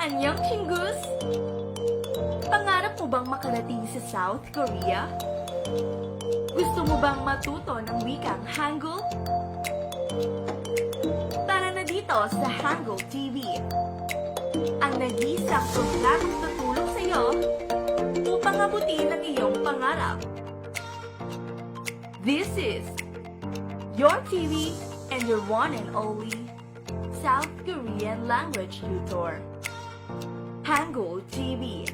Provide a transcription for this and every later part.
Anyang Chingus! Pangarap mo bang makarating sa South Korea? Gusto mo bang matuto ng wikang Hangul? Tara na dito sa Hangul TV, ang nag-iisang programang tutulong sa iyo upang abutin ang iyong pangarap. This is your TV and your one and only South Korean language tutor, Hangul TV.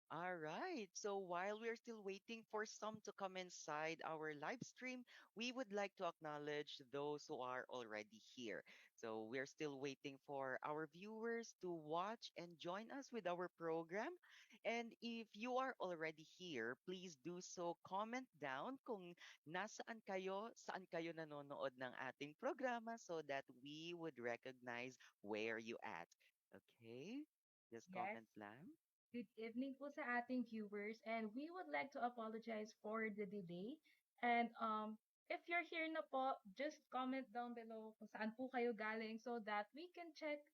All right. So while we're still waiting for some to come inside our live stream, we would like to acknowledge those who are already here. So we're still waiting for our viewers to watch and join us with our program. And if you are already here, please do so. Comment down kung saan kayo nanonood ng ating programa so that we would recognize where you at. Okay? Just Yes, comment lang. good evening po sa ating viewers and we would like to apologize for the delay. And if you're here na po, just comment down below kung saan po kayo galing so that we can check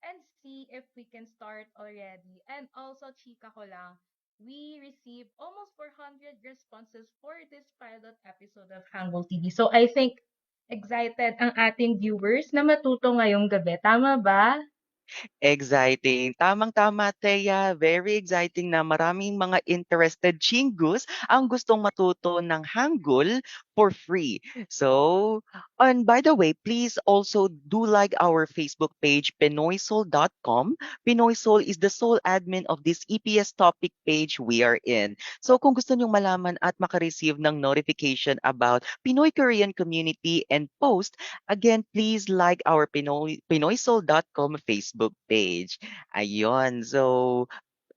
and see if we can start already. And also, chika ko lang, we received almost 400 responses for this pilot episode of Hangul TV. So I think excited ang ating viewers na matuto ngayong gabi. Tama ba? Exciting. Tamang-tama, Thea. Very exciting na maraming mga interested chingus ang gustong matuto ng Hangul for free. So, and by the way, please also do like our Facebook page, pinoysol.com. Pinoysol is the sole admin of this EPS topic page we are in. So, kung gusto nyong malaman at makareceive ng notification about Pinoy Korean community and post, again, please like our pinoysol.com Facebook page. Ayun. So,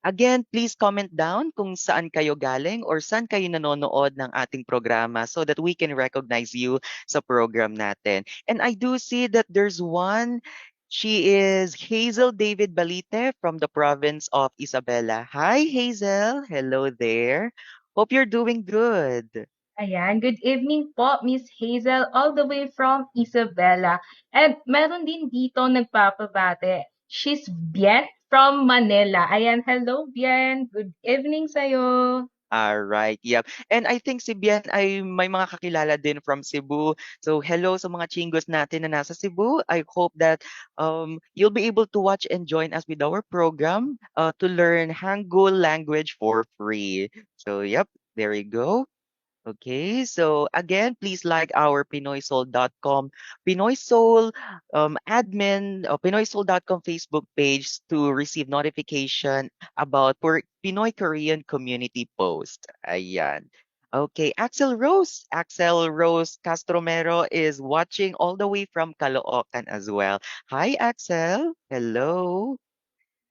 again, please comment down kung saan kayo galing or saan kayo nanonood ng ating programa so that we can recognize you sa program natin. And I do see that there's one. She is Hazel David Balite from the province of Isabela. Hi, Hazel. Hello there. Hope you're doing good. Ayan, good evening po, Miss Hazel, all the way from Isabela. And meron din dito nagpapabate. She's Bien from Manila. Ayan, hello Bien. Good evening sa'yo. Alright, yep. And I think si Bian ay may mga kakilala din from Cebu. So hello sa mga chingos natin na nasa Cebu. I hope that you'll be able to watch and join us with our program to learn Hangul language for free. So yep, there you go. Okay, so again, please like our pinoysoul.com, Pinoysoul admin, pinoysoul.com Facebook page to receive notification about for Pinoy Korean community post. Ayan. Okay, Axel Rose Castromero is watching all the way from Caloocan as well. Hi, Axel. Hello.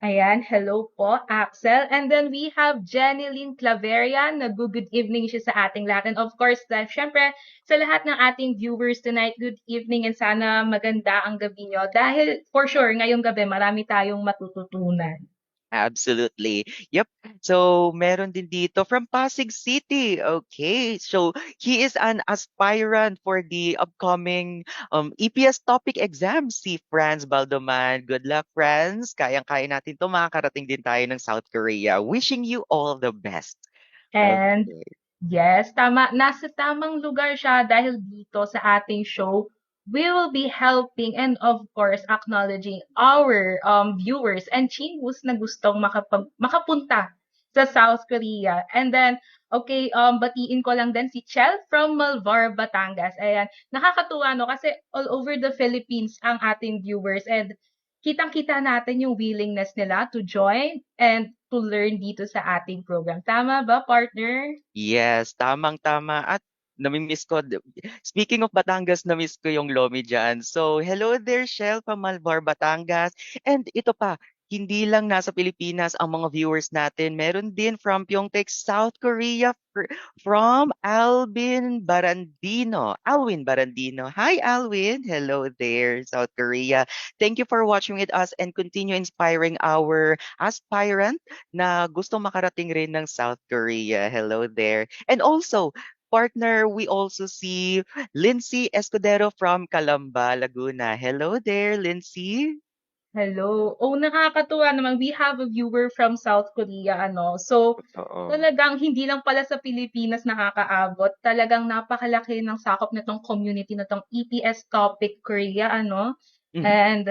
Ayan, hello po, Axel. And then we have Jenny Lynn Claverian. Good evening siya sa ating lahat. And of course, syempre, sa lahat ng ating viewers tonight, good evening and sana maganda ang gabi nyo. Dahil for sure, ngayong gabi, marami tayong matututunan. Absolutely. Yep. So, meron din dito from Pasig City. Okay. So, he is an aspirant for the upcoming EPS topic exam, si Franz Baldoman. Good luck, Franz. Kayang-kaya natin to. Makakarating din tayo ng South Korea. Wishing you all the best. And Okay. yes, tama, nasa tamang lugar siya dahil dito sa ating show, we will be helping and of course acknowledging our viewers and chingus na gustong makapunta sa South Korea. And then, okay, batiin ko lang din si Chel from Malvar, Batangas. Ayan, nakakatuwa no kasi all over the Philippines ang ating viewers and kitang-kita natin yung willingness nila to join and to learn dito sa ating program. Tama ba, partner? Yes, tamang-tama at nami-miss ko. Speaking of Batangas, na-miss ko yung Lomi diyan. So, hello there, Shell from Malvar, Batangas. And ito pa, hindi lang nasa Pilipinas ang mga viewers natin. Meron din from Pyeongtaek, South Korea, from Alwin Barandino. Hi, Alwin. Hello there, South Korea. Thank you for watching with us and continue inspiring our aspirant na gustong makarating rin ng South Korea. Hello there. And also, partner, we also see Lindsay Escudero from Calamba, Laguna. Hello there, Lindsay. Hello. Oh, nakakatuwa naman. We have a viewer from South Korea, ano. So, Oo. talagang hindi lang pala sa Pilipinas nakakaabot. Talagang napakalaki ng sakop nitong community na tong EPS Topic Korea, ano. Mhm. And,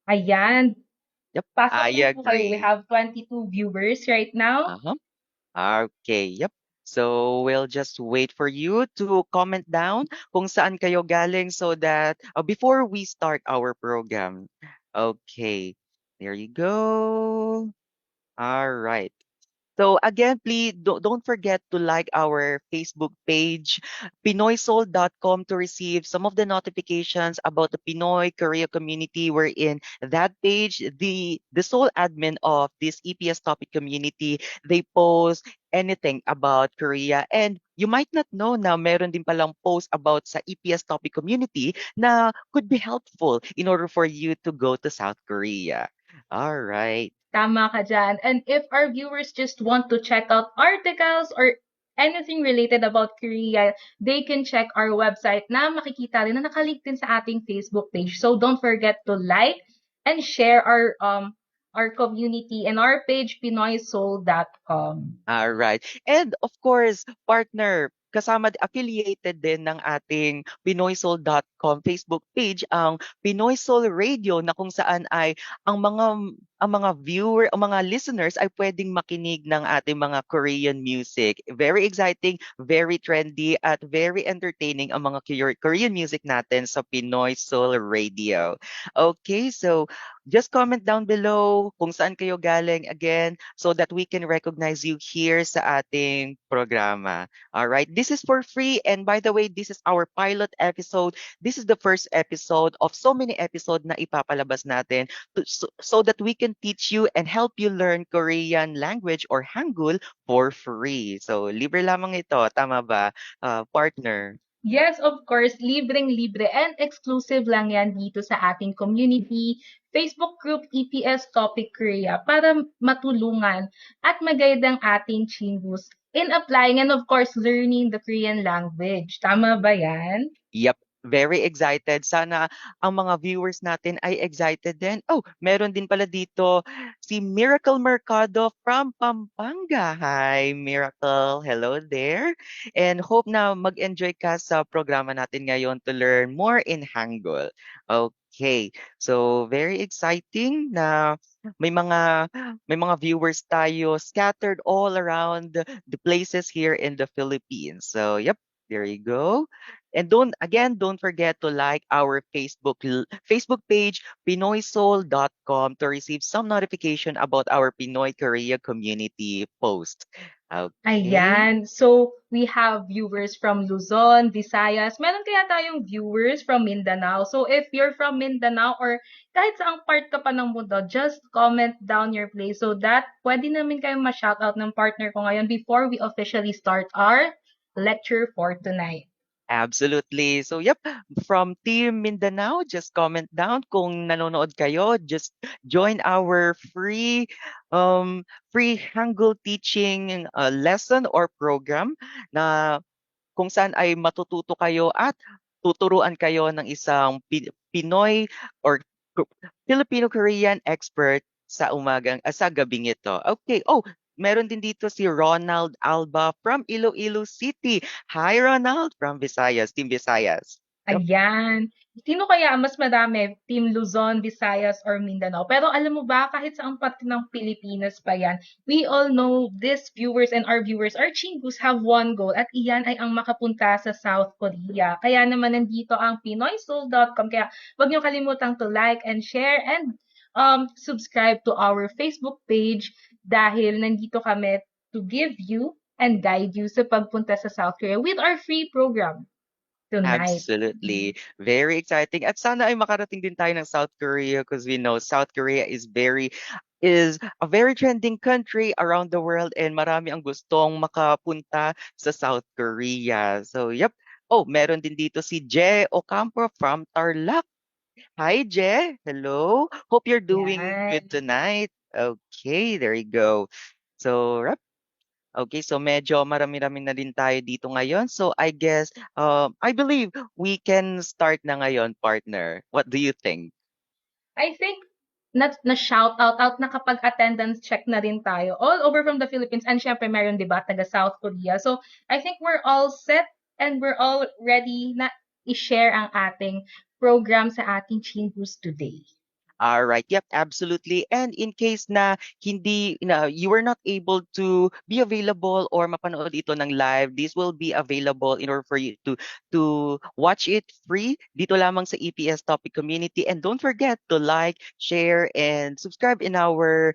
ayan, Yep, pasok I na po kayo. We agree. have 22 viewers right now. Uh-huh. Okay, yep. So we'll just wait for you to comment down kung saan kayo galing so that before we start our program. Okay, there you go. All right. So again, please don't forget to like our Facebook page, pinoysoul.com, to receive some of the notifications about the Pinoy Korea community. We're in that page. The sole admin of this EPS topic community, they post anything about Korea. And you might not know na meron din palang post about sa EPS topic community na could be helpful in order for you to go to South Korea. All right. Tama ka dyan. And if our viewers just want to check out articles or anything related about Korea, they can check our website na makikita rin na nakalink din sa ating Facebook page. So don't forget to like and share our community and our page, pinoysoul.com. All right. And of course, partner, affiliated din ng ating pinoysoul.com Facebook page ang Pinoy Soul Radio, na kung saan ay ang mga viewer, ang mga listeners ay pwedeng makinig ng ating mga Korean music. Very exciting, very trendy, at very entertaining ang mga Korean music natin sa Pinoy Soul Radio. Okay, so just comment down below kung saan kayo galing again so that we can recognize you here sa ating programa. All right. This is for free. And by the way, this is our pilot episode. This is the first episode of so many episodes na ipapalabas natin so that we can teach you and help you learn Korean language or Hangul for free. So, libre lamang ito. Tama ba, partner? Yes, of course, libreng-libre and exclusive lang yan dito sa ating community, Facebook group EPS Topic Korea para matulungan at mag-guide ang ating chingus in applying and of course learning the Korean language. Tama ba yan? Yep, very excited. Sana ang mga viewers natin ay excited din. Oh, meron din pala dito si Miracle Mercado from Pampanga. Hi, Miracle. Hello there. And hope na mag-enjoy ka sa programa natin ngayon to learn more in Hangul. Okay. So, very exciting na may mga may mga viewers tayo scattered all around the places here in the Philippines. So, yep, there you go. And don't forget to like our Facebook page, pinoysoul.com, to receive some notification about our Pinoy Korea community post. Okay. Ayan. So, we have viewers from Luzon, Visayas. Meron kaya tayong viewers from Mindanao. So, if you're from Mindanao or kahit saang part ka pa ng mundo, just comment down your place so that pwede namin kayong ma-shoutout ng partner ko ngayon before we officially start our lecture for tonight. Absolutely. So, yep, from Team Mindanao, just comment down kung nanonood kayo. Just join our free Hangul teaching lesson or program na kung saan ay matututo kayo at tuturuan kayo ng isang Pinoy or Filipino-Korean expert sa gabing ito. Okay. Oh, meron din dito si Ronald Alba from Iloilo City. Hi, Ronald from Visayas, Team Visayas. Yep. Ayan. Sino kaya ang mas madami? Team Luzon, Visayas, or Mindanao? Pero alam mo ba, kahit saang parte ng Pilipinas pa yan, we all know these viewers and our viewers, our chingus, have one goal at iyan ay ang makapunta sa South Korea. Kaya naman nandito ang pinoysoul.com. Kaya huwag niyo kalimutang to like and share and subscribe to our Facebook page dahil nandito kami to give you and guide you sa pagpunta sa South Korea with our free program. tonight. Absolutely. Very exciting. At sana ay makarating din tayo ng South Korea because we know South Korea is a very trending country around the world and marami ang gustong makapunta sa South Korea. So, yep. Oh, meron din dito si Je Ocampo from Tarlac. Hi, Je. Hello. Hope you're doing good Yan. tonight. Okay, there you go. So, okay, so medyo marami-rami na din tayo dito ngayon. So I guess, I believe we can start na ngayon, partner. What do you think? I think na-shout out na kapag attendance check na rin tayo all over from the Philippines and syempre meron 'di ba taga South Korea. So I think we're all set and we're all ready na i-share ang ating program sa ating Chingus today. All right. Yep, absolutely. And in case na you were not able to be available or mapanood ito ng live, this will be available in order for you to watch it free dito lamang sa EPS Topic Community. And don't forget to like, share, and subscribe in our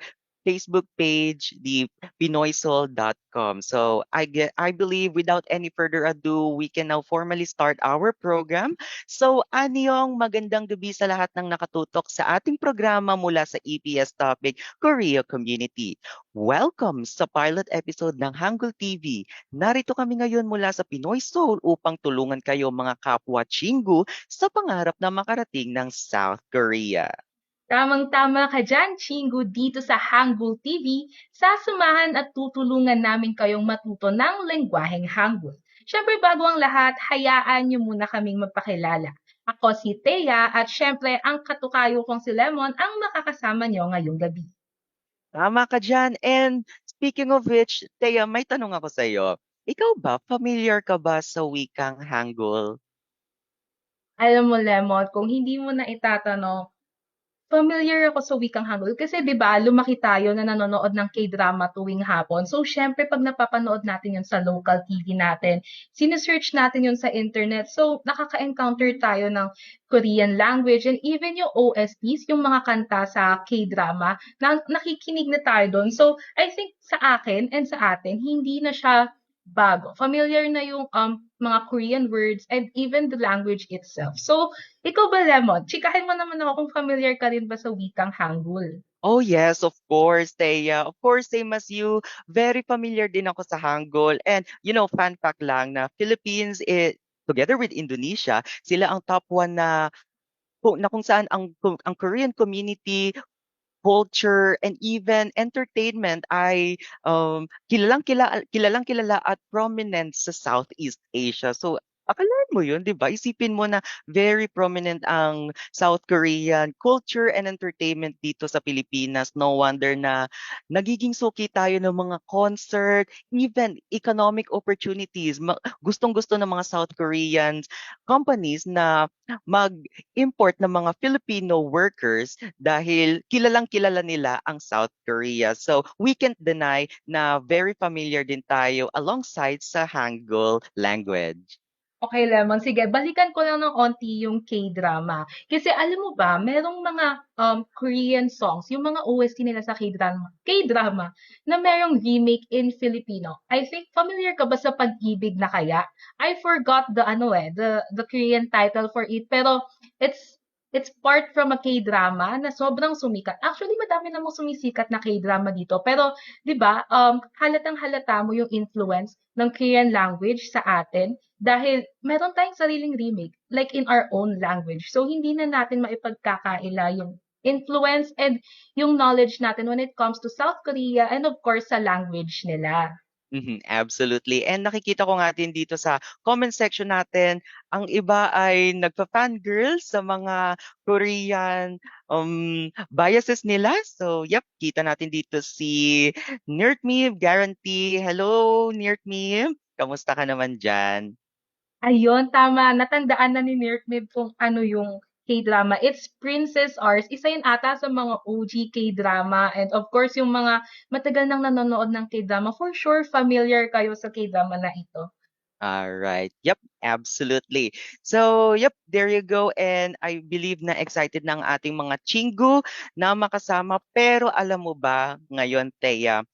Facebook page, the pinoysol.com. So I believe without any further ado, we can now formally start our program. So, anyong magandang gabi sa lahat ng nakatutok sa ating programa mula sa EPS Topic Korea Community. Welcome sa pilot episode ng Hangul TV. Narito kami ngayon mula sa Pinoy Soul upang tulungan kayo mga kapwa Chingu sa pangarap na makarating ng South Korea. Tamang-tama ka dyan, Chingu, dito sa Hangul TV. Sasamahan at tutulungan namin kayong matuto ng lengguaheng Hangul. Syempre bago ang lahat, hayaan niyo muna kaming magpakilala. Ako si Thea at syempre ang katukayo kong si Lemon ang makakasama niyo ngayong gabi. Tama ka dyan. And speaking of which, Thea, may tanong ako sa iyo. Ikaw ba, familiar ka ba sa wikang Hangul? Alam mo, Lemon, kung hindi mo na itatanong, familiar ako sa wikang Hangul kasi 'di ba lumaki tayo na nanonood ng K-drama tuwing hapon. So syempre pag napapanood natin 'yun sa local TV natin, sine-search natin 'yun sa internet. So nakaka-encounter tayo ng Korean language and even yung OSTs, yung mga kanta sa K-drama, na nakikinig na tayo doon. So I think sa akin and sa atin hindi na siya bago. Familiar na yung mga Korean words and even the language itself. So ikaw ba, Lemon? Chikahin mo naman ako kung familiar ka rin ba sa wikang Hangul. Oh yes, of course, Thea. Of course, same as you. Very familiar din ako sa Hangul. And fun fact lang na Philippines, together with Indonesia, sila ang top one na kung saan ang Korean community culture, and even entertainment ay kilalang kilala at prominent sa Southeast Asia. So, akalain mo yun, di ba? Isipin mo na very prominent ang South Korean culture and entertainment dito sa Pilipinas. No wonder na nagiging suki tayo ng mga concert, even economic opportunities. Gustong-gusto ng mga South Korean companies na mag-import ng mga Filipino workers dahil kilalang-kilala nila ang South Korea. So, we can't deny na very familiar din tayo alongside sa Hangul language. Okay, Lemon. Sige, balikan ko lang ng onti yung K-drama. Kasi alam mo ba, merong mga Korean songs, yung mga OST nila sa K-drama, na merong remake in Filipino. I think familiar ka ba sa Pag-ibig na Kaya? I forgot the Korean title for it, pero it's part from a K-drama na sobrang sumikat. Actually, madami namang sumisikat na K-drama dito, pero 'di ba, halatang-halata mo yung influence ng Korean language sa atin dahil meron tayong sariling remake, like in our own language. So, hindi na natin maipagkakaila yung influence and yung knowledge natin when it comes to South Korea and of course sa language nila. Absolutely. And nakikita ko nga din dito sa comment section natin, ang iba ay nagpa-fangirl sa mga Korean biases nila. So, yep, kita natin dito si Nerdmeme Guarantee. Hello, Nerdmeme. Kamusta ka naman dyan? Ayun, tama. Natandaan na ni Mirkmib kung ano yung K-drama. It's Princess Ours. Isa yun ata sa mga OG K-drama. And of course, yung mga matagal nang nanonood ng K-drama, for sure, familiar kayo sa K-drama na ito. All right. Yep, absolutely. So, yep, there you go. And I believe na excited na ang ating mga Chingu na makasama. Pero alam mo ba ngayon, Thea,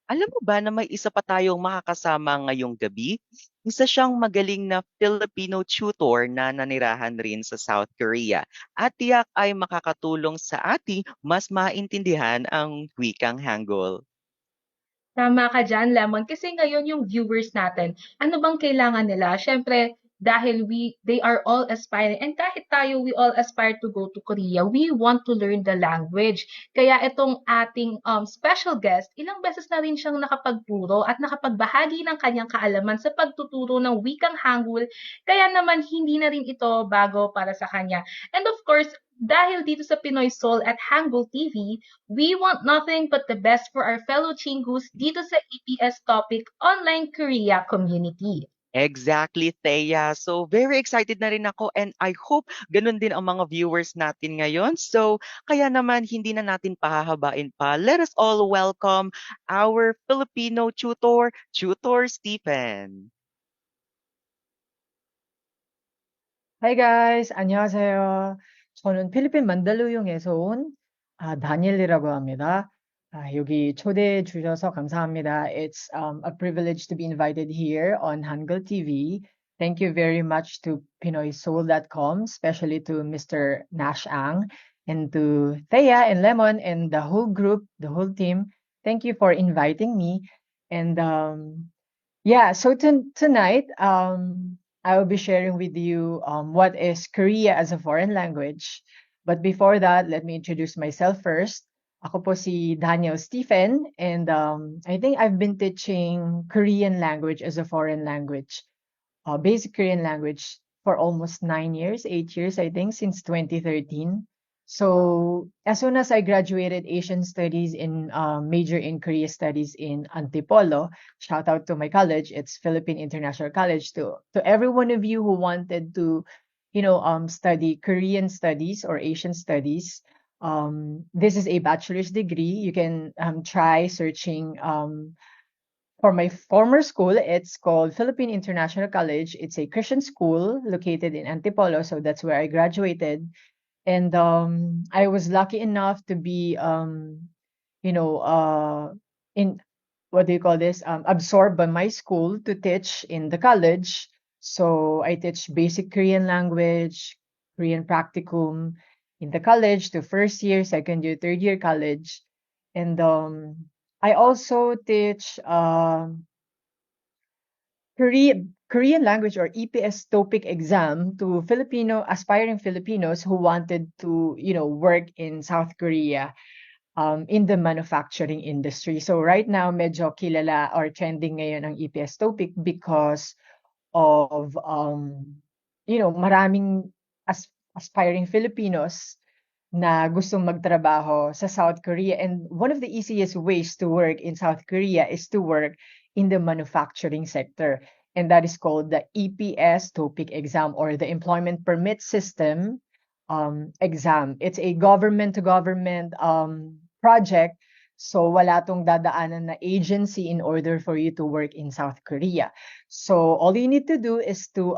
Alam mo ba na may isa pa tayong makakasama ngayong gabi? Isa siyang magaling na Filipino tutor na nanirahan rin sa South Korea at tiyak ay makakatulong sa ating mas maintindihan ang wikang Hangul. Tama ka diyan, Lemon, kasi ngayon yung viewers natin, ano bang kailangan nila? Siyempre, dahil they are all aspiring, and kahit tayo, we all aspire to go to Korea, we want to learn the language. Kaya itong ating special guest, ilang beses na rin siyang nakapagturo at nakapagbahagi ng kanyang kaalaman sa pagtuturo ng wikang Hangul, kaya naman hindi na rin ito bago para sa kanya. And of course, dahil dito sa Pinoy Soul at Hangul TV, we want nothing but the best for our fellow Chingus dito sa EPS Topic Online Korea Community. Exactly, Thea. So, very excited na rin ako and I hope ganun din ang mga viewers natin ngayon. So, kaya naman hindi na natin pahahabain pa. Let us all welcome our Filipino tutor, Tutor Stephen. Hi guys, 안녕하세요. 저는 필리핀 만달루용에서 온 다니엘이라고 합니다. 여기 초대해 주셔서 감사합니다. It's a privilege to be invited here on Hangul TV. Thank you very much to PinoySoul.com, especially to Mr. Nash Ang and to Thea and Lemon and the whole group, the whole team. Thank you for inviting me. And yeah, so tonight, I will be sharing with you what is Korea as a foreign language. But before that, let me introduce myself first. Ako po si Daniel Stephen, and I think I've been teaching Korean language as a foreign language, basic Korean language for almost 9 years, 8 years, I think, since 2013. So as soon as I graduated Asian Studies in major in Korea Studies in Antipolo, shout out to my college, it's Philippine International College. To every one of you who wanted to, study Korean Studies or Asian Studies, this is a bachelor's degree. You can try searching for my former school. It's called Philippine International College. It's a Christian school located in Antipolo, so that's where I graduated. And I was lucky enough to be in what do you call this, absorbed by my school to teach in the college. So I teach basic Korean language, Korean practicum in the college to first year, second year, third year college. And I also teach Korean language or EPS TOPIC exam to aspiring Filipinos who wanted to, work in South Korea in the manufacturing industry. So right now, medyo kilala or trending ngayon ang EPS TOPIC because of, maraming aspiring Filipinos na gustong magtrabaho sa South Korea. And one of the easiest ways to work in South Korea is to work in the manufacturing sector. And that is called the EPS TOPIC exam or the Employment Permit System exam. It's a government-to-government project. So wala tong dadaanan na agency in order for you to work in South Korea. So all you need to do is to,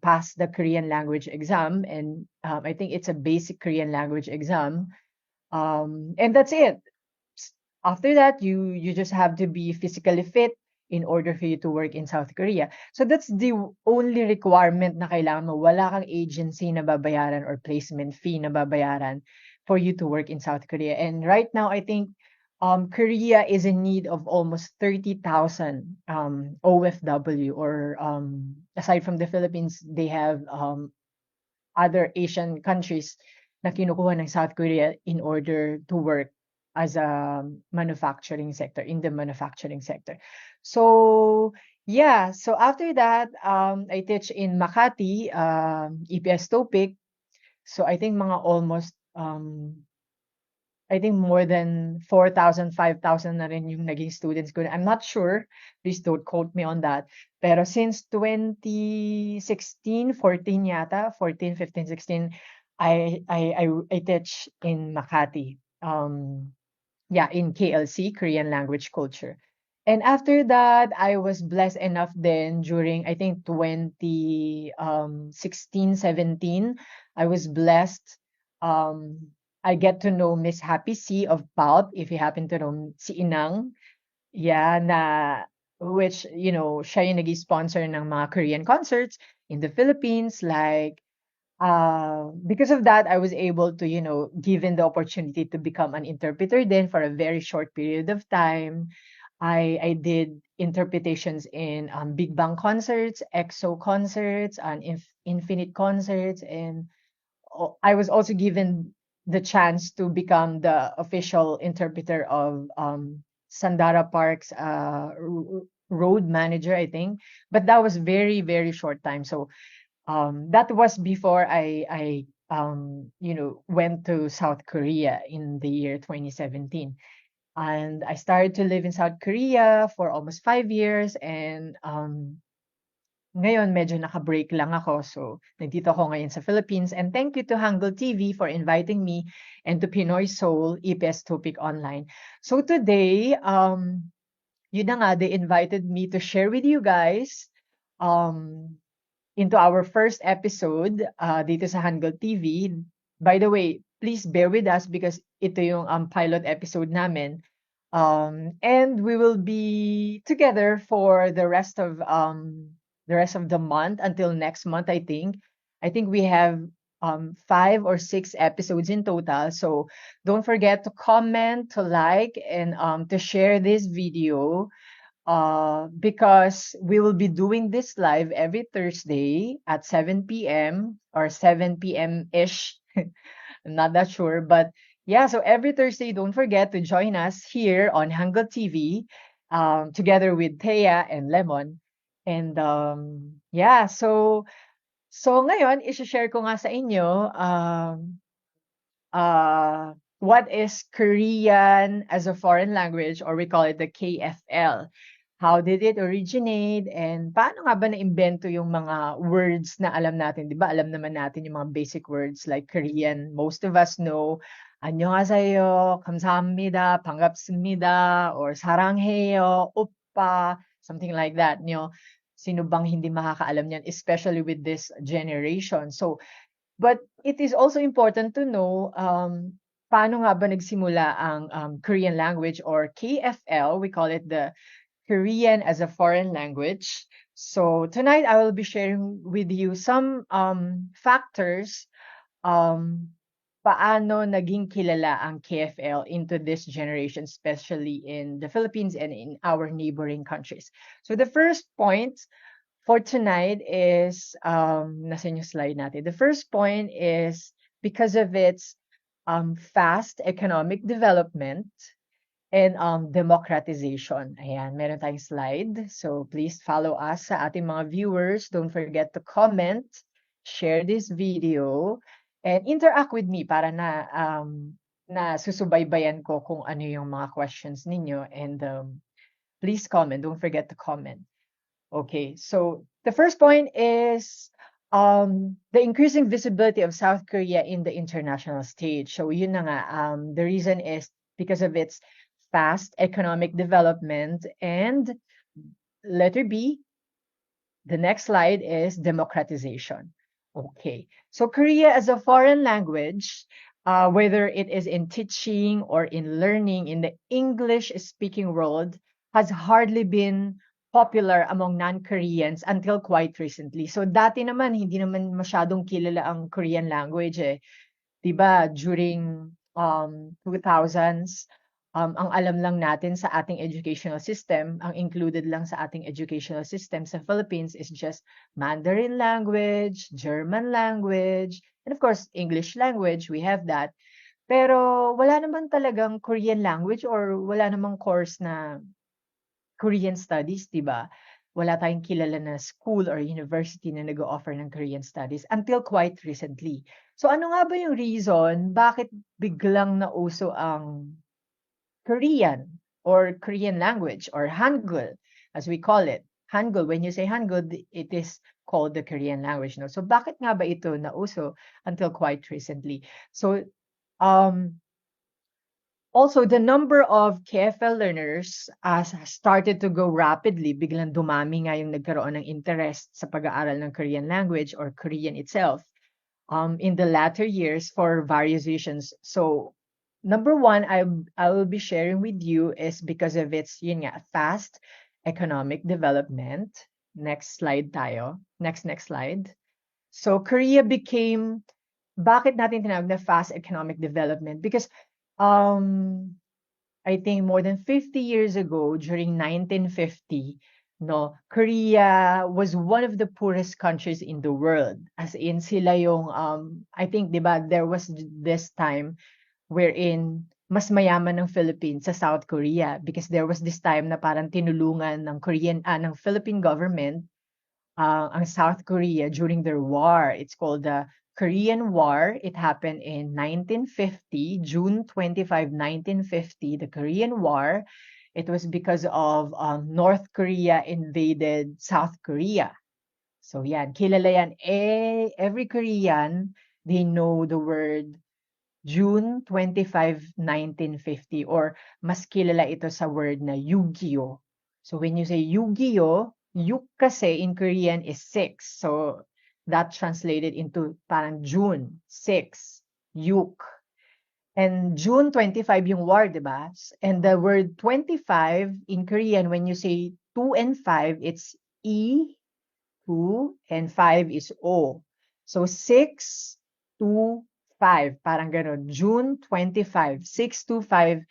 pass the Korean language exam. And I think it's a basic Korean language exam. And that's it. After that, you just have to be physically fit in order for you to work in South Korea. So that's the only requirement na kailangan mo. Wala kang agency na babayaran or placement fee na babayaran for you to work in South Korea. And right now, I think Korea is in need of almost 30,000 OFW, or aside from the Philippines, they have other Asian countries na kinukuha ng South Korea in order to work as a manufacturing sector, in the manufacturing sector. So yeah, so after that, I teach in Makati, EPS TOPIC. So I think mga almost, I think more than 4,000, 5,000 na rin yung naging students ko. I'm not sure. Please don't quote me on that. Pero since 2016, 14 yata, 14, 15, 16, I teach in Makati. In KLC, Korean Language Culture. And after that, I was blessed enough then during, I think, 2016, 17, I was blessed. I get to know Miss Happy C of Pulp, if you happen to know si Inang. Yeah, which, siya yung nag-sponsor ng mga Korean concerts in the Philippines. Like, because of that, I was able to, given the opportunity to become an interpreter then for a very short period of time. I did interpretations in Big Bang concerts, EXO concerts, and Infinite concerts, and I was also given the chance to become the official interpreter of Sandara Park's road manager, I think. But that was very, very short time. So that was before I went to South Korea in the year 2017. And I started to live in South Korea for almost 5 years. And ngayon, medyo naka-break lang ako. So, nandito ako ngayon sa Philippines. And thank you to Hangul TV for inviting me and to Pinoy Soul, EPS Topic Online. So today, yun na nga, they invited me to share with you guys um, into our first episode dito sa Hangul TV. By the way, please bear with us because ito yung pilot episode namin. And we will be together for the rest of the month until next month, I think. I think we have 5 or 6 episodes in total. So don't forget to comment, to like, and to share this video because we will be doing this live every Thursday at 7 p.m. or 7 p.m. ish. I'm not that sure, but yeah, so every Thursday, don't forget to join us here on Hangul TV, together with Thea and Lemon. And yeah, so ngayon, i-share ko nga sa inyo what is Korean as a foreign language, or we call it the KFL. How did it originate, and paano nga ba na-imbento yung mga words na alam natin? 'Di ba alam naman natin yung mga basic words like Korean. Most of us know 안녕하세요, 감사합니다, 반갑습니다, or 사랑해요, oppa, something like that. Sino bang hindi makakaalam niyan, especially with this generation. So, but it is also important to know paano nga ba nagsimula ang Korean language, or KFL. We call it the Korean as a foreign language. So tonight I will be sharing with you some factors paano naging kilala ang KFL into this generation, especially in the Philippines and in our neighboring countries. So the first point for tonight is nasa yung slide natin. The first point is because of its fast economic development and democratization. Ayan, meron tayong slide. So please follow us sa ating mga viewers. Don't forget to comment, share this video, and interact with me para na susubaybayan ko kung ano yung mga questions ninyo. And please comment. Don't forget to comment. Okay, so the first point is the increasing visibility of South Korea in the international stage. So yun na nga, the reason is because of its fast economic development, and letter B, the next slide is democratization. Okay, so Korea as a foreign language, whether it is in teaching or in learning in the English-speaking world, has hardly been popular among non-Koreans until quite recently. So dati naman, hindi naman masyadong kilala ang Korean language eh. Diba, during 2000s, ang alam lang natin sa ating educational system, ang included lang sa ating educational system sa Philippines is just Mandarin language, German language, and of course, English language, we have that. Pero wala naman talagang Korean language, or wala namang course na Korean studies, di ba? Wala tayong kilala na school or university na nag-o-offer ng Korean studies until quite recently. So ano nga ba yung reason bakit biglang nauso ang Korean or Korean language, or Hangul as we call it? Hangul, when you say Hangul, it is called the Korean language. No? So bakit nga ba ito nauso until quite recently? So also, the number of KFL learners has started to go rapidly. Biglang dumami nga yung nagkaroon ng interest sa pag-aaral ng Korean language, or Korean itself, in the latter years for various reasons. So, number one, I will be sharing with you is because of its yun nga, fast economic development. Next slide tayo. Next slide. So Korea became, bakit natin tinawag na fast economic development? Because I think more than 50 years ago, during 1950, no, Korea was one of the poorest countries in the world. As in sila yung I think 'di ba there was this time wherein mas mayaman ng Philippines sa South Korea because there was this time na parang tinulungan ng ng Philippine government ang South Korea during their war. It's called the Korean War. It happened in 1950, June 25, 1950, the Korean War. It was because of North Korea invaded South Korea. So yan, kilala yan. Every Korean, they know the word June 25, 1950 or mas kilala ito sa word na Yu-Gi-Oh. So when you say Yu-Gi-Oh, yuk kasi in Korean is 6. So that translated into parang June 6, yuk. And June 25 yung war, di ba? And the word 25 in Korean, when you say 2 and 5, it's E, 2, and 5 is O. So 6, 2, 5. Parang ganon. June 25, 6 to 5.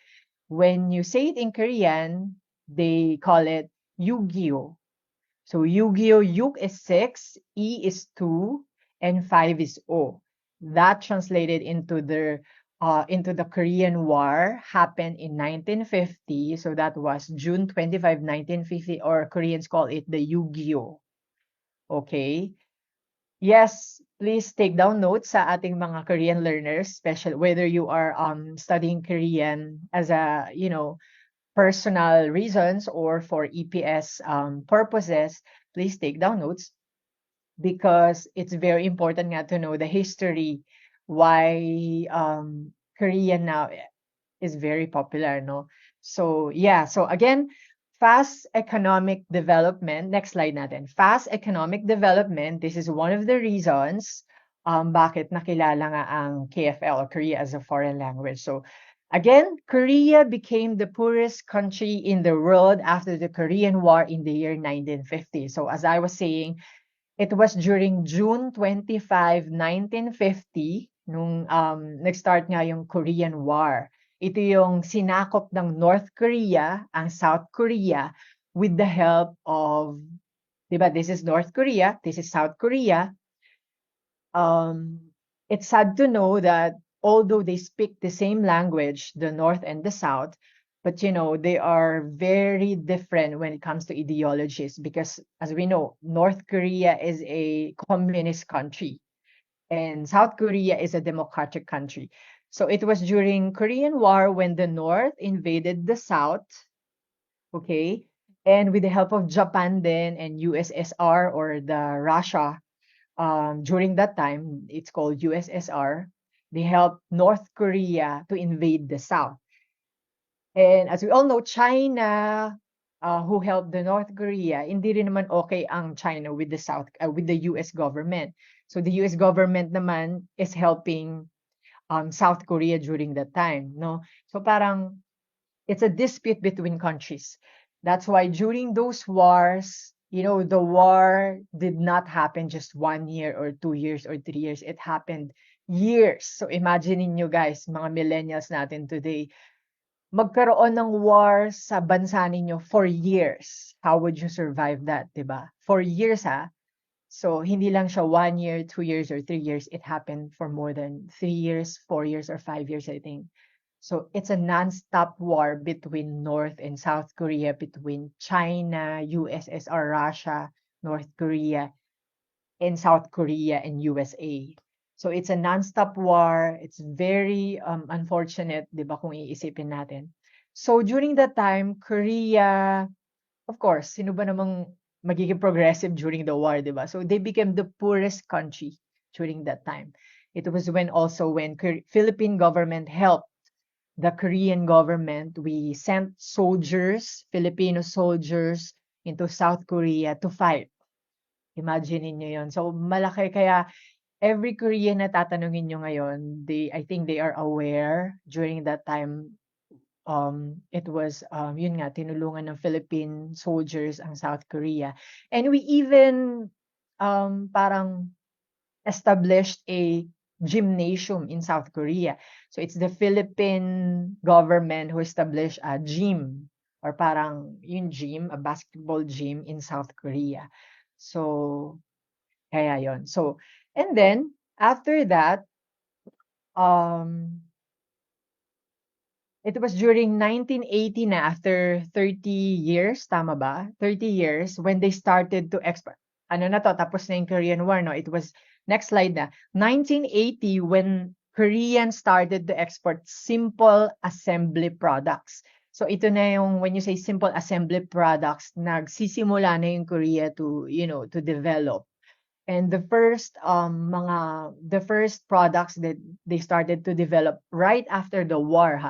When you say it in Korean, they call it Yu-Gi-Oh. So Yu-Gi-Oh, Yuk is 6, E is 2, and 5 is O. That translated into the Korean War happened in 1950. So that was June 25, 1950, or Koreans call it the Yu-Gi-Oh. Okay. Yes, please take down notes sa ating mga Korean learners, especially whether you are studying Korean as a, personal reasons or for EPS purposes, please take down notes because it's very important nga to know the history why Korean now is very popular, no? So yeah, so again, fast economic development, next slide natin. Fast economic development, this is one of the reasons bakit nakilala nga ang KFL or Korea as a foreign language. So again, Korea became the poorest country in the world after the Korean War in the year 1950. So as I was saying, it was during June 25, 1950, nung nag-start nga yung Korean War. Ito yung sinakop ng North Korea, ang South Korea, with the help of, diba, this is North Korea, this is South Korea. It's sad to know that although they speak the same language, the North and the South, but they are very different when it comes to ideologies because as we know, North Korea is a communist country and South Korea is a democratic country. So it was during Korean War when the North invaded the South, okay? And with the help of Japan then and USSR or the Russia, during that time, it's called USSR, they helped North Korea to invade the South. And as we all know, China, who helped the North Korea, hindi rin naman okay ang China with the US government. So the US government naman is helping South Korea during that time, no? So parang it's a dispute between countries. That's why during those wars, the war did not happen just 1 year or 2 years or 3 years. It happened years. So imagine niyo guys, mga millennials natin today, magkaroon ng war sa bansa ninyo for years. How would you survive that, diba? For years, ha? So hindi lang siya 1 year, 2 years, or 3 years. It happened for more than 3 years, 4 years, or 5 years, I think. So it's a non-stop war between North and South Korea, between China, USSR, Russia, North Korea, and South Korea and USA. So it's a non-stop war. It's very unfortunate, di ba, kung iisipin natin. So during that time, Korea, of course, sino ba namang magiging progressive during the war, di ba? So they became the poorest country during that time. It was when Philippine government helped the Korean government. We sent soldiers, Filipino soldiers, into South Korea to fight. Imagine niyo yun. So malaki kaya every Korean na tatanungin nyo ngayon, I think they are aware during that time. It was, yun nga, tinulungan ng Philippine soldiers ang South Korea. And we even parang established a gymnasium in South Korea. So it's the Philippine government who established a gym, or parang yung gym, a basketball gym in South Korea. So, kaya yon. So, and then, after that, it was during 1980 na, after 30 years, tama ba? 30 years, when they started to export. Ano na to, tapos na yung Korean War, no? It was, next slide na, 1980 when Korean started to export simple assembly products. So ito na yung, when you say simple assembly products, nagsisimula na yung Korea to, to develop. And the first products that they started to develop right after the war,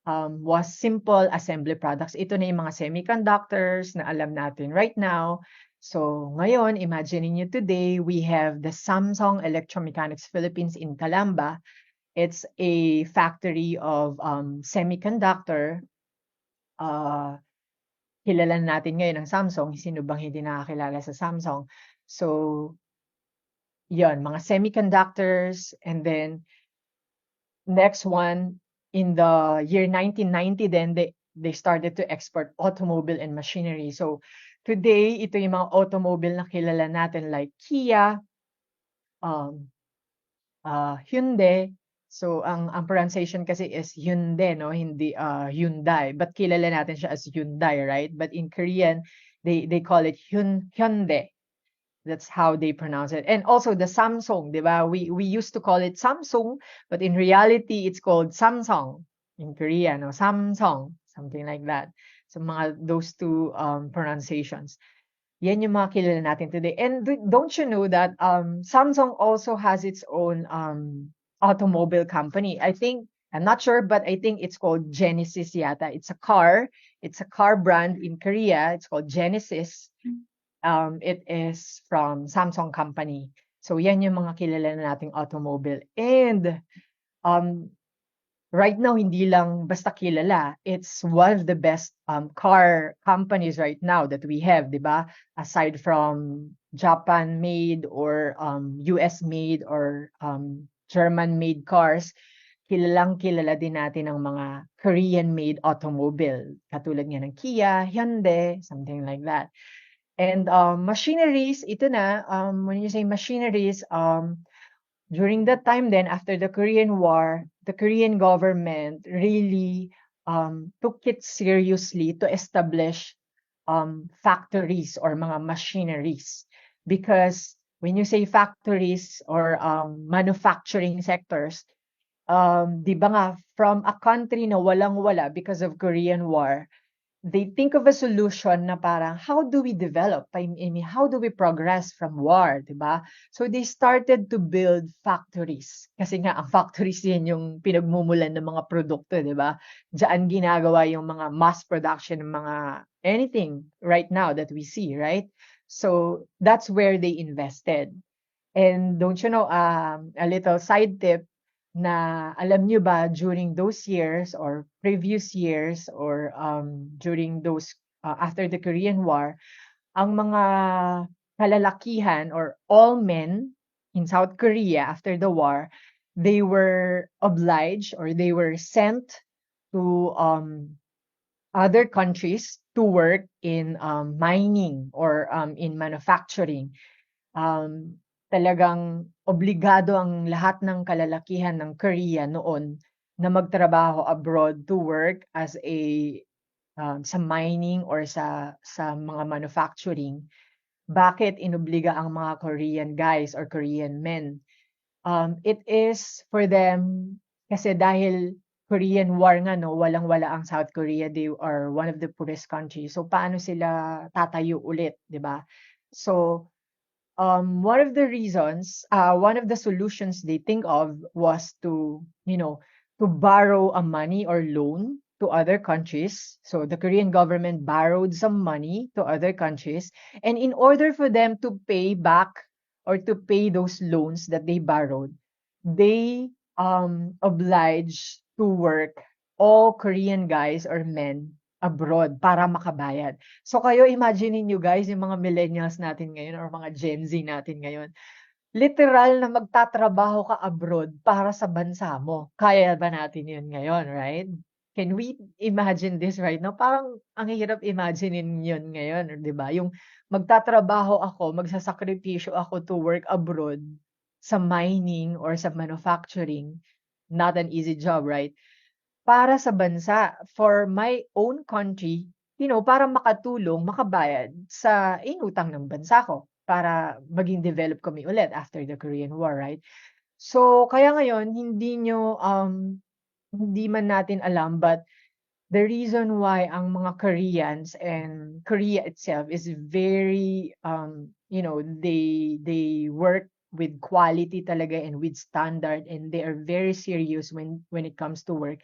was simple assembly products. Ito na yung mga semiconductors na alam natin right now. So ngayon, imagine niyo today, we have the Samsung Electromechanics Philippines in Calamba. It's a factory of semiconductor. Kilala natin ngayon ang Samsung. Sino bang hindi nakakilala sa Samsung? So, yon, mga semiconductors. And then, next one, in the year 1990, then they started to export automobile and machinery. So today, ito yung mga automobile na kilala natin like Kia, Hyundai. So ang pronunciation kasi is Hyundai, no? Hindi Hyundai. But kilala natin siya as Hyundai, right? But in Korean, they call it Hyundai. That's how they pronounce it. And also the Samsung, di ba? We used to call it Samsung, but in reality, it's called Samsung in Korea, no? Samsung, something like that. So those two pronunciations. Yan yung mga kilala natin today. And don't you know that Samsung also has its own automobile company? I'm not sure, but I think it's called Genesis yata. It's a car brand in Korea. It's called Genesis. It is from Samsung company. So yan yung mga kilala na nating automobile. And right now, hindi lang basta kilala. It's one of the best car companies right now that we have, di ba? Aside from Japan-made or US-made or German-made cars, kilalang kilala din natin ang mga Korean-made automobile. Katulad nga ng Kia, Hyundai, something like that. And machineries, ito na, when you say machineries, during that time then, after the Korean War, the Korean government really took it seriously to establish factories or mga machineries. Because when you say factories or manufacturing sectors, di ba nga, from a country na walang-wala because of Korean War, they think of a solution na parang, how do we develop? I mean, how do we progress from war, di ba? So they started to build factories. Kasi nga, ang factories yan yung pinagmumulan ng mga produkto, di ba? Diyan ginagawa yung mga mass production ng mga anything right now that we see, right? So that's where they invested. And don't you know, a little side tip, na alam nyo ba during those years or previous years or during those after the Korean War, ang mga kalalakihan or all men in South Korea after the war, they were obliged or they were sent to other countries to work in mining or in manufacturing. Talagang obligado ang lahat ng kalalakihan ng Korea noon na magtrabaho abroad to work as sa mining or sa mga manufacturing. Bakit inobliga ang mga Korean guys or Korean men? It is for them kasi dahil Korean War nga, no, walang-wala ang South Korea. They are one of the poorest countries. So paano sila tatayo ulit, di ba? So one of the reasons, one of the solutions they think of was to borrow a money or loan to other countries. So the Korean government borrowed some money to other countries. And in order for them to pay back or to pay those loans that they borrowed, they obliged to work all Korean guys or men abroad para makabayad. So kayo imagine niyo guys, yung mga millennials natin ngayon or mga Gen Z natin ngayon, literal na magtatrabaho ka abroad para sa bansa mo. Kaya ba natin yun ngayon, right? Can we imagine this right now? Parang ang hirap imaginein yun ngayon, di ba? Yung magtatrabaho ako, magsasakripisyo ako to work abroad sa mining or sa manufacturing. Not an easy job, right? Para sa bansa, for my own country, para makatulong, makabayad sa inutang ng bansa ko para maging develop kami ulit after the Korean War, right? So, kaya ngayon, hindi man natin alam, but the reason why ang mga Koreans and Korea itself is very, they work with quality talaga and with standard, and they are very serious when it comes to work.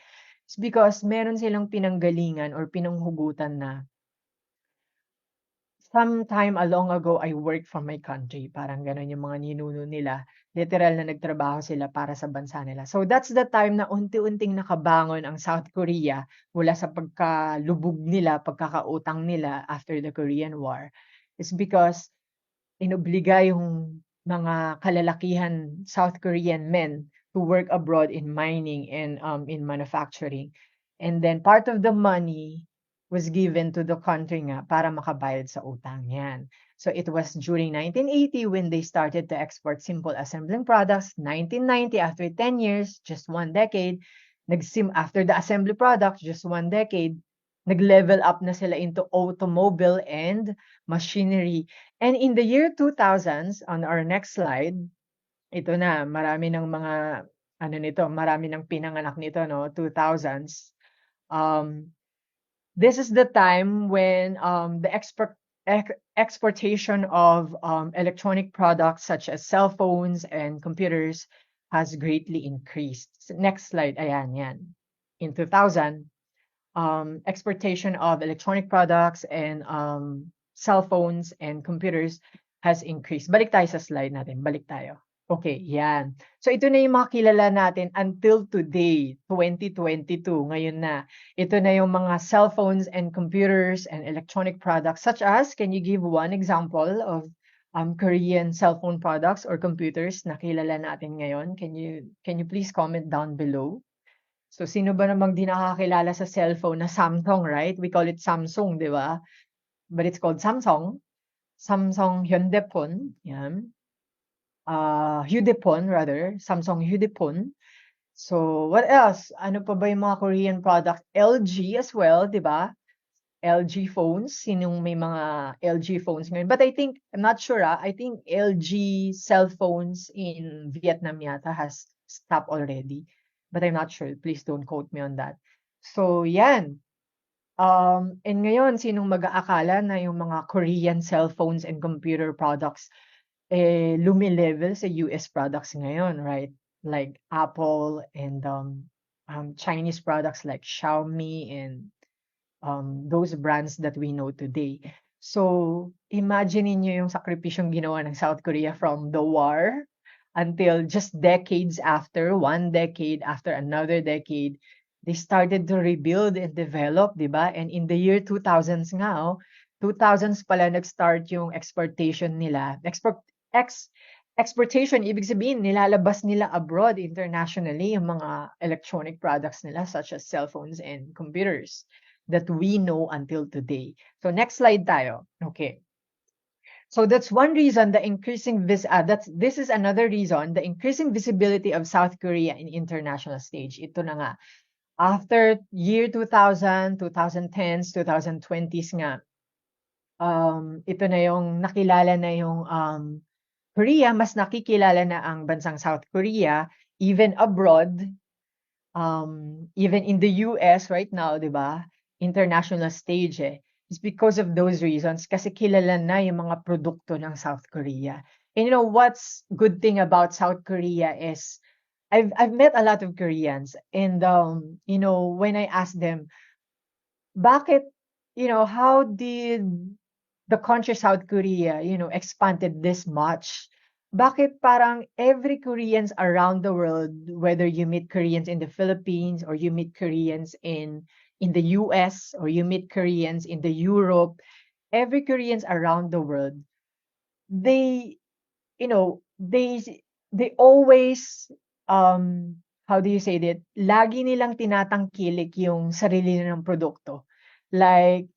It's because meron silang pinanggalingan or pinanghugutan na sometime long ago, I worked for my country. Parang gano'n yung mga ninuno nila. Literal na nagtrabaho sila para sa bansa nila. So that's the time na unti-unting nakabangon ang South Korea mula sa pagkalubog nila, pagkakautang nila after the Korean War. It's because inobliga yung mga kalalakihan South Korean men to work abroad in mining and in manufacturing. And then part of the money was given to the country nga para makabayad sa utang yan. So it was during 1980 when they started to export simple assembling products. 1990, after 10 years, just 1 decade, after the assembly products, just 1 decade, nag-level up na sila into automobile and machinery. And in the year 2000s, on our next slide, ito na, marami ng mga, marami ng pinanganak nito, no? 2000s. This is the time when the exportation of electronic products such as cell phones and computers has greatly increased. Next slide, ayan, yan. In 2000, exportation of electronic products and cell phones and computers has increased. Balik tayo sa slide natin. Balik tayo. Okay, yan. So ito na yung mga kilala natin until today, 2022. Ngayon na. Ito na yung mga cell phones and computers and electronic products such as, can you give one example of Korean cell phone products or computers na kilala natin ngayon? Can you please comment down below? So, sino ba namang di nakakilala sa cellphone na Samsung, right? We call it Samsung, di ba? But it's called Samsung. Samsung Hyundai-phone. Yan. Hyundai-phone, rather. Samsung Hyundai-phone. So, what else? Ano pa ba yung mga Korean product? LG as well, di ba? LG phones. Sinong may mga LG phones ngayon? But I think, I'm not sure, I think LG cell phones in Vietnam yata has stopped already. But I'm not sure. Please don't quote me on that. So, yan. And ngayon, sinong mag-aakala na yung mga Korean cell phones and computer products lumilevel sa US products ngayon, right? Like Apple and Chinese products like Xiaomi and those brands that we know today. So, imagine niyo yung sakripisyong ginawa ng South Korea from the war until just decades after, 1 decade after another decade, they started to rebuild and develop, di ba? And in the year 2000s nga, 2000s pala nag-start yung exportation nila. Exportation, ibig sabihin, nilalabas nila abroad internationally yung mga electronic products nila such as cell phones and computers that we know until today. So next slide tayo. Okay. So that's one reason the increasing this is another reason the increasing visibility of South Korea in international stage. Ito na nga. After year 2000, 2010s, 2020s nga, ito na yung nakilala na yung Korea, mas nakikilala na ang bansang South Korea, even abroad, even in the US right now, di ba? International stage It's because of those reasons, kasi kilala na yung mga produkto ng South Korea. And what's good thing about South Korea is, I've met a lot of Koreans, and when I ask them, bakit, how did the country South Korea, expanded this much bakit parang every Koreans around the world, whether you meet Koreans in the Philippines or you meet Koreans in the US or you meet Koreans in the Europe, every Koreans around the world, they, you know, they always, how do you say that? Lagi nilang tinatangkilik yung sarili nilang produkto. Like,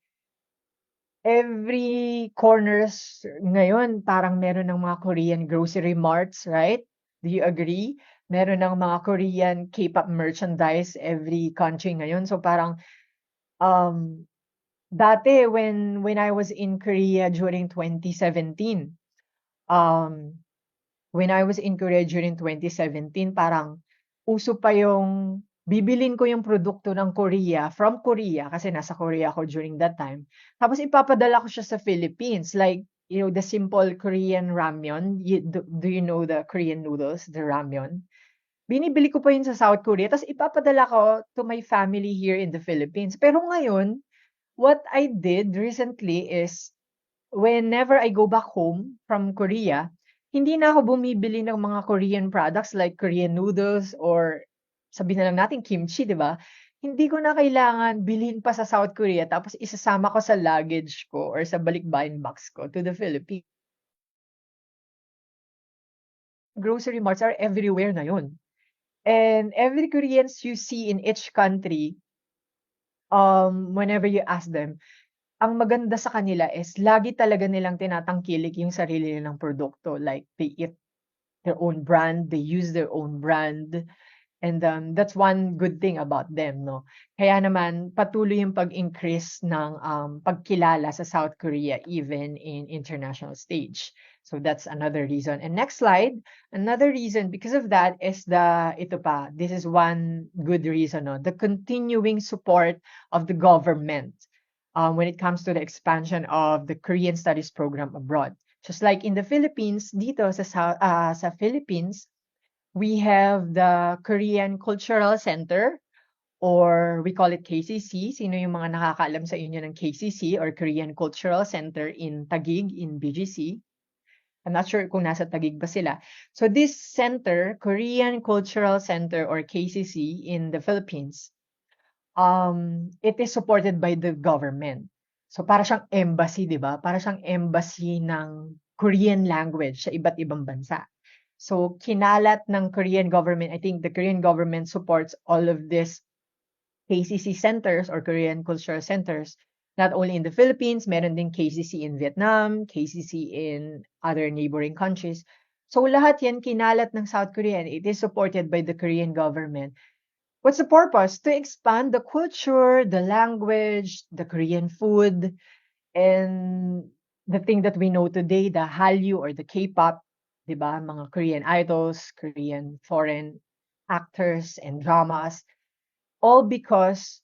every corners ngayon parang meron ng mga Korean grocery marts, right? Do you agree? Meron ng mga Korean K-pop merchandise every country ngayon. So parang um dati when I was in Korea during 2017, um when I was in Korea during 2017, parang uso pa yung bibilin ko yung produkto ng Korea, from Korea, kasi nasa Korea ako during that time. Tapos ipapadala ko siya sa Philippines. Like, you know, the simple Korean ramyeon. Do you know the Korean noodles, the ramyeon? Binibili ko pa yun sa South Korea. Tapos ipapadala ko to my family here in the Philippines. Pero ngayon, what I did recently is whenever I go back home from Korea, hindi na ako bumibili ng mga Korean products like Korean noodles or sabihin na lang natin kimchi, di ba? Hindi ko na kailangan bilhin pa sa South Korea tapos isasama ko sa luggage ko or sa balikbayan box ko to the Philippines. Grocery marts are everywhere ngayon. And every Koreans you see in each country, whenever you ask them, ang maganda sa kanila is lagi talaga nilang tinatangkilik yung sarili nilang produkto. Like, they eat their own brand, they use their own brand, and that's one good thing about them, no? Kaya naman, patuloy yung pag-increase ng pagkilala sa South Korea even in international stage. So that's another reason. And next slide, another reason because of that is this is one good reason, no? The continuing support of the government when it comes to the expansion of the Korean Studies program abroad. Just like in the Philippines, dito sa Philippines, we have the Korean Cultural Center, or we call it KCC. Sino yung mga nakakaalam sa inyo ng KCC or Korean Cultural Center in Taguig, in BGC? I'm not sure kung nasa Taguig ba sila. So this center, Korean Cultural Center or KCC in the Philippines, it is supported by the government. So para siyang embassy, 'di ba? Para siyang embassy ng Korean language sa iba't ibang bansa. So kinalat ng Korean government, I think the Korean government supports all of these KCC centers or Korean cultural centers, not only in the Philippines, meron din KCC in Vietnam, KCC in other neighboring countries. So lahat yan kinalat ng South Korea and it is supported by the Korean government. What's the purpose? To expand the culture, the language, the Korean food, and the thing that we know today, the Hallyu or the K-pop, di ba? Mga Korean idols, Korean foreign actors and dramas, all because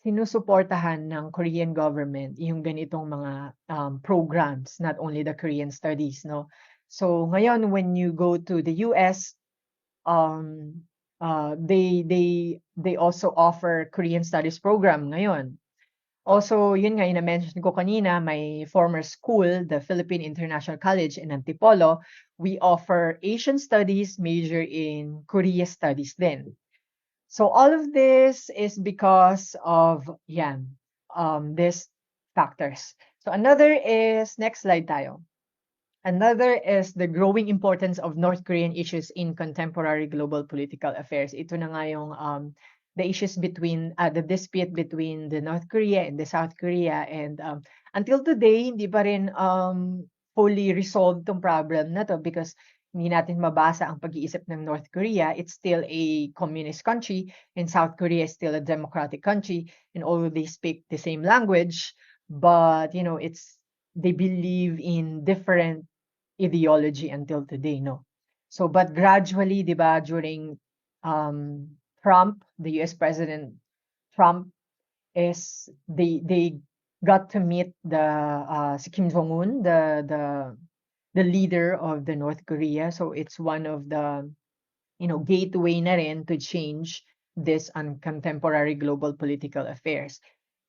sinusuportahan ng Korean government yung ganitong mga programs, not only the Korean studies, no? So ngayon, when you go to the US, they also offer Korean Studies program ngayon. Also, yun nga, na-mention ko kanina, my former school, the Philippine International College in Antipolo, we offer Asian Studies, major in Korea Studies then. So all of this is because of, these factors. So another is, next slide tayo. Another is the growing importance of North Korean issues in contemporary global political affairs. Ito na nga yung the issues between the dispute between the North Korea and the South Korea, and until today hindi pa rin fully resolved tong problem na to because hindi natin mabasa ang pag-iisip ng North Korea. It's still a communist country and South Korea is still a democratic country, and although they speak the same language, but you know, they believe in different ideology until today, no? So, but gradually, di ba, during Trump, the US President Trump, they got to meet si Kim Jong-un, the leader of the North Korea. So it's one of the, gateway na rin to change this on contemporary global political affairs.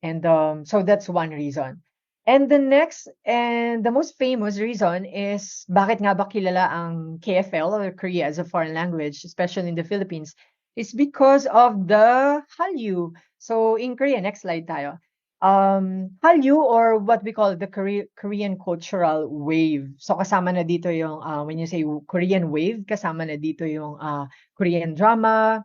And so that's one reason. And the next and the most famous reason is bakit nga ba kilala ang KFL or Korea as a foreign language, especially in the Philippines, is because of the Hallyu. So in Korea, next slide tayo. Hallyu or what we call the Korean cultural wave. So kasama na dito yung when you say Korean wave, kasama na dito yung Korean drama,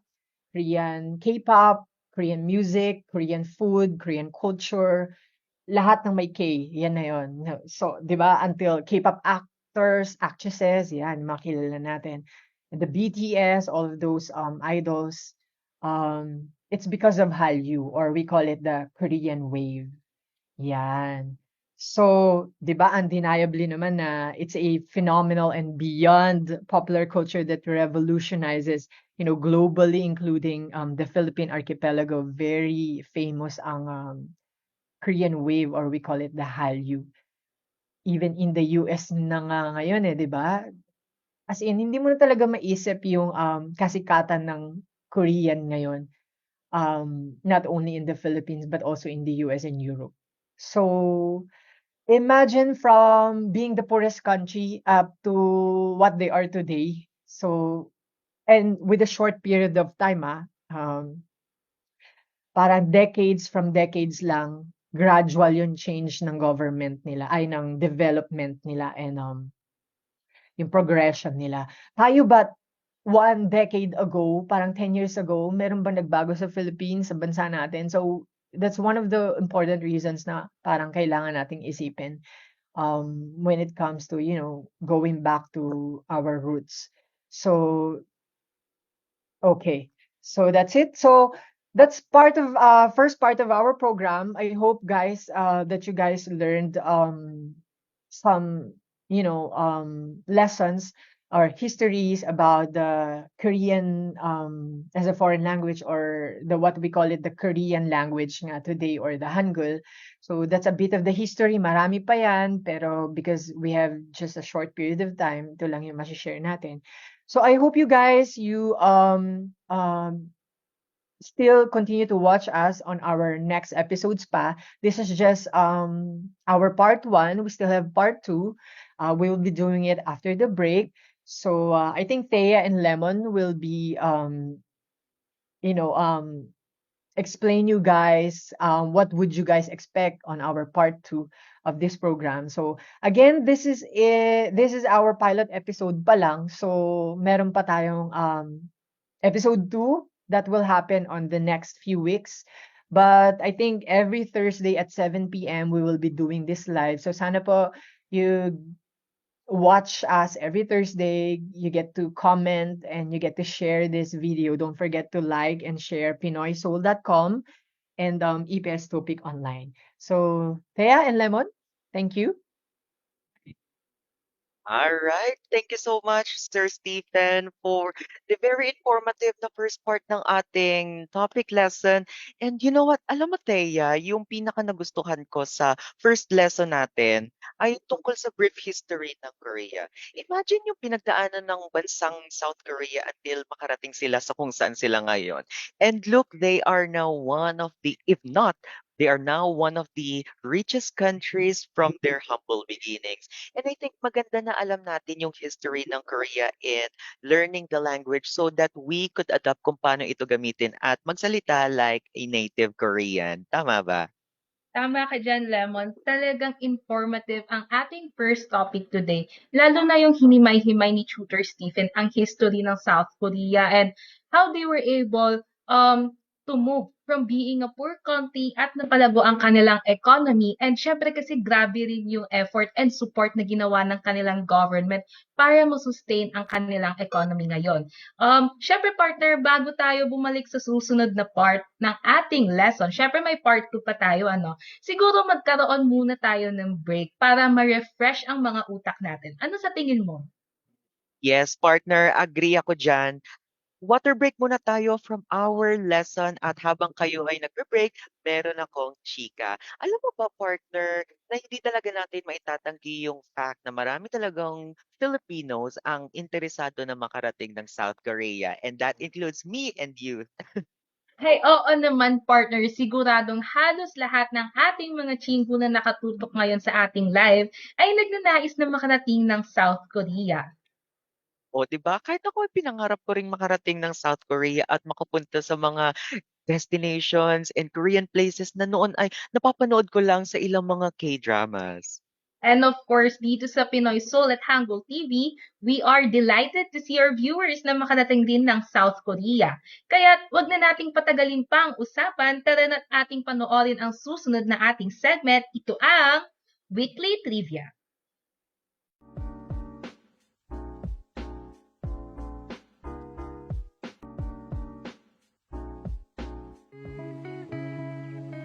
Korean K-pop, Korean music, Korean food, Korean culture, lahat ng may K, yan na yun. So, di ba, until K-pop actors, actresses, yan, makilala natin. And the BTS, all of those idols, it's because of Hallyu, or we call it the Korean wave. Yan. So, di ba, undeniably naman na it's a phenomenal and beyond popular culture that revolutionizes, globally, including the Philippine archipelago. Very famous ang Korean wave or we call it the Hallyu. Even in the US na nga ngayon di ba? As in, hindi mo na talaga maisip yung kasikatan ng Korean ngayon. Not only in the Philippines but also in the US and Europe. So, imagine from being the poorest country up to what they are today. So, and with a short period of time, parang from decades lang, gradual yung change ng government nila, ay ng development nila and yung progression nila. Tayo ba 1 decade ago, parang 10 years ago, meron ba nagbago sa Philippines, sa bansa natin? So, that's one of the important reasons na parang kailangan nating isipin when it comes to, going back to our roots. So, okay. So that's it. So that's first part of our program. I hope guys that you guys learned some lessons or histories about the Korean as a foreign language, or the what we call it the Korean language nga today, or the Hangul. So that's a bit of the history. Marami pa yan, pero because we have just a short period of time, ito lang yung share natin. So I hope you guys still continue to watch us on our next episodes pa. This is just our part 1. We still have part 2. We will be doing it after the break. So I think Thea and Lemon will be explain you guys what would you guys expect on our part 2 of this program. So again, this is our pilot episode pa lang. So meron pa tayong episode 2 that will happen on the next few weeks. But I think every Thursday at 7 p.m. we will be doing this live. So sana po you watch us every Thursday. You get to comment and you get to share this video. Don't forget to like and share PinoySoul.com and EPS Topic Online. So, Thea and Lemon, thank you. All right. Thank you so much, Sir Stephen, for the very informative na first part ng ating topic lesson. And you know what? Alam mo, Thea, yung pinaka nagustuhan ko sa first lesson natin ay tungkol sa brief history ng Korea. Imagine yung pinagdaanan ng bansang South Korea until makarating sila sa kung saan sila ngayon. And look, they are now one of the, if not, they are now one of the richest countries from their humble beginnings. And I think maganda na alam natin yung history ng Korea and learning the language so that we could adapt kung paano ito gamitin at magsalita like a native Korean. Tama ba? Tama ka dyan, Lemon. Talagang informative ang ating first topic today. Lalo na yung hinimay-himay ni Tutor Stephen ang history ng South Korea and how they were able to move from being a poor country at napalago ang kanilang economy. And syempre kasi grabe rin yung effort and support na ginawa ng kanilang government para mo-sustain ang kanilang economy ngayon. Syempre partner, bago tayo bumalik sa susunod na part ng ating lesson, syempre may part 2 pa tayo, siguro magkaroon muna tayo ng break para ma-refresh ang mga utak natin. Ano sa tingin mo? Yes, partner, agree ako dyan. Water break muna tayo from our lesson at habang kayo ay nagbe-break, meron akong chika. Alam mo ba, partner, na hindi talaga natin maitatanggi yung fact na marami talagang Filipinos ang interesado na makarating ng South Korea, and that includes me and you. Ay, oo naman, partner. Siguradong halos lahat ng ating mga chingu na nakatutok ngayon sa ating live ay nagnanais na makarating ng South Korea. O 'di ba, kahit ako pinangarap ko ring makarating ng South Korea at makapunta sa mga destinations and Korean places na noon ay napapanood ko lang sa ilang mga K-dramas. And of course, dito sa Pinoy Soul at Hangul TV, we are delighted to see our viewers na makadating din ng South Korea. Kaya wag na nating patagalin pa ang usapan, tara na't ating panoorin ang susunod na ating segment. Ito ang Weekly Trivia.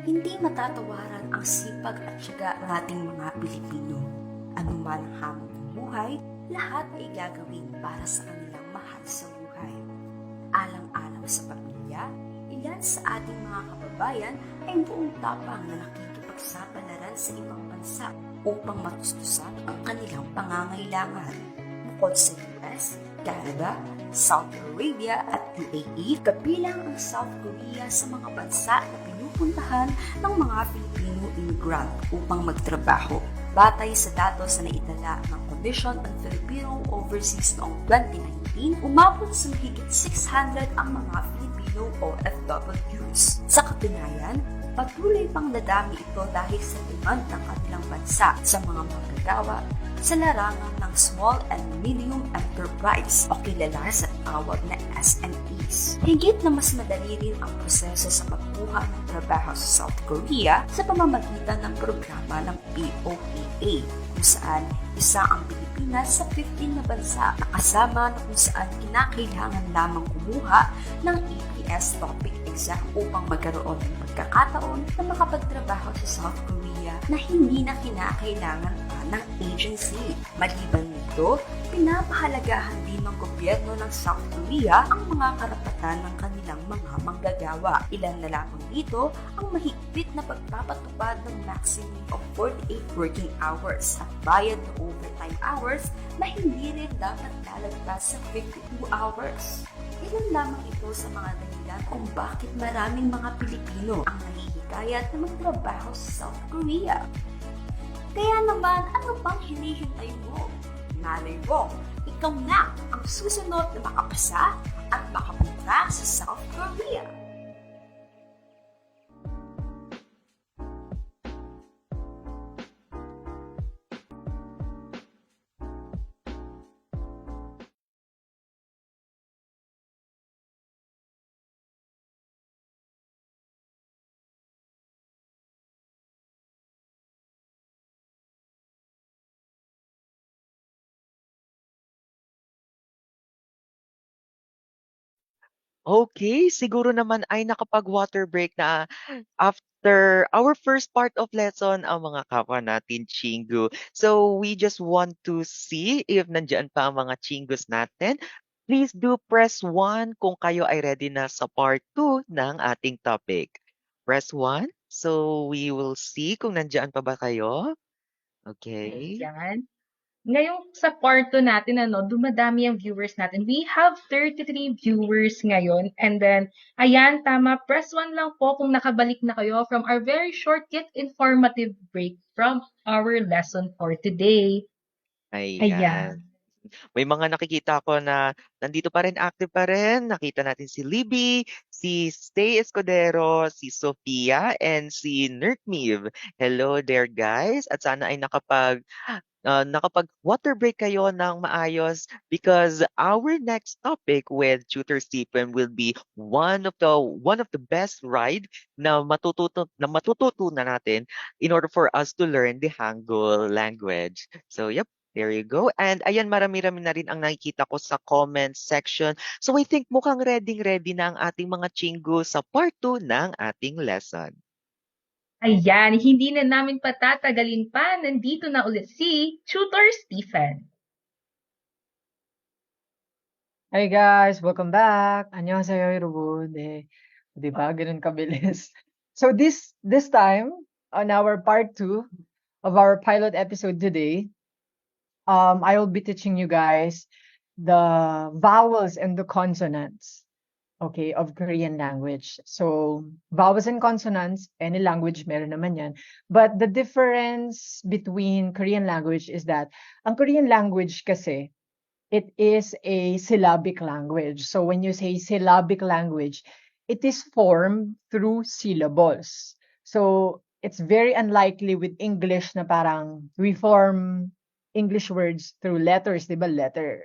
Hindi matatawaran ang sipag at tiyaga ng ating mga Pilipino. Anuman ang hamon ng buhay, lahat ay gagawin para sa kanilang mahal sa buhay. Alang-alang sa pamilya, ilan sa ating mga kababayan ay buong tapang na nakikipagsapalaran sa ibang bansa upang matustusan ang kanilang pangangailangan. Bukod sa US, Canada, Saudi Arabia at UAE, kabilang ang South Korea sa mga bansa na pinupuntahan ng mga Filipino immigrant upang magtrabaho. Batay sa datos na naitala ng Commission on Filipino Overseas noong 2019, umabot sa mahigit 600 ang mga Filipino OFWs. Sa katunayan, patuloy pang dadami ito dahil sa demand ng kanilang bansa sa mga manggagawa sa larangan ng Small and Medium Enterprise o kilala sa tawag na SMEs. Higit na mas madali rin ang proseso sa pagkuha ng trabaho sa South Korea sa pamamagitan ng programa ng POPA, kung saan isa ang Pilipinas sa 15 na bansa na kasama na kung saan kinakailangan lamang kumuha ng EPS topic exam upang magkaroon ng pagkakataon na makapagtrabaho sa South Korea na hindi na kinakailangan pa ng agency. Maliban nito, pinapahalagahan din ng gobyerno ng South Korea ang mga karapatan ng kanilang mga manggagawa. Ilan na lamang dito ang mahigpit na pagpapatupad ng maximum of 48 working hours at bayad na overtime hours na hindi rin dapat lalagpas sa 52 hours. Ilan lamang ito sa mga dahilan kung bakit maraming mga Pilipino ang nahihikayat na magtrabaho sa South Korea. Kaya naman, ano pang hinihintay mo? Malay mo, ikaw na ang susunod na makapasa at makapunta sa South Korea. Okay, siguro naman ay nakapag-water break na after our first part of lesson ang mga kapwa natin Chingu. So we just want to see if nandiyan pa ang mga Chingus natin. Please do press 1 kung kayo ay ready na sa part 2 ng ating topic. Press 1. So we will see kung nandiyan pa ba kayo. Okay. Yan. Ngayong sa part 2 natin, dumadami ang viewers natin. We have 33 viewers ngayon. And then, ayan, tama, press 1 lang po kung nakabalik na kayo from our very short yet informative break from our lesson for today. Ayan. Ayan. May mga nakikita ko na nandito pa rin, active pa rin. Nakita natin si Libby, si Stay Escudero, si Sofia, and si Nertmiv. Hello there, guys. At sana ay nakapag-water break kayo ng maayos because our next topic with Tutor Stephen will be one of the best ride na matututunan natin in order for us to learn the Hangul language. So, yep. There you go. And ayan, marami-rami na rin ang nakikita ko sa comment section. So I think mukhang ready na ang ating mga Chingu sa part 2 ng ating lesson. Ayan, hindi na namin patatagalin pa. Nandito na ulit si Tutor Stephen. Hi guys, welcome back. 안녕하세요, 여러분. 네, 'di ba? Ganun kabilis. So this time on our part 2 of our pilot episode today, I will be teaching you guys the vowels and the consonants. okay, of Korean language. So, vowels and consonants, any language meron naman yan. But the difference between Korean language is that ang Korean language kasi, it is a syllabic language. So when you say syllabic language, it is formed through syllables. So it's very unlikely with English na parang we form English words through letters, di ba? Letter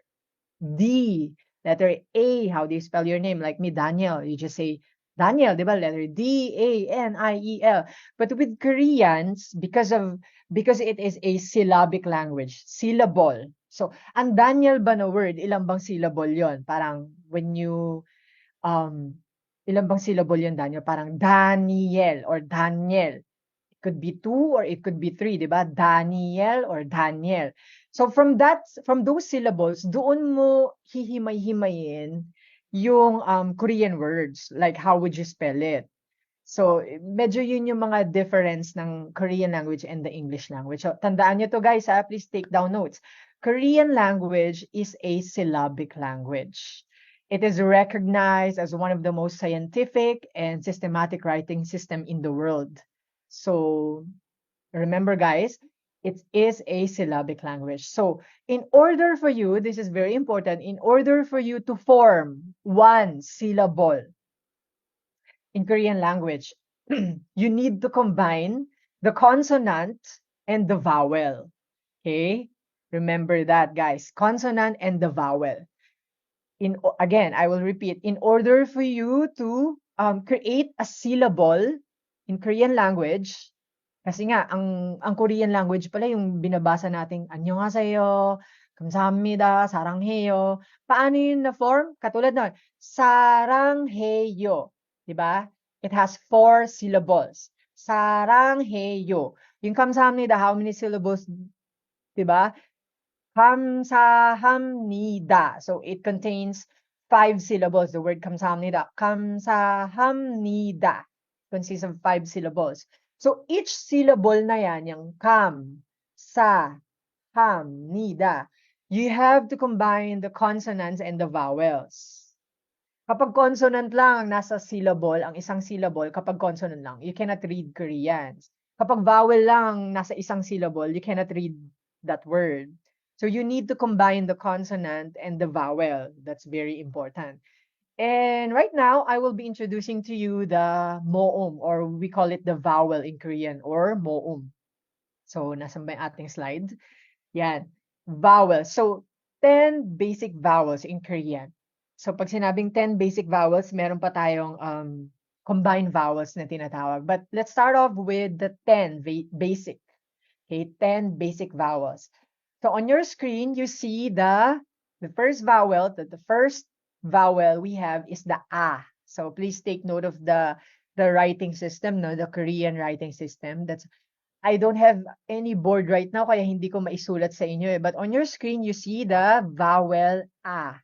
D, letter A, how do you spell your name? Like me, Daniel, you just say Daniel, di ba? Letter D-A-N-I-E-L. But with Koreans, because it is a syllabic language, syllable. So, ang Daniel ba na word, ilang bang syllable yon? Parang when you, ilang bang syllable yon, Daniel? Parang Daniel or Daniel. It could be 2 or it could be 3, di ba? Daniel or Daniel. So from those syllables, doon mo hihimay-himayin yung Korean words. Like how would you spell it? So medyo yun yung mga difference ng Korean language and the English language. So tandaan nyo to guys, please take down notes. Korean language is a syllabic language. It is recognized as one of the most scientific and systematic writing system in the world. So remember guys, it is a syllabic language. So in order for you, this is very important, in order for you to form one syllable in Korean language, you need to combine the consonant and the vowel. Okay? Remember that, guys. Consonant and the vowel. Again, I will repeat. In order for you to create a syllable in Korean language, kasi nga, ang Korean language pala yung binabasa nating annyeonghaseyo, 감사합니다, 사랑해요. Paano yun na-form? Katulad nun, 사랑해요. Diba? It has 4 syllables. 사랑해요. Yung 감사합니다, how many syllables? Diba? 감사합니다. So it contains 5 syllables. The word 감사합니다. 감사합니다 consists of 5 syllables. So each syllable na yan, yung kam, sa, ham, nida, you have to combine the consonants and the vowels. Kapag consonant lang nasa syllable, ang isang syllable, kapag consonant lang, you cannot read Korean. Kapag vowel lang nasa isang syllable, you cannot read that word. So you need to combine the consonant and the vowel. That's very important. And right now, I will be introducing to you the moum, or we call it the vowel in Korean, or moum. So, nasan ba yung ating slide? Yan. Vowels. So, 10 basic vowels in Korean. So, pag sinabing 10 basic vowels, meron pa tayong combined vowels na tinatawag. But let's start off with the 10 basic. Okay, 10 basic vowels. So, on your screen, you see the first vowel, the first vowel we have is the A. So please take note of the writing system, no, the Korean writing system. I don't have any board right now, kaya hindi ko maisulat sa inyo. But on your screen, you see the vowel A.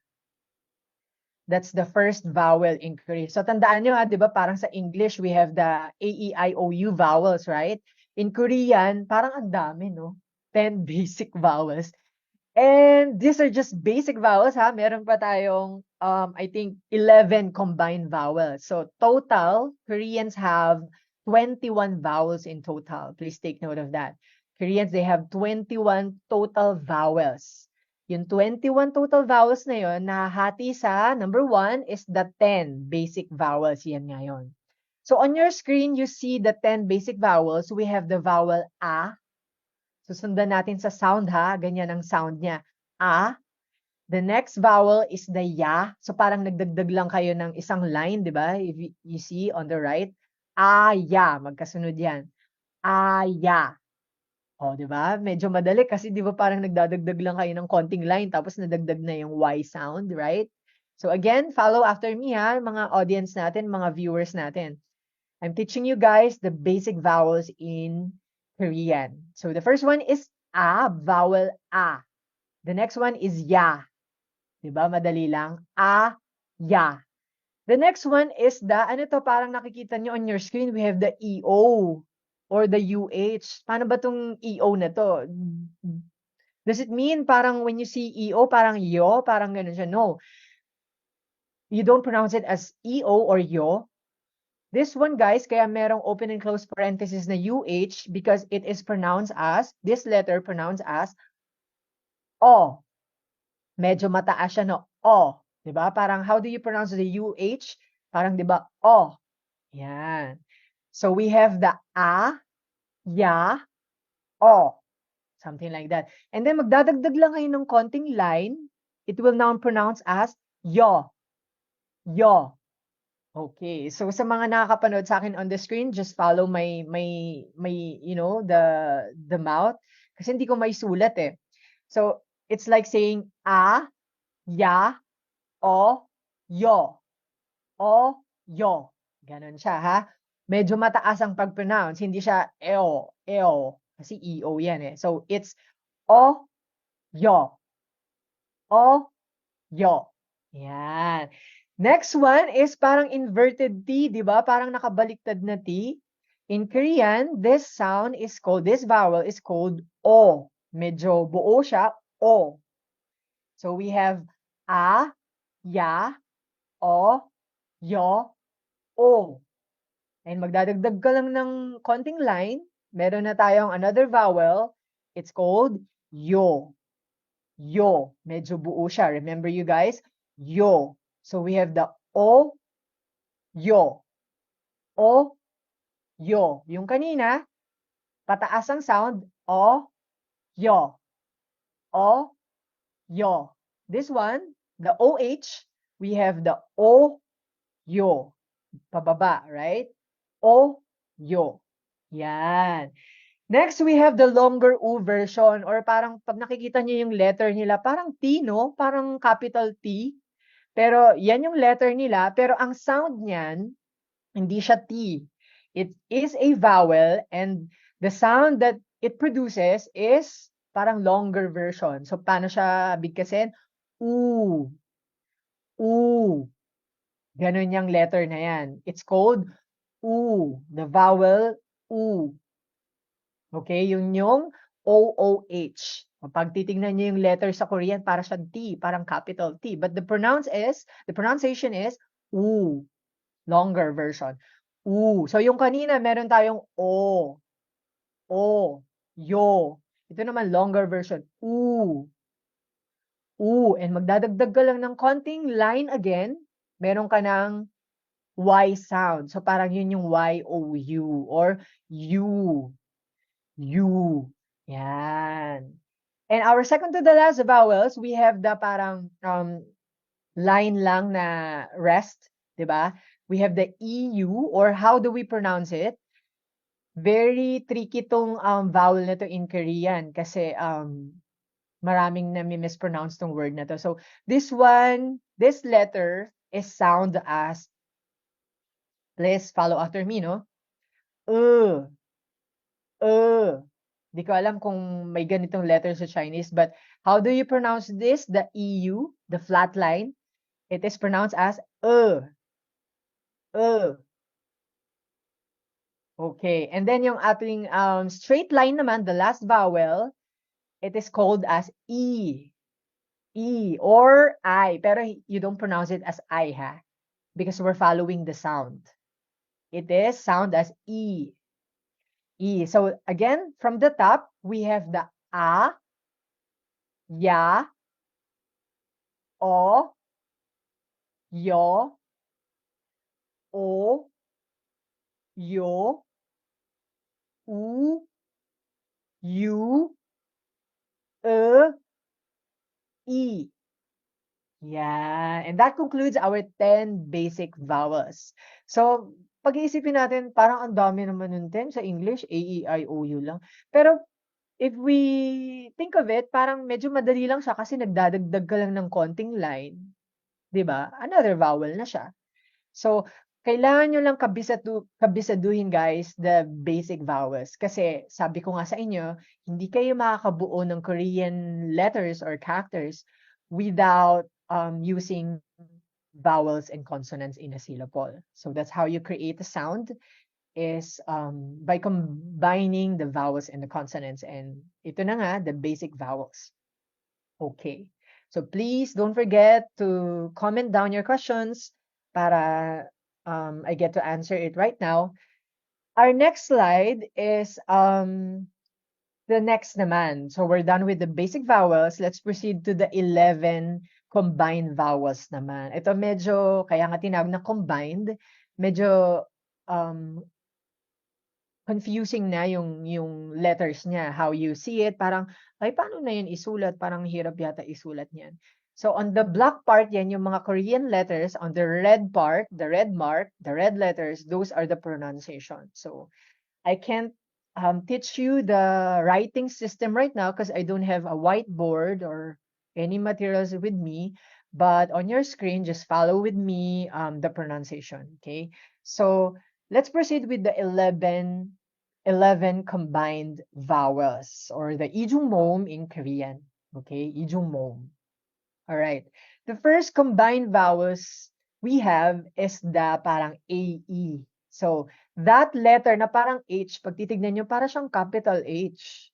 That's the first vowel in Korean. So tandaan nyo, di ba, parang sa English, we have the A-E-I-O-U vowels, right? In Korean, parang ang dami, no? 10 basic vowels. And these are just basic vowels, ha? Meron pa tayong, I think, 11 combined vowels. So total, Koreans have 21 vowels in total. Please take note of that. Koreans, they have 21 total vowels. Yung 21 total vowels na yun, nahati sa, number 1 is the 10 basic vowels. Yan ngayon. So on your screen, you see the 10 basic vowels. We have the vowel A. Susundan natin sa sound, ha? Ganyan ang sound niya. A. The next vowel is the ya. So parang nagdagdag lang kayo ng isang line, di ba? If you see on the right. A-ya. Magkasunod yan. A-ya. O, di ba? Medyo madali kasi di ba parang nagdadagdag lang kayo ng konting line tapos nadagdag na yung Y sound, right? So again, follow after me, ha? Mga audience natin, mga viewers natin. I'm teaching you guys the basic vowels in Korean. So the first one is A, vowel A. The next one is Ya. Diba? Madali lang. A, Ya. The next one is the, ano to, parang nakikita nyo on your screen, we have the EO or the UH. Paano ba tong EO na to? Does it mean parang when you see EO, parang yo? Parang ganun siya? No. You don't pronounce it as EO or yo. This one, guys, kaya merong open and close parenthesis na UH because it is pronounced as, this letter pronounced as O. Medyo mataas siya no, O. Diba? Parang how do you pronounce the UH? Parang diba, O. Yan. So we have the A, Ya, O. Something like that. And then magdadagdag lang kayo ng konting line. It will now pronounce as Yo. Yo. Okay. So sa mga nakakapanood sa akin on the screen, just follow my you know, the mouth kasi hindi ko may sulat eh. So it's like saying a, ya, o, yo. O, yo. Ganon siya ha. Medyo mataas ang pag-pronounce, hindi siya eo, eo kasi eo yan eh. So it's o, yo. O, yo. Yan. Next one is parang inverted T, di ba? Parang nakabaliktad na T. In Korean, this sound is called, this vowel is called O. Medyo buo siya, O. So we have A, Ya, O, Yo, O. And magdadagdag ka lang ng konting line, meron na tayong another vowel, it's called Yo. Yo. Medyo buo siya. Remember you guys? Yo. So we have the O, Yo. O, Yo. Yung kanina, pataas ang sound, O, Yo. O, Yo. This one, the OH, we have the O, Yo. Pababa, right? O, Yo. Yan. Next, we have the longer U version or parang pag nakikita niyo yung letter nila, parang T, no? Parang capital T. Pero yan yung letter nila, pero ang sound niyan, hindi siya T. It is a vowel and the sound that it produces is parang longer version. So paano siya bigkasin? U. U. Ganun yung letter na yan. It's called U. The vowel U. Okay, yun yung OOH. Pag titingnan niyo yung letter sa Korean, para siyang T, parang capital T. But the pronunciation is U. Longer version. U. So yung kanina, meron tayong O. O. Yo. Ito naman, longer version. U. U. And magdadagdag ka lang ng konting line again. Meron ka ng Y sound. So parang yun yung Y-O-U or U. U. Yan. And our second to the last vowels, we have the parang line lang na rest, di ba? We have the EU or how do we pronounce it? Very tricky tong vowel na to in Korean kasi maraming na mispronounce tong word na to. So this one, this letter is sound as, please follow after me, no? Di ko alam kung may ganitong letter sa Chinese, but how do you pronounce this? The EU, the flat line, it is pronounced as e. Okay, and then yung ating straight line naman, the last vowel, it is called as E. E or I, pero you don't pronounce it as I, ha? Because we're following the sound. It is sound as E. E. So again, from the top, we have the A, Ya, O, Yo, O, Yo, U, U, E. Yeah, and that concludes our 10 basic vowels. So, pag-iisipin natin, parang ang dami naman ng 10 sa English, A, E, I, O, U lang. Pero, if we think of it, parang medyo madali lang siya kasi nagdadagdag ka lang ng konting line. 'Di ba? Another vowel na siya. So, kailangan nyo lang kabisaduhin, guys, the basic vowels. Kasi, sabi ko nga sa inyo, hindi kayo makakabuo ng Korean letters or characters without using vowels and consonants in a syllable. So, that's how you create a sound is by combining the vowels and the consonants. And ito na nga, the basic vowels. Okay. So please don't forget to comment down your questions para I get to answer it right now. Our next slide is the next naman. So we're done with the basic vowels. Let's proceed to the 11 combined vowels naman. Ito medyo, kaya nga tinawag na combined, medyo confusing na yung letters niya. How you see it, parang, ay, paano na yun isulat? Parang hirap yata isulat niyan. So on the black part, yan yung mga Korean letters. On the red part, the red mark, the red letters, those are the pronunciation. So I can't teach you the writing system right now because I don't have a whiteboard or any materials with me. But on your screen, just follow with me the pronunciation, okay? So let's proceed with the 11 combined vowels or the ijungmom in Korean, okay? Ijungmom. All right. The first combined vowels we have is the parang AE. So, that letter na parang H, pag titignan nyo, para siyang capital H.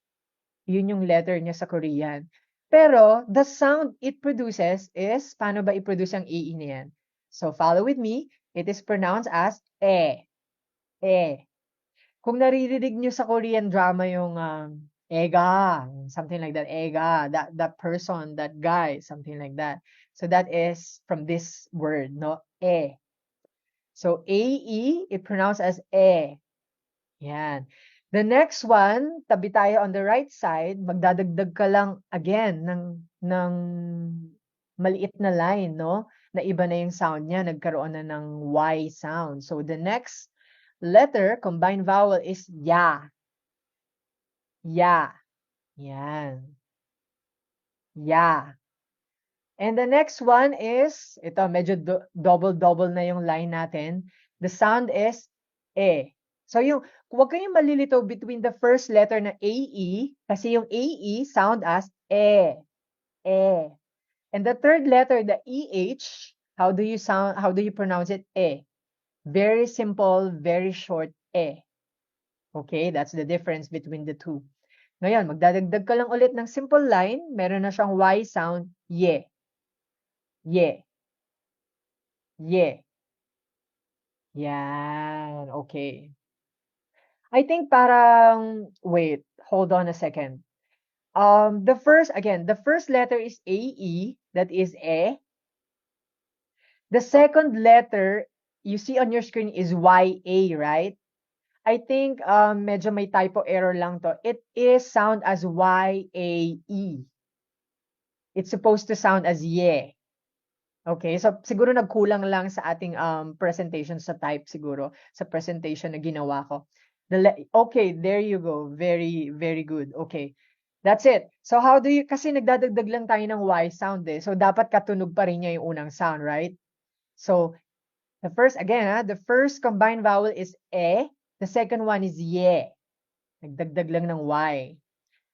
Yun yung letter niya sa Korean. Pero, the sound it produces is, paano ba i-produce ang AE na yan? So, follow with me. It is pronounced as E. E. Kung naririnig nyo sa Korean drama yung Ega, something like that, Ega, that person, that guy, something like that. So that is from this word, no? E. So AE, it pronounced as E. Yan. The next one, tabi tayo on the right side, magdadagdag ka lang again ng maliit na line, no? Na iba na yung sound niya, nagkaroon na ng Y sound. So the next letter, combined vowel is ya. Ya. Yan. Ya. And the next one is, ito, medyo double-double na yung line natin. The sound is E. So yung, huwag kayong malilito between the first letter na AE, kasi yung AE sound as E. E. And the third letter, the EH, how do you pronounce it? E. Very simple, very short E. Okay, that's the difference between the two. Ngayon, magdadagdag ka lang ulit ng simple line, meron na siyang Y sound, ye. Ye. Ye. Yan, okay. I think parang, wait, hold on a second. The first letter is AE, that is E. The second letter you see on your screen is YA, right? I think medyo may typo error lang to. It is sound as YAE. It's supposed to sound as ye. Okay, so siguro nagkulang lang sa ating presentation sa type siguro, sa presentation na ginawa ko. Okay, there you go. Very, very good. Okay, that's it. So how do you, kasi nagdadagdag lang tayo ng Y sound eh. So dapat katunog pa rin niya yung unang sound, right? So the first combined vowel is E. The second one is ye. Nagdagdag lang ng Y.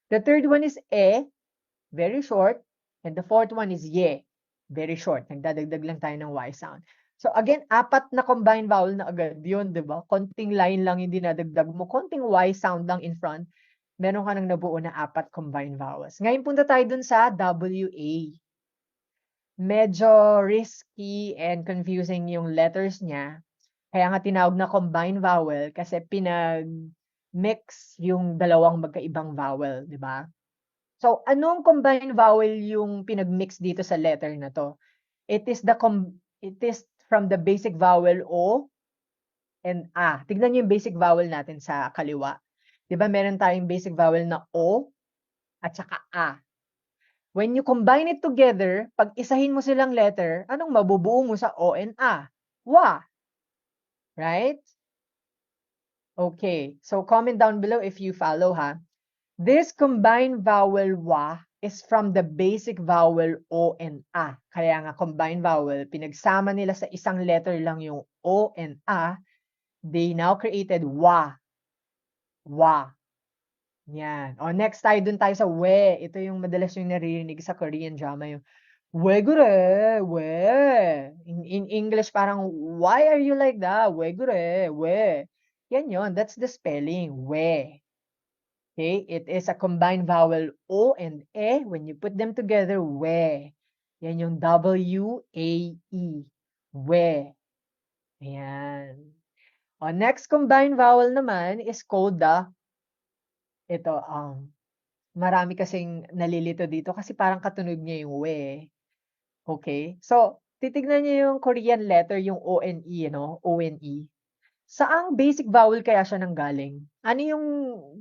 The third one is E. Very short. And the fourth one is ye. Very short. Nagdadagdag lang tayo ng Y sound. So again, 4 na combined vowel na agad yun, di ba? Konting line lang yung dinadagdag mo. Konting Y sound lang in front. Meron ka nang nabuo na 4 combined vowels. Ngayon punta tayo dun sa WA. Medyo risky and confusing yung letters niya. Kaya nga tinawag na combined vowel kasi pinag-mix yung dalawang magkaibang vowel, di ba? So, anong combined vowel yung pinag-mix dito sa letter na to? It is from the basic vowel O and A. Tignan niyo yung basic vowel natin sa kaliwa. 'Di ba meron tayong basic vowel na O at saka A. When you combine it together, pag isahin mo silang letter, anong mabubuo mo sa O and A? Wa. Right? Okay. So, comment down below if you follow, ha? This combined vowel wa is from the basic vowel O and A. Kaya nga combined vowel, pinagsama nila sa isang letter lang yung O and A. They now created wa. Wa. Yan. O next dun tayo sa we. Ito yung madalas yung naririnig sa Korean drama, yung we gure, we. In English parang, why are you like that? We gure, we. Yan yun. That's the spelling. We. Okay, it is a combined vowel O and E. When you put them together, we. Yan yung W-A-E. We. Ayan. O, next combined vowel naman is called the, ito, marami kasing nalilito dito kasi parang katunog niya yung we. Okay? So, titignan niyo yung Korean letter, yung O-N-E, O-N-E. Saang basic vowel kaya siya nanggaling? Ano yung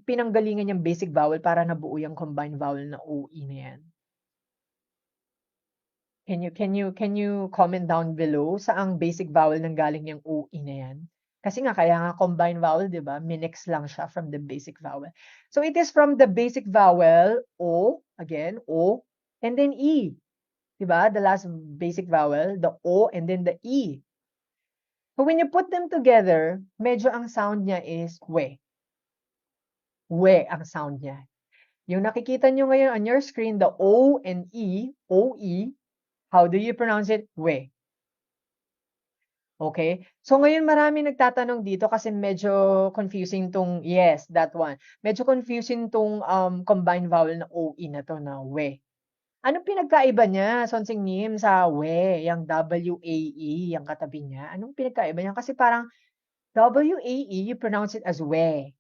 pinanggalingan niyang basic vowel para nabuo yung combined vowel na O-E na yan? Can you comment down below saang basic vowel nanggaling yung O-E na yan? Kasi nga, kaya nga combined vowel, di ba? Minix lang siya from the basic vowel. So, it is from the basic vowel, O, again, O, and then E. Di ba? The last basic vowel, the O, and then the E. So, when you put them together, medyo ang sound niya is we. We ang sound niya. Yung nakikita nyo ngayon on your screen, the O and E, O-E, how do you pronounce it? We. Okay? So, ngayon marami nagtatanong dito kasi medyo confusing tong, yes, that one. Medyo confusing tong combined vowel na O-E na to na we. Anong pinagkaiba niya, Sonsing Nim, sa we, yung W-A-E, yung katabi niya? Anong pinagkaiba niya? Kasi parang W-A-E, you pronounce it as we.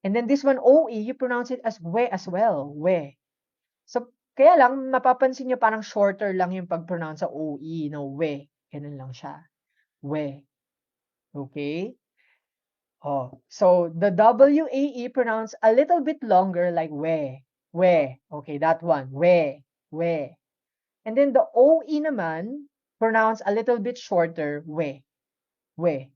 And then this one, O-E, you pronounce it as we as well, we. So, kaya lang, mapapansin niyo parang shorter lang yung pag-pronounce sa O-E, no, we. Ganun lang siya. We. Okay? Oh, so the W-A-E pronounced a little bit longer like we. We. Okay, that one. We. We. And then the O-E naman, pronounced a little bit shorter, we. We.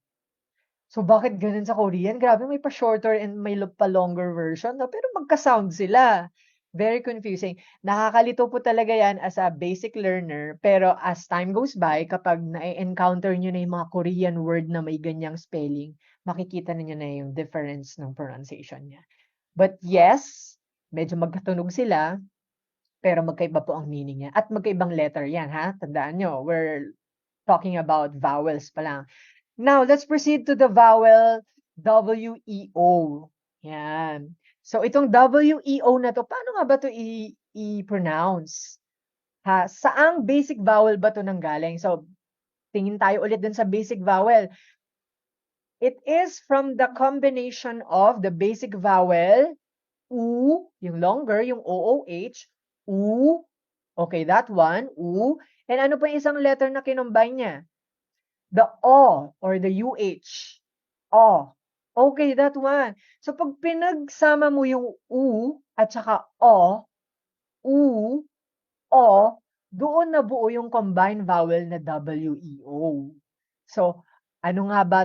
So bakit ganun sa Korean? Grabe, may pa-shorter and may pa-longer version, no? Pero magka-sound sila. Very confusing. Nakakalito po talaga yan as a basic learner, pero as time goes by, kapag na-encounter nyo na yung mga Korean word na may ganyang spelling, makikita ninyo na yung difference ng pronunciation niya. But yes, medyo magkatunog sila, pero magkaiba po ang meaning niya. At magkaibang letter yan, ha? Tandaan nyo, we're talking about vowels pa lang. Now, let's proceed to the vowel W-E-O. Yan. So, itong W-E-O na to, paano nga ba to i-pronounce? Ha? Saang basic vowel ba to nanggaling? So, tingin tayo ulit dun sa basic vowel. It is from the combination of the basic vowel, U, yung longer, yung O-O-H, U, okay, that one, U, and ano pa yung isang letter na kinombine niya? The O, or the UH, O. Okay, that one. So, pag pinagsama mo yung U at saka O, U, O, doon na buo yung combined vowel na W-E-O. So, paano nga ba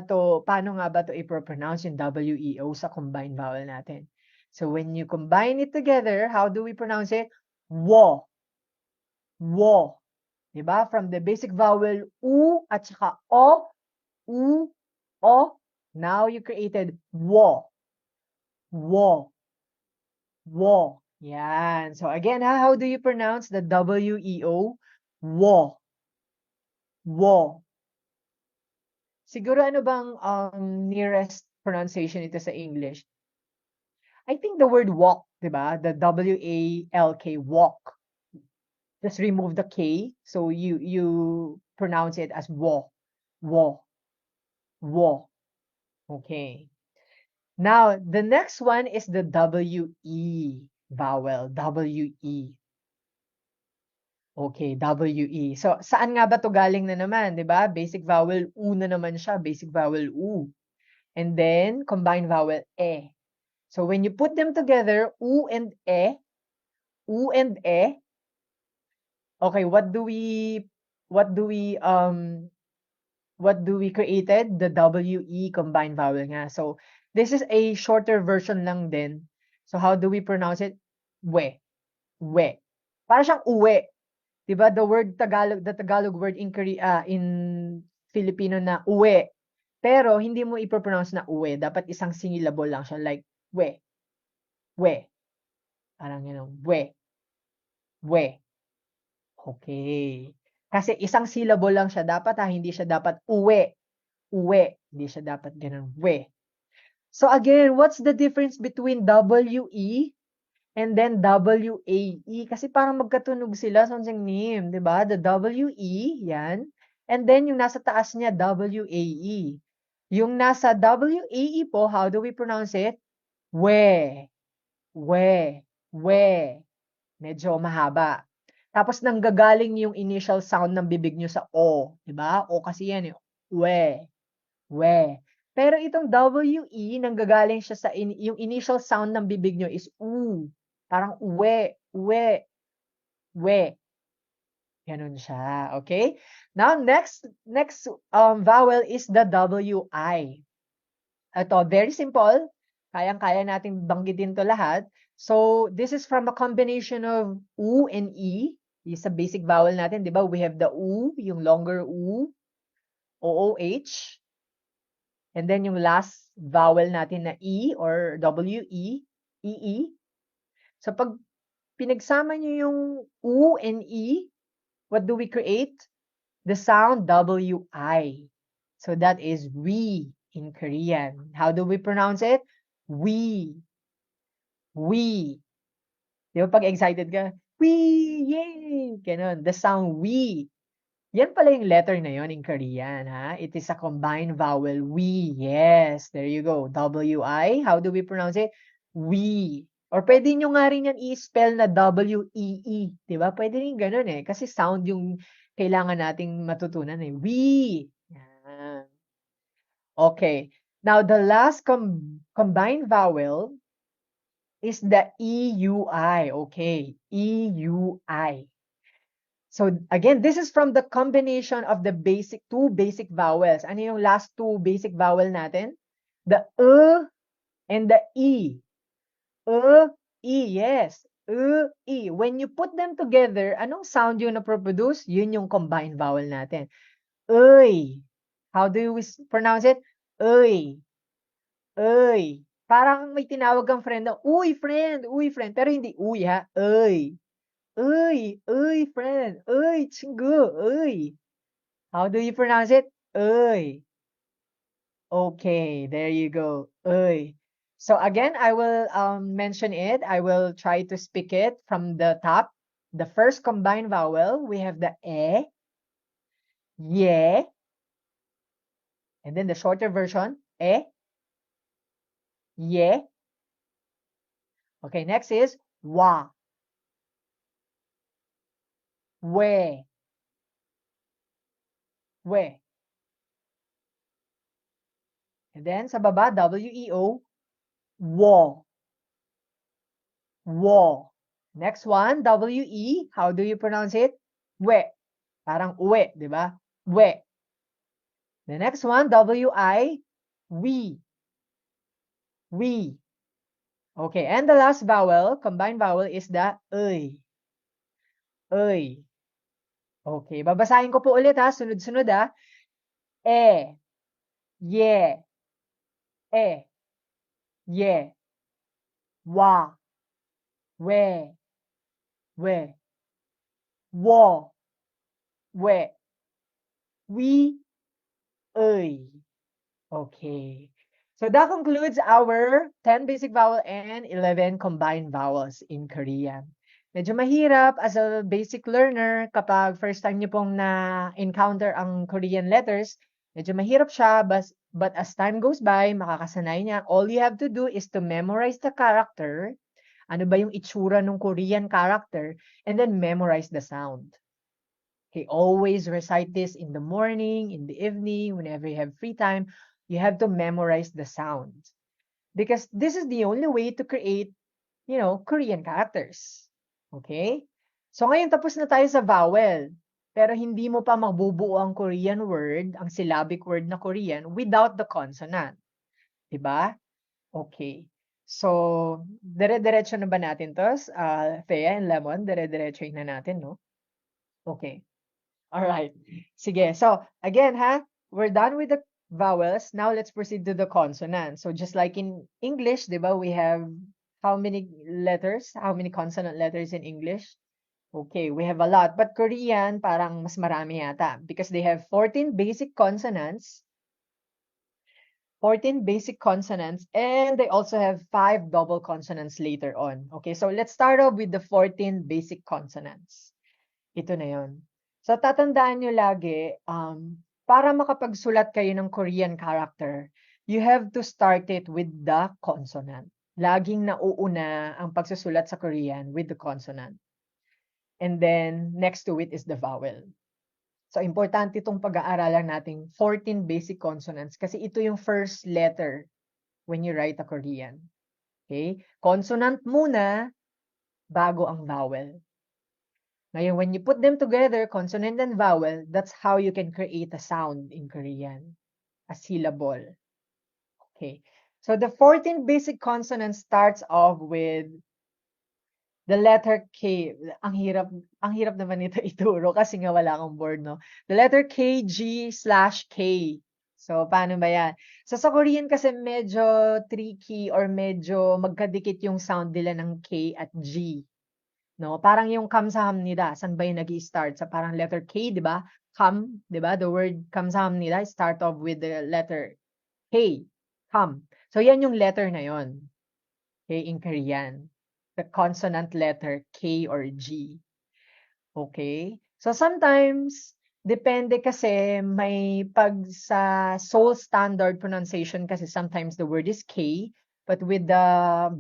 to i-pronounce yung W-E-O sa combined vowel natin? So, when you combine it together, how do we pronounce it? Wo. Wo. Diba? From the basic vowel U at saka O, U, O, now you created wo. Wo. Wo. Yan. So again, how do you pronounce the W-E-O? Wo. Wo. Siguro ano bang nearest pronunciation ito sa English? I think the word walk, diba? The W-A-L-K, walk. Just remove the K, so you pronounce it as wo. Wo. Wo. Okay. Now, the next one is the W-E vowel. W-E. Okay, W-E. So, saan nga ba to galing na naman, di ba? Basic vowel U na naman siya. Basic vowel U. And then, combined vowel E. So, when you put them together, U and E, U and E, okay, what do we created? The W-E combined vowel nga. So, this is a shorter version lang din. So, how do we pronounce it? We. We. Para siyang uwe. Diba? The Tagalog word in Filipino na uwe. Pero, hindi mo i-pronounce na uwe. Dapat isang syllable lang siya. Like, we. We. Parang yun. We. We. Okay. Kasi isang syllable lang siya dapat, hindi siya dapat uwe. Uwe. Hindi siya dapat ganun. We. So again, what's the difference between W-E and then W-A-E. Kasi parang magkatunog sila, 선생님. Diba? The W-E, yan. And then yung nasa taas niya, W-A-E. Yung nasa W-A-E po, how do we pronounce it? We. We. We. Medyo mahaba. Tapos nanggagaling yung initial sound ng bibig nyo sa O. Diba? O kasi yan eh. We. We. Pero itong W-E, nanggagaling siya sa yung initial sound ng bibig nyo is U. Parang we. Ganun siya. Okay? Now, next vowel is the W-I. Ito, very simple. Kayang-kaya nating banggitin to lahat. So, this is from a combination of U and E. Yung sa basic vowel natin, di ba? We have the U, yung longer U, O-O-H. And then yung last vowel natin na E or W-E, E-E. So, pag pinagsama nyo yung U and E, what do we create? The sound W-I. So, that is we in Korean. How do we pronounce it? We. We. Di ba pag excited ka? We! Yay! Ganun. The sound we. Yan pala yung letter na yon in Korean, ha? It is a combined vowel. We. Yes. There you go. W-I. How do we pronounce it? We. Or pwede nyo nga rin yan i-spell na W-E-E. Di ba? Pwede rin ganun eh. Kasi sound yung kailangan nating matutunan eh. We. Yan. Okay. Now, the last combined vowel is the E-U-I. Okay. E-U-I. So, again, this is from the combination of the two basic vowels. Ano yung last two basic vowel natin? The and the E. E, yes. E. When you put them together, anong sound yung na-produce? Yun yung combined vowel natin. Uy. How do we pronounce it? Uy. Uy. Parang may tinawag kang friend na, uy, friend. Pero hindi uy, ha? Uy. Uy, friend. Uy, 친구. Uy. How do you pronounce it? Uy. Okay, there you go. Uy. So again, I will mention it. I will try to speak it from the top. The first combined vowel, we have the e, ye, and then the shorter version, e, ye. Okay, next is wa, we. And then sa baba, W-E-O, wo. Next one, W-E, how do you pronounce it? We. Parang uwe, di ba? We. The next one, W-I, we. Okay, and the last vowel, combined vowel, is the uy. Okay, babasahin ko po ulit ha, sunod-sunod ha. E, ye, wa, we, wo, we, uy. Okay. So that concludes our 10 basic vowel and 11 combined vowels in Korean. Medyo mahirap as a basic learner kapag first time niyo pong na-encounter ang Korean letters. Medyo mahirap siya, but as time goes by, makakasanay niya. All you have to do is to memorize the character. Ano ba yung itsura ng Korean character? And then memorize the sound. Okay, always recite this in the morning, in the evening, whenever you have free time. You have to memorize the sound. Because this is the only way to create, Korean characters. Okay? So ngayon tapos na tayo sa vowel. Pero hindi mo pa mabubuo ang Korean word, ang syllabic word na Korean, without the consonant. Diba? Okay. So, dire-diretso na ba natin to? Thea and Lemon, dire-diretso na natin, no? Okay. Alright. Sige. So, again, we're done with the vowels. Now, let's proceed to the consonants. So, just like in English, diba, we have how many letters? How many consonant letters in English? Okay, we have a lot. But Korean, parang mas marami yata. Because they have 14 basic consonants, 14 basic consonants, and they also have 5 double consonants later on. Okay, so let's start off with the 14 basic consonants. Ito na yon. So tatandaan nyo lagi, para makapagsulat kayo ng Korean character, you have to start it with the consonant. Laging nauuna ang pagsusulat sa Korean with the consonant. And then, next to it is the vowel. So, importante itong pag-aaralan nating 14 basic consonants kasi ito yung first letter when you write a Korean. Okay? Consonant muna bago ang vowel. Ngayon, when you put them together, consonant and vowel, that's how you can create a sound in Korean. A syllable. Okay. So, the 14 basic consonants starts off with the letter K. Ang hirap naman ito ituro kasi nga wala akong board, no? The letter K, G/K. So, paano ba yan? So, sa Korean kasi medyo tricky or medyo magkadikit yung sound nila ng K at G. No? Parang yung kamsahamnida. Saan ba yung nag-i-start? Sa parang letter K, di ba? Kam, di ba? The word kamsahamnida start off with the letter K. Kam. So, yan yung letter na yon. Okay, in Korean. The consonant letter K or G. Okay? So sometimes, depende kasi may pag sa Seoul standard pronunciation kasi sometimes the word is K, but with the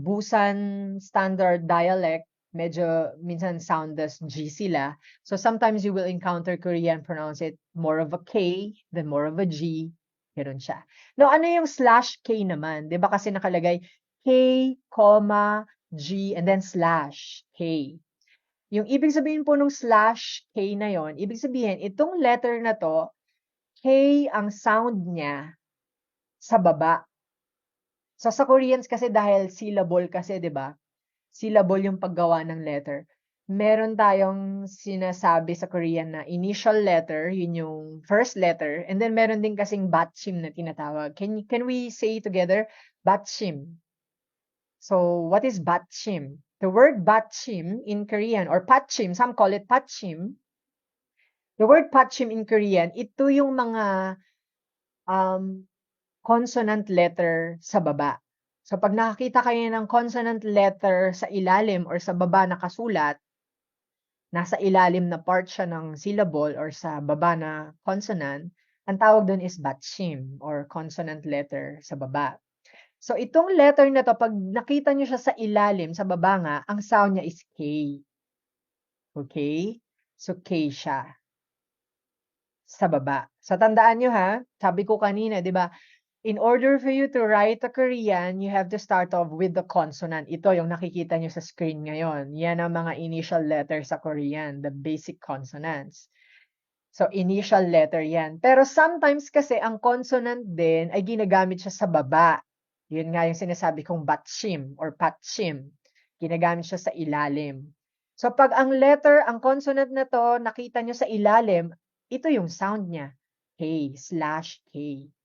Busan standard dialect, medyo minsan sound as G sila. So sometimes you will encounter Korean pronounce it more of a K than more of a G. Ganun siya. Now, ano yung /K naman? Di ba kasi nakalagay K, G, and then /K. Yung ibig sabihin po nung /K na yon, ibig sabihin, itong letter na to, K ang sound niya sa baba. So sa Koreans kasi dahil syllable kasi, di ba? Syllable yung paggawa ng letter. Meron tayong sinasabi sa Korean na initial letter, yun yung first letter, and then meron din kasing batchim na tinatawag. Can we say together? Batchim. So, what is batchim? The word batchim in Korean, or patchim, some call it patchim. The word patchim in Korean, ito yung mga consonant letter sa baba. So, pag nakakita kayo ng consonant letter sa ilalim or sa baba nakasulat, nasa ilalim na part siya ng syllable or sa baba na consonant, ang tawag doon is batchim or consonant letter sa baba. So, itong letter na to, pag nakita nyo siya sa ilalim, sa baba nga, ang sound niya is K. Okay? So, K siya. Sa baba. So, tandaan nyo ha, sabi ko kanina, di ba, in order for you to write a Korean, you have to start off with the consonant. Ito yung nakikita nyo sa screen ngayon. Yan ang mga initial letters sa Korean, the basic consonants. So, initial letter yan. Pero sometimes kasi, ang consonant din ay ginagamit siya sa baba. Yun nga yung sinasabi kong batchim or patchim. Ginagamit siya sa ilalim. So, pag ang letter, ang consonant na to, nakita nyo sa ilalim, ito yung sound niya. K/K.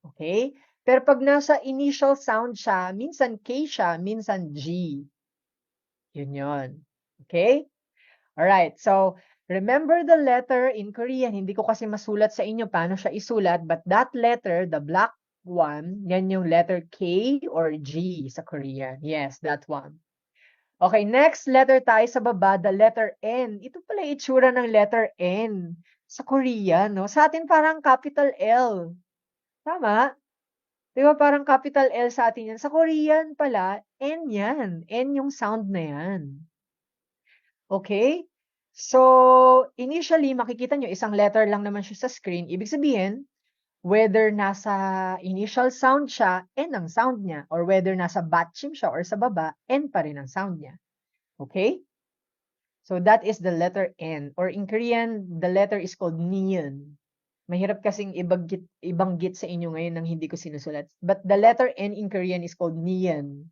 Okay? Pero pag nasa initial sound siya, minsan K siya, minsan G. Yun yun. Okay? Alright, so, remember the letter in Korean. Hindi ko kasi masulat sa inyo paano siya isulat, but that letter, the black one, yan yung letter K or G sa Korean. Yes, that one. Okay, next letter tayo sa baba, the letter N. Ito pala itsura ng letter N sa Korean, no? Sa atin parang capital L. Tama? Di ba parang capital L sa atin yan? Sa Korean pala, N yan. N yung sound na yan. Okay? So, initially, makikita nyo, isang letter lang naman siya sa screen. Ibig sabihin, whether nasa initial sound siya, N ang sound niya. Or whether nasa batchim siya or sa baba, N pa rin ang sound niya. Okay? So that is the letter N. Or in Korean, the letter is called Niyeon. Mahirap kasing ibanggit sa inyo ngayon nang hindi ko sinusulat. But the letter N in Korean is called Niyeon.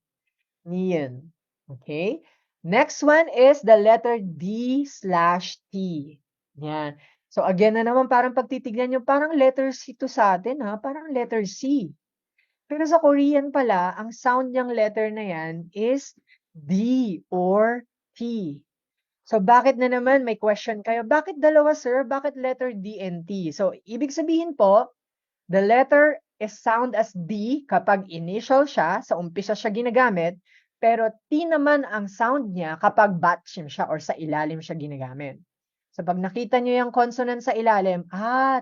Niyeon. Okay? Next one is the letter D/T. Yan. So again na naman parang pagtitignan nyo, parang letter C to sa atin ha, parang letter C. Pero sa Korean pala, ang sound niyang letter na yan is D or T. So bakit na naman, may question kayo, bakit dalawa sir? Bakit letter D and T? So ibig sabihin po, the letter is sound as D kapag initial siya, sa umpisa siya ginagamit, pero T naman ang sound niya kapag batchim siya or sa ilalim siya ginagamit. So pag nakita niyo yung consonant sa ilalim,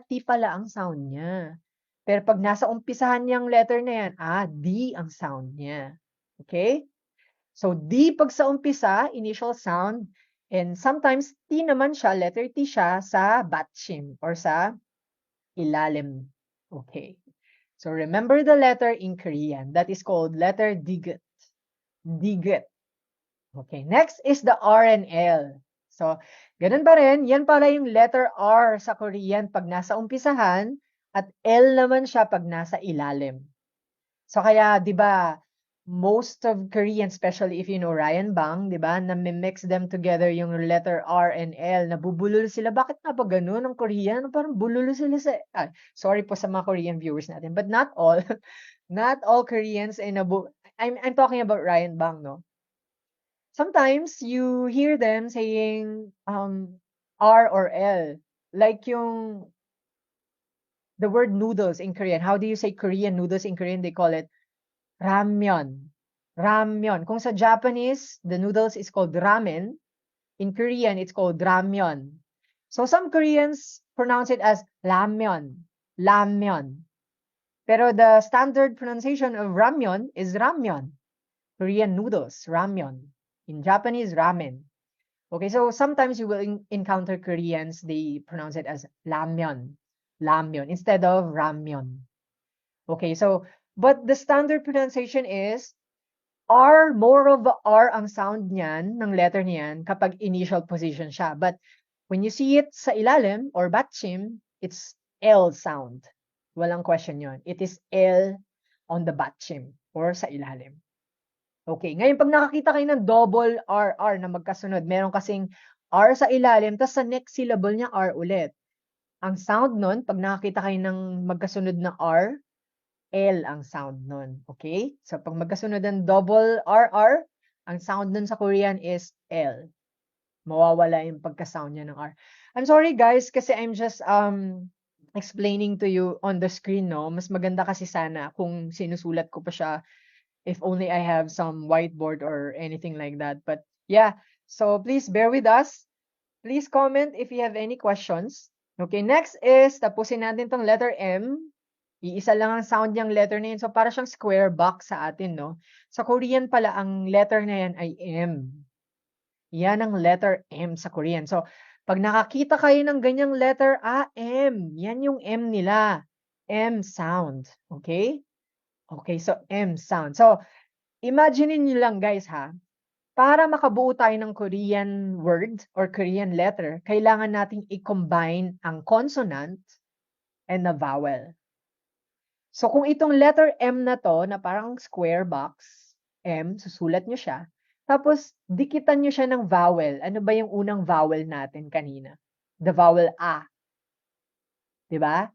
T pala ang sound niya. Pero pag nasa umpisahan niyang letter na yan, D ang sound niya. Okay? So D pag sa umpisa, initial sound, and sometimes T naman siya, letter T siya sa batchim or sa ilalim. Okay. So remember the letter in Korean. That is called letter digut. Digut. Okay. Next is the R and L. So, ganun pa rin. Yan pala yung letter R sa Korean pag nasa umpisahan at L naman siya pag nasa ilalim. So, kaya, di ba, most of Korean, especially if you know Ryan Bang, di ba, na mix them together yung letter R and L, nabubulol sila. Bakit nga ba ganun ang Korean? Parang bulol sila sa... sorry po sa mga Korean viewers natin, but not all. Not all Koreans ay I'm talking about Ryan Bang, no? Sometimes you hear them saying R or L. Like the word noodles in Korean. How do you say Korean noodles in Korean? They call it ramyeon. Ramyeon. Kung sa Japanese, the noodles is called ramen. In Korean, it's called ramyeon. So some Koreans pronounce it as ramyeon. Ramyeon. Pero the standard pronunciation of ramyeon is ramyeon. Korean noodles, ramyeon. In Japanese, ramen. Okay, so sometimes you will encounter Koreans, they pronounce it as ramyeon. Ramyeon instead of ramyeon. Okay, so but the standard pronunciation is R, more of a R ang sound niyan, ng letter niyan, kapag initial position siya. But when you see it sa ilalim or batchim, it's L sound. Walang question yon. It is L on the batchim or sa ilalim. Okay, ngayon pag nakakita kayo ng double R na magkasunod, meron kasing R sa ilalim, tapos sa next syllable niya R ulit. Ang sound nun, pag nakakita kayo ng magkasunod na R, L ang sound nun. Okay? So, pag magkasunod ng double RR, ang sound nun sa Korean is L. Mawawala yung pagka-sound niya ng R. I'm sorry guys, kasi I'm just explaining to you on the screen, no? Mas maganda kasi sana kung sinusulat ko pa siya, if only I have some whiteboard or anything like that. But yeah, so please bear with us. Please comment if you have any questions. Okay, next is, tapusin natin tong letter M. Iisa lang ang sound niyang letter na yun. So, para siyang square box sa atin, no? Sa Korean pala, ang letter na yan ay M. Yan ang letter M sa Korean. So, pag nakakita kayo ng ganyang letter, M. Yan yung M nila. M sound. Okay? Okay, so M sound. So, imagine niyo lang guys ha, para makabuo tayo ng Korean word or Korean letter, kailangan nating i-combine ang consonant and the vowel. So, kung itong letter M na to, na parang square box, M, susulat nyo siya, tapos dikitan nyo siya ng vowel. Ano ba yung unang vowel natin kanina? The vowel A. Diba?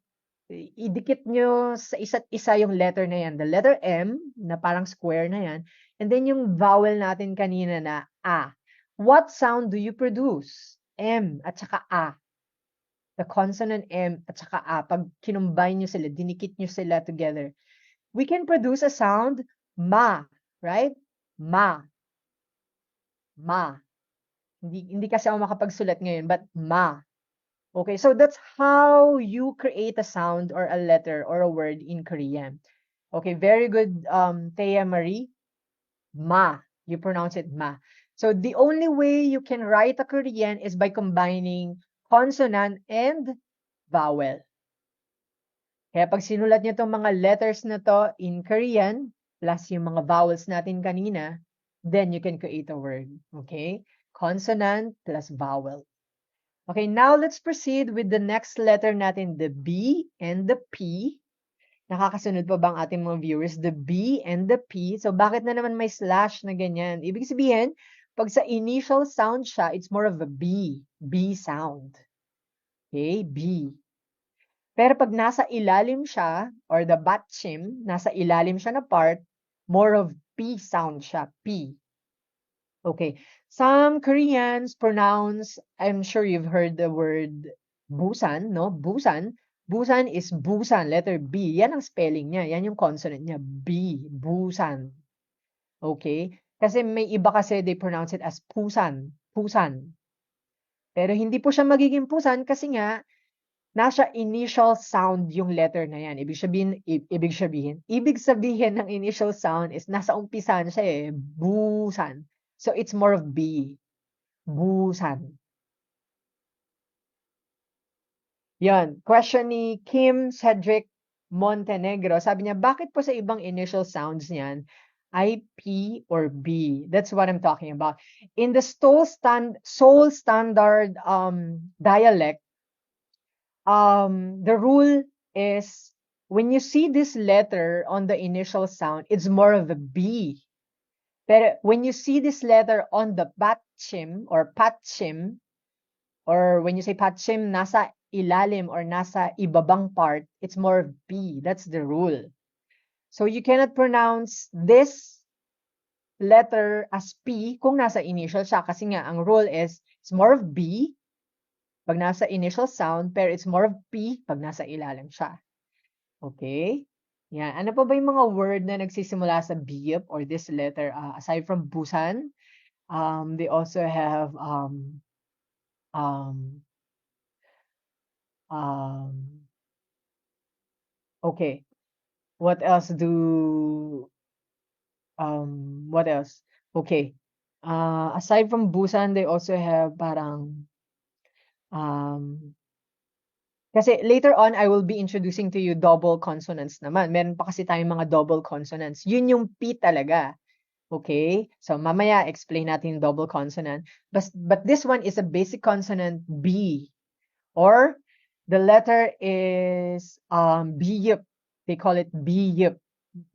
Idikit nyo sa isa't isa yung letter na yan. The letter M, na parang square na yan, and then yung vowel natin kanina na A. What sound do you produce? M at saka A. The consonant M at saka A, pag kinumbine nyo sila, dinikit nyo sila together, we can produce a sound ma, right? Ma. Ma. Hindi kasi ako makapagsulat ngayon, but ma. Okay, so that's how you create a sound or a letter or a word in Korean. Okay, very good, Thea Marie. Ma. You pronounce it ma. So the only way you can write a Korean is by combining consonant and vowel. Kaya pag sinulat niyo itong mga letters na to in Korean, plus yung mga vowels natin kanina, then you can create a word. Okay? Consonant plus vowel. Okay, now let's proceed with the next letter natin, the B and the P. Nakakasunod pa ba ang ating mga viewers? The B and the P. So bakit na naman may slash na ganyan? Ibig sabihin, pag sa initial sound siya, it's more of a B. B sound. Okay, B. Pero pag nasa ilalim siya, or the batchim, nasa ilalim siya na part, more of P sound siya. P. Okay. Some Koreans pronounce, I'm sure you've heard the word Busan, no? Busan. Busan is Busan, letter B. Yan ang spelling niya. Yan yung consonant niya. B, Busan. Okay? Kasi may iba kasi they pronounce it as Pusan. Pusan. Pero hindi po siya magiging Pusan kasi nga nasa initial sound yung letter na yan. Ibig sabihin ng initial sound is nasa umpisan siya eh. Busan. So it's more of B. Busan. Yan. Question ni Kim Cedric Montenegro. Sabi niya, bakit po sa ibang initial sounds niyan ay P or B? That's what I'm talking about. In the Seoul standard dialect, the rule is when you see this letter on the initial sound, it's more of a B. Pero when you see this letter on the patchim, or when you say patchim, nasa ilalim or nasa ibabang part, it's more of B. That's the rule. So you cannot pronounce this letter as P kung nasa initial siya. Kasi nga, ang rule is, it's more of B pag nasa initial sound, pero it's more of P pag nasa ilalim siya. Okay? Yan. Ano pa ba yung mga word na nagsisimula sa B or this letter? Aside from Busan, they also have okay. What else? Okay. Aside from Busan, they also have parang kasi later on, I will be introducing to you double consonants naman. Meron pa kasi tayong mga double consonants. Yun yung P talaga. Okay? So, mamaya, explain natin yung double consonant. But this one is a basic consonant B. Or, the letter is B-yup. They call it B-yup.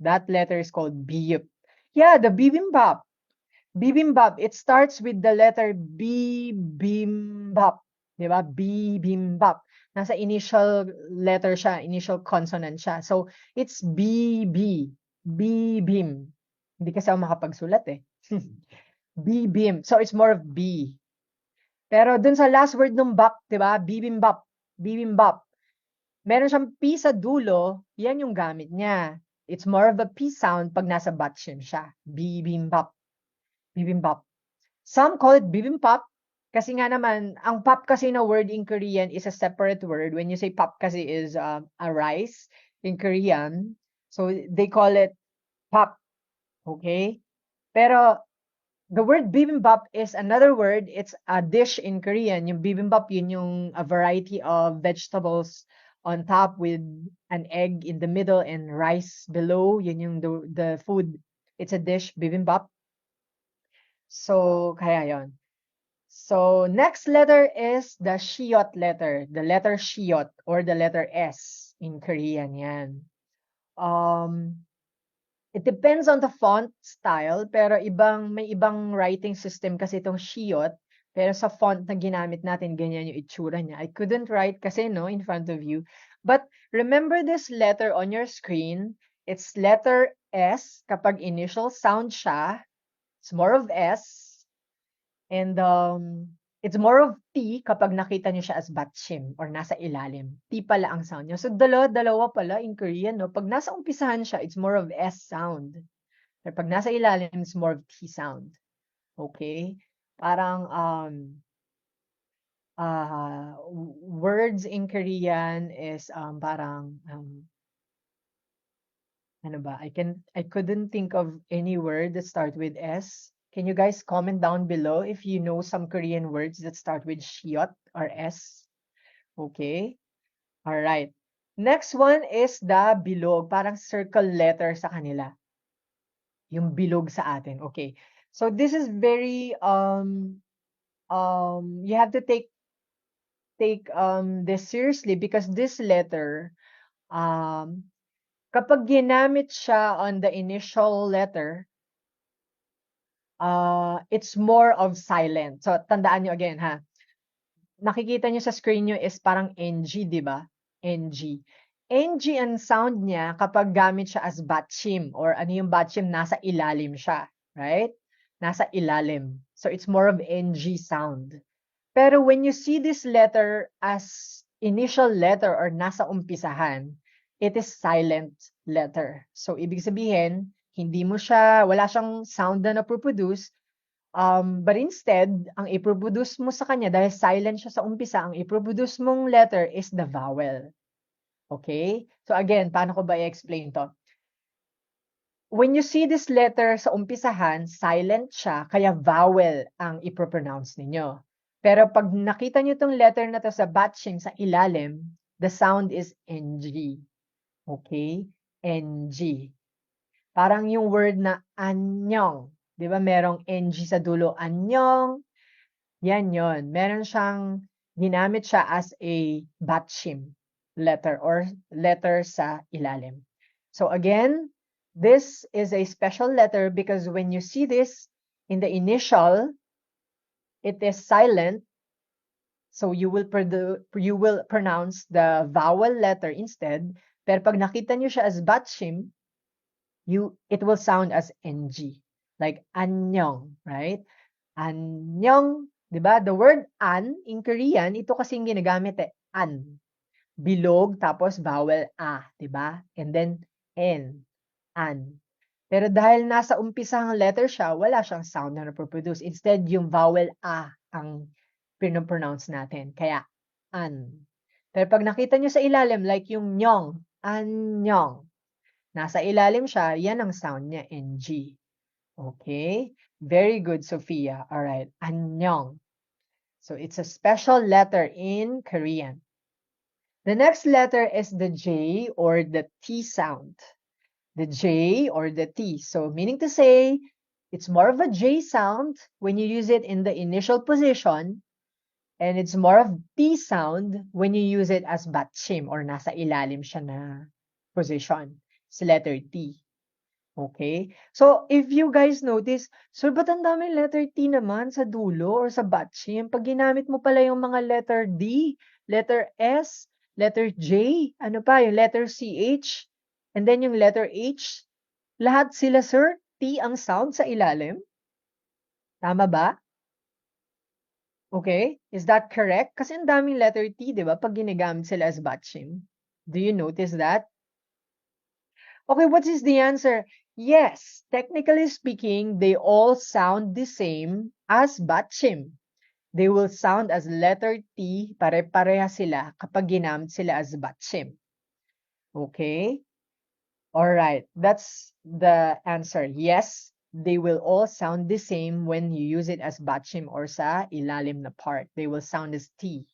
That letter is called B-yup. Yeah, the bibimbap. Bibimbap, it starts with the letter B, bimbap. Diba? Bibimbap. Nasa initial letter siya, initial consonant siya. So, it's B-B. B-bim. Hindi kasi ako makapagsulat eh. B-bim. So, it's more of B. Pero dun sa last word ng bap, diba? Bibimbap. Bibimbap. Meron siyang P sa dulo, yan yung gamit niya. It's more of a P sound pag nasa batchim siya. Bibimbap. Bibimbap. Some call it bibimbap kasi nga naman, ang pap kasi na word in Korean is a separate word. When you say pap kasi is a rice in Korean. So they call it pap. Okay? Pero the word bibimbap is another word. It's a dish in Korean. Yung bibimbap, yun yung a variety of vegetables on top with an egg in the middle and rice below. Yun yung the food. It's a dish, bibimbap. So, kaya yon. So, next letter is the shiot letter. The letter shiot or the letter S in Korean yan. It depends on the font style, pero may ibang writing system kasi itong shiot. Pero sa font na ginamit natin, ganyan yung itsura niya. I couldn't write kasi, no, in front of you. But remember this letter on your screen. It's letter S kapag initial sound siya. It's more of S. And it's more of T kapag nakita niyo siya as batchim or nasa ilalim. T pala ang sound niya. So, dalawa pala in Korean, no? Pag nasa umpisahan siya, it's more of S sound. Pero pag nasa ilalim, it's more of T sound. Okay? Parang, words in Korean is parang, ano ba? I couldn't think of any word that start with S. Can you guys comment down below if you know some Korean words that start with shiot or S? Okay. All right. Next one is the bilog. Parang circle letter sa kanila. Yung bilog sa atin. Okay. So this is very, you have to take this seriously because this letter, kapag ginamit siya on the initial letter, it's more of silent. So, tandaan nyo again, ha? Nakikita nyo sa screen nyo is parang NG, di ba? NG. NG ang sound niya kapag gamit siya as batchim or ano yung batchim, nasa ilalim siya. Right? Nasa ilalim. So, it's more of NG sound. Pero when you see this letter as initial letter or nasa umpisahan, it is silent letter. So, ibig sabihin, wala siyang sound na napoproduce, but instead, ang iproproduce mo sa kanya, dahil silent siya sa umpisa, ang iproproduce mong letter is the vowel. Okay? So again, paano ko ba i-explain to? When you see this letter sa umpisahan, silent siya, kaya vowel ang ipropronounce ninyo. Pero pag nakita nyo tong letter na to sa batching sa ilalim, the sound is NG. Okay? NG. Parang yung word na anyong. Di ba merong NG sa dulo? Anyong. Yan yon. Meron siyang, ginamit siya as a batching letter or letter sa ilalim. So again, this is a special letter because when you see this in the initial, it is silent. So you will pronounce the vowel letter instead. Pero pag nakita nyo siya as batching, it will sound as NG. Like anyong, right? Anyong, di ba? The word an in Korean, ito kasing ginagamit an. Bilog, tapos vowel a, di ba? And then n, an. Pero dahil nasa umpisang letter siya, wala siyang sound na napoproduce. Instead, yung vowel a ang pinopronounce natin. Kaya, an. Pero pag nakita nyo sa ilalim, like yung nyong, anyong, nasa ilalim siya, yan ang sound niya, NG. Okay? Very good, Sophia. All right. Annyeong. So it's a special letter in Korean. The next letter is the J or the T sound. The J or the T. So meaning to say, it's more of a J sound when you use it in the initial position, and it's more of T sound when you use it as batchim or nasa ilalim siya na position. It's letter T. Okay? So, if you guys notice, sir, ba't ang daming letter T naman sa dulo or sa batching? Pag ginamit mo pala yung mga letter D, letter S, letter J, ano pa, yung letter CH, and then yung letter H, lahat sila, sir, T ang sound sa ilalim? Tama ba? Okay? Is that correct? Kasi ang daming letter T, di ba? Pag ginagamit sila as batching. Do you notice that? Okay, what is the answer? Yes, technically speaking, they all sound the same as batchim. They will sound as letter T, pare-pareha sila kapag ginamit sila as batchim. Okay? Alright, that's the answer. Yes, they will all sound the same when you use it as batchim or sa ilalim na part. They will sound as T.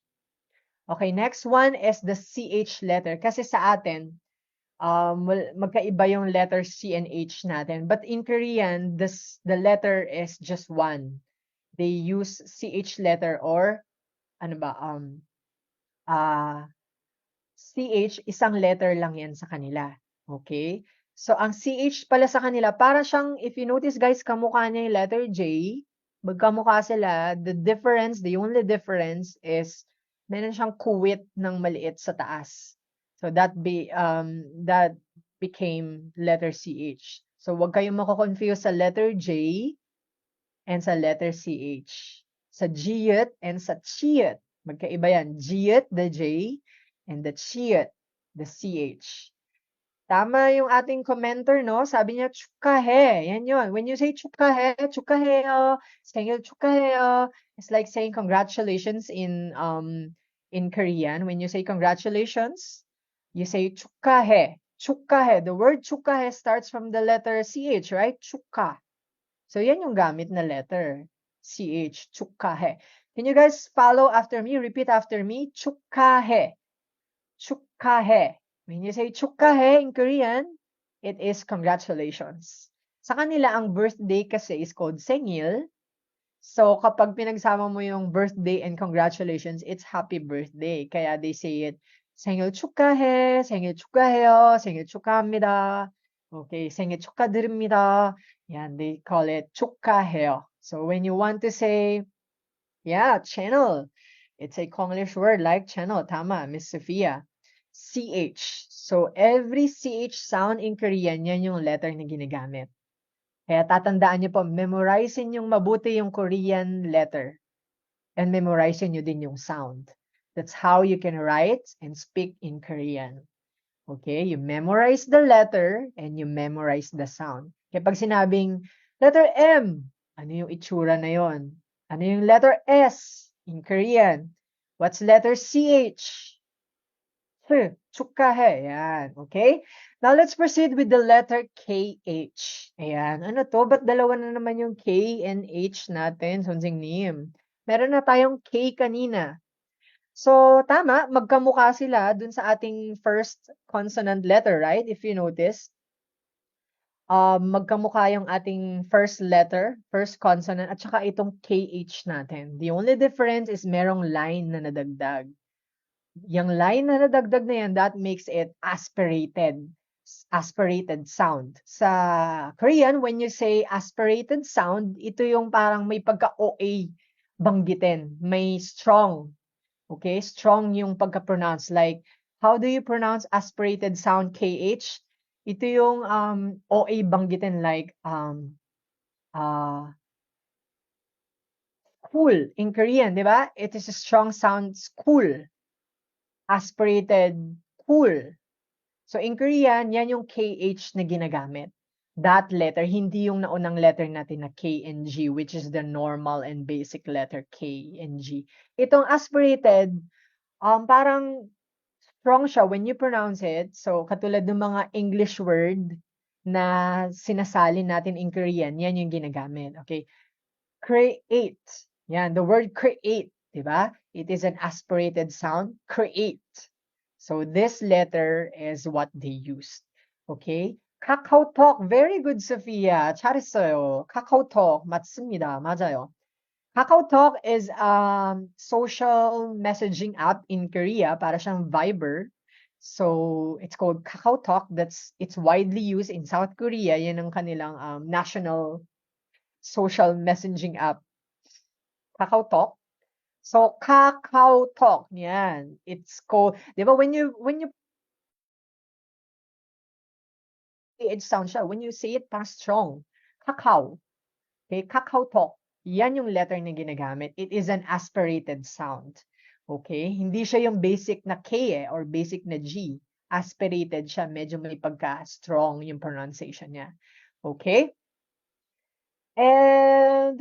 Okay, next one is the CH letter. Kasi sa atin, magkaiba yung letter C and H natin. But in Korean, the letter is just one. They use CH letter or ano ba, CH, isang letter lang yan sa kanila. Okay? So, ang CH pala sa kanila, para siyang, if you notice guys, kamukha niya yung letter J, magkamukha sila, the only difference is, meron siyang kuwit ng maliit sa taas. So that became letter CH. So wag kayong mako-confuse sa letter J and sa letter CH. Sa Jiyut and sa Chiyut. Magkaiba yan. Jiyut, the J, and the Chiyut, the CH. Tama yung ating commenter, no? Sabi niya, chukahe. Yan yun. When you say chukahe, chukaheo, saying chukaheo, it's like saying congratulations in Korean. When you say congratulations, you say chukahe. Chukahe. The word chukahe starts from the letter CH, right? Chuka. So, yan yung gamit na letter. CH. Chukahe. Can you guys follow after me? Repeat after me. Chukahe. Chukahe. When you say chukahe in Korean, it is congratulations. Sa kanila, ang birthday kasi is called sengil. So, kapag pinagsama mo yung birthday and congratulations, it's happy birthday. Kaya they say it, 생일 축하해, 생일 축하해요, 생일 축하합니다. Okay, 생일 축하드립니다. Yan, they call it 축하해요. So, when you want to say, yeah, channel. It's a Konglish word like channel. Tama, Miss Sophia. CH. So, every CH sound in Korean, yan yung letter na ginagamit. Kaya tatandaan niyo po, memorizein yung mabuti yung Korean letter. And memorizein niyo din yung sound. That's how you can write and speak in Korean. Okay, you memorize the letter and you memorize the sound. Kaya pag sinabing letter M, ano yung itsura na yon? Ano yung letter S in Korean? What's letter CH? Chukahe. Yan. Okay? Now, let's proceed with the letter KH. Ayan. Ano to? Ba't dalawa na naman yung K and H natin? Sonsing Nim. Meron na tayong K kanina. So, tama, magkamukha sila dun sa ating first consonant letter, right? If you notice, magkamukha yung ating first letter, first consonant, at saka itong KH natin. The only difference is merong line na nadagdag. Yung line na nadagdag na yan, that makes it aspirated sound. Sa Korean, when you say aspirated sound, ito yung parang may pagka-OA banggitin, may strong. Okay, strong yung pagka-pronounce. Like, how do you pronounce aspirated sound KH? Ito yung OA banggitin like cool in Korean, di ba? It is a strong sound, cool. Aspirated, cool. So in Korean, yan yung KH na ginagamit. That letter, hindi yung naunang letter natin na K and G, which is the normal and basic letter K and G. Itong aspirated, parang strong siya when you pronounce it. So, katulad ng mga English word na sinasalin natin in Korean, yan yung ginagamit. Okay? Create. Yan, the word create, di ba? It is an aspirated sound, create. So, this letter is what they used. Okay? KakaoTalk. Very good, Sophia. 잘했어요. KakaoTalk. 맞습니다. 맞아요. KakaoTalk is social messaging app in Korea. Para siyang Viber. So, it's called KakaoTalk. It's widely used in South Korea. Yan ang kanilang national social messaging app. KakaoTalk. So, KakaoTalk. Yan. It's called, di ba, when you it sounds siya. When you say it, parang strong. Kakao. Okay, KakaoTalk. Yan yung letter na ginagamit. It is an aspirated sound. Okay? Hindi siya yung basic na K or basic na G. Aspirated siya. Medyo may pagka-strong yung pronunciation niya. Okay? And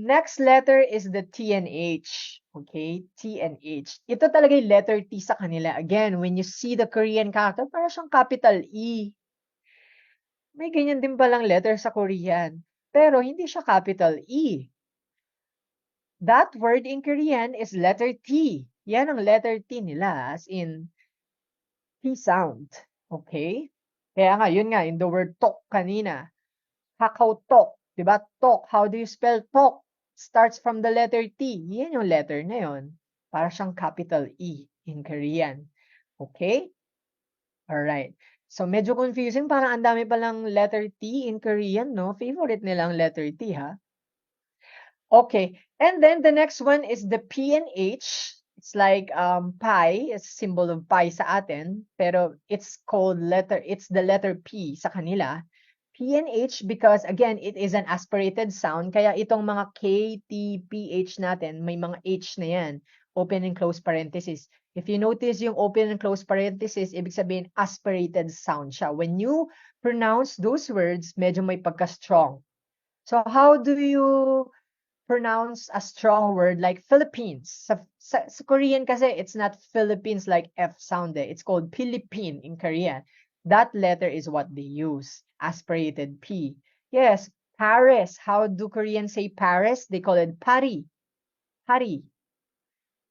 next letter is the T and H. Okay? T and H. Ito talaga yung letter T sa kanila. Again, when you see the Korean character, parang siyang capital E. May ganyan din palang letter sa Korean. Pero hindi siya capital E. That word in Korean is letter T. Yan ang letter T nila, as in T sound. Okay? Kaya nga, yun nga, in the word talk kanina. KakaoTalk. Diba? Talk. How do you spell talk? Starts from the letter T. Yan yung letter na yun. Para siyang capital E in Korean. Okay? Alright. So, medyo confusing. Parang ang dami palang letter T in Korean, no? Favorite nilang letter T, ha? Okay. And then, the next one is the P and H. It's like pi. It's a symbol of pi sa atin. Pero it's the letter P sa kanila. P and H because, again, it is an aspirated sound. Kaya itong mga K, T, P, H natin, may mga H na yan. Open and close parenthesis. If you notice yung open and close parenthesis, ibig sabihin aspirated sound siya. When you pronounce those words, medyo may pagka-strong. So how do you pronounce a strong word like Philippines? Sa Korean kasi, it's not Philippines like F sound. It's called Philippine in Korean. That letter is what they use. Aspirated P. Yes, Paris. How do Koreans say Paris? They call it Pari. Pari.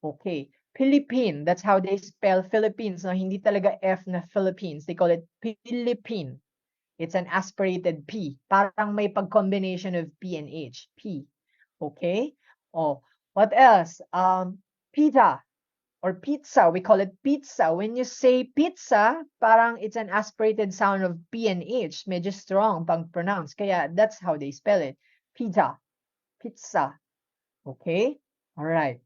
Okay. Philippine. That's how they spell Philippines. No, hindi talaga F na Philippines. They call it Philippine. It's an aspirated P. Parang may pag-combination of P and H. P. Okay? Oh, what else? Pizza or pizza. We call it pizza. When you say pizza, parang it's an aspirated sound of P and H. Medyo strong pag-pronounce. Kaya that's how they spell it. Pizza. Pizza. Okay? Alright.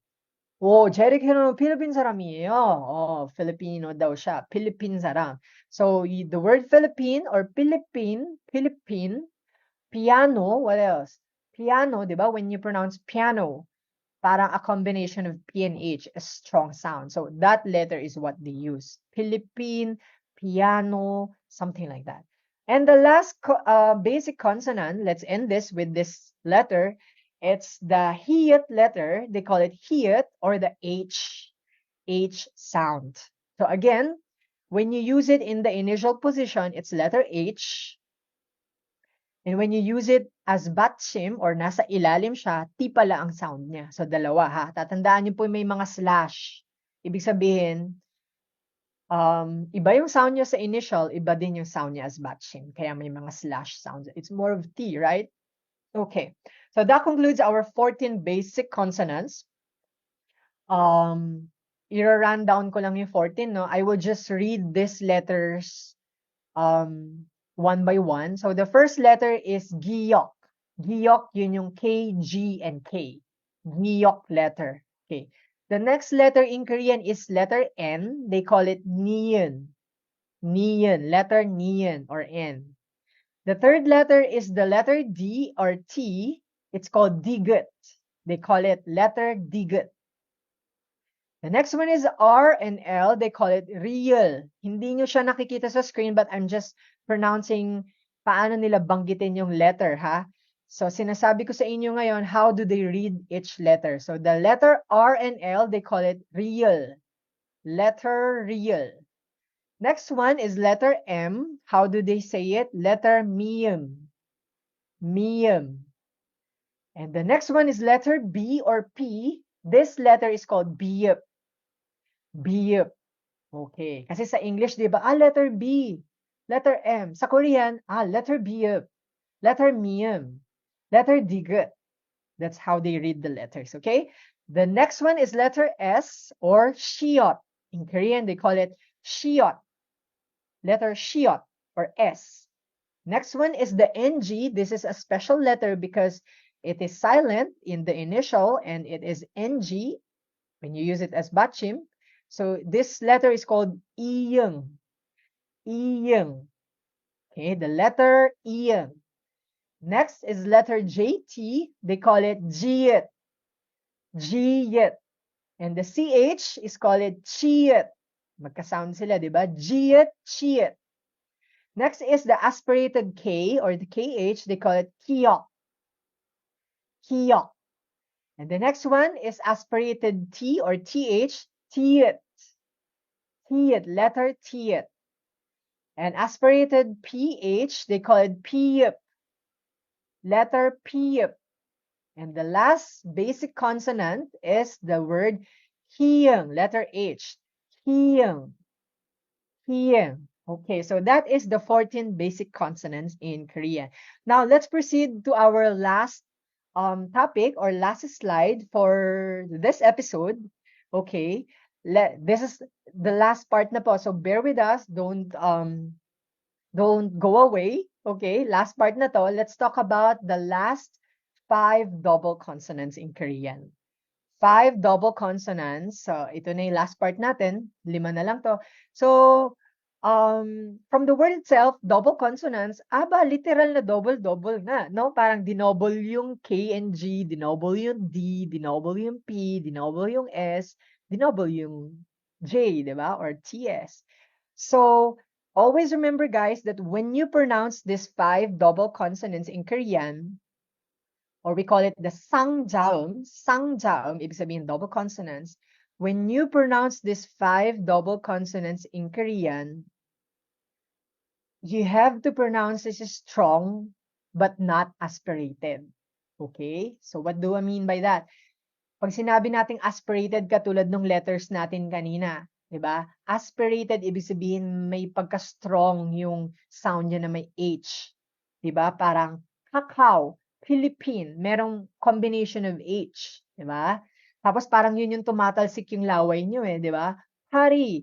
오, 제리케는 필리핀 사람이에요. Filipino daw siya. Philippine saram. So, the word Philippine or Philippine, piano, what else? Piano, di ba? When you pronounce piano, parang a combination of P and H, a strong sound. So that letter is what they use. Philippine, piano, something like that. And the last basic consonant, let's end this with this letter. It's the hiyat letter. They call it hiyat, or the H sound. So again, when you use it in the initial position, it's letter H. And when you use it as batchim or nasa ilalim siya, T pala ang sound niya. So dalawa ha. Tatandaan niyo po may mga slash. Ibig sabihin, iba yung sound niya sa initial, iba din yung sound niya as batchim. Kaya may mga slash sounds. It's more of T, right? Okay. So that concludes our 14 basic consonants. I-run down ko lang yung 14, no? I will just read these letters one by one. So the first letter is giyok. Giyok, yun yung K, G, and K. Giyok letter. Okay. The next letter in Korean is letter N. They call it niyeon. Niyeon, letter niyeon or N. The third letter is the letter D or T. It's called digut. They call it letter digut. The next one is R and L. They call it real. Hindi nyo siya nakikita sa screen, but I'm just pronouncing paano nila banggitin yung letter, ha? So, sinasabi ko sa inyo ngayon, how do they read each letter? So, the letter R and L, they call it real. Letter real. Next one is letter M. How do they say it? Letter miyum. Miyum. And the next one is letter B or P. This letter is called biyup. Biyup. Okay. Kasi sa English, di ba? Letter B. Letter M. Sa Korean, letter biyup. Letter miyum. Letter digut. That's how they read the letters, okay? The next one is letter S or shiot. In Korean, they call it shiot. Letter shiot or S. Next one is the NG. This is a special letter because it is silent in the initial and it is NG when you use it as batchim. So this letter is called iyung. Iyung. Okay, the letter iyung. Next is letter JT. They call it jiyet. Jiyet. And the CH is called chiyet. Magka-sound sila, di ba? Jiyet, chiyet. Next is the aspirated K or the KH. They call it kiyok. Kiyok. And the next one is aspirated T or TH. Tiyet. Tiyet. Letter Tiyet. And aspirated PH. They call it piyup. Letter piyup. And the last basic consonant is the word hiyung. Letter H. Hiyung. Hiyung. Okay, so that is the 14 basic consonants in Korean. Now, let's proceed to our last topic or last slide for this episode. Okay, this is the last part na po. So bear with us. Don't go away. Okay, last part na to. Let's talk about the last 5 double consonants in Korean. 5 double consonants. So ito na yung last part natin. 5 na lang to. So from the word itself, double consonants, literal na double nga, no? Parang dinoble yung K and G, dinoble yung D, dinoble yung P, dinoble yung S, dinoble yung J, di ba? Or TS. So, always remember, guys, that when you pronounce these 5 double consonants in Korean, or we call it the sangjaum, ibig sabihin double consonants, when you pronounce these 5 double consonants in Korean, you have to pronounce this strong but not aspirated. Okay? So what do I mean by that? Pag sinabi nating aspirated katulad ng letters natin kanina, 'di ba? Aspirated ibig sabihin may pagka-strong yung sound niya na may H. 'Di ba? Parang kakao, Philippine, merong combination of H, 'di ba? Tapos parang yun yung tumatalsik yung laway nyo di ba? Hari,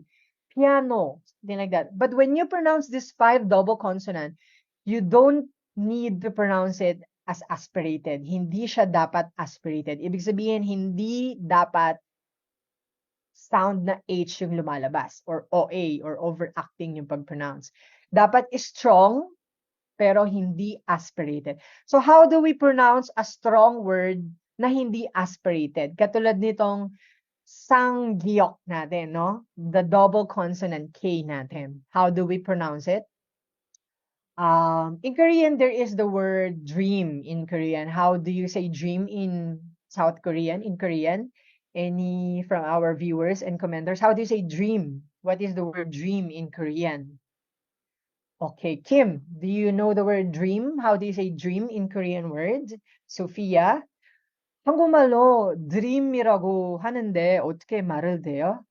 piano, something like that. But when you pronounce this 5 double consonant, you don't need to pronounce it as aspirated. Hindi siya dapat aspirated. Ibig sabihin, hindi dapat sound na H yung lumalabas or OA or overacting yung pag-pronounce. Dapat strong pero hindi aspirated. So how do we pronounce a strong word na hindi aspirated. Katulad nitong sanggyeok natin, no? The double consonant K natin. How do we pronounce it? In Korean, there is the word dream in Korean. How do you say dream in South Korean, in Korean? Any from our viewers and commenters, how do you say dream? What is the word dream in Korean? Okay, Kim, do you know the word dream? How do you say dream in Korean words? Sophia, 한국말로 dream이라고 하는데 어떻게 말을 돼요?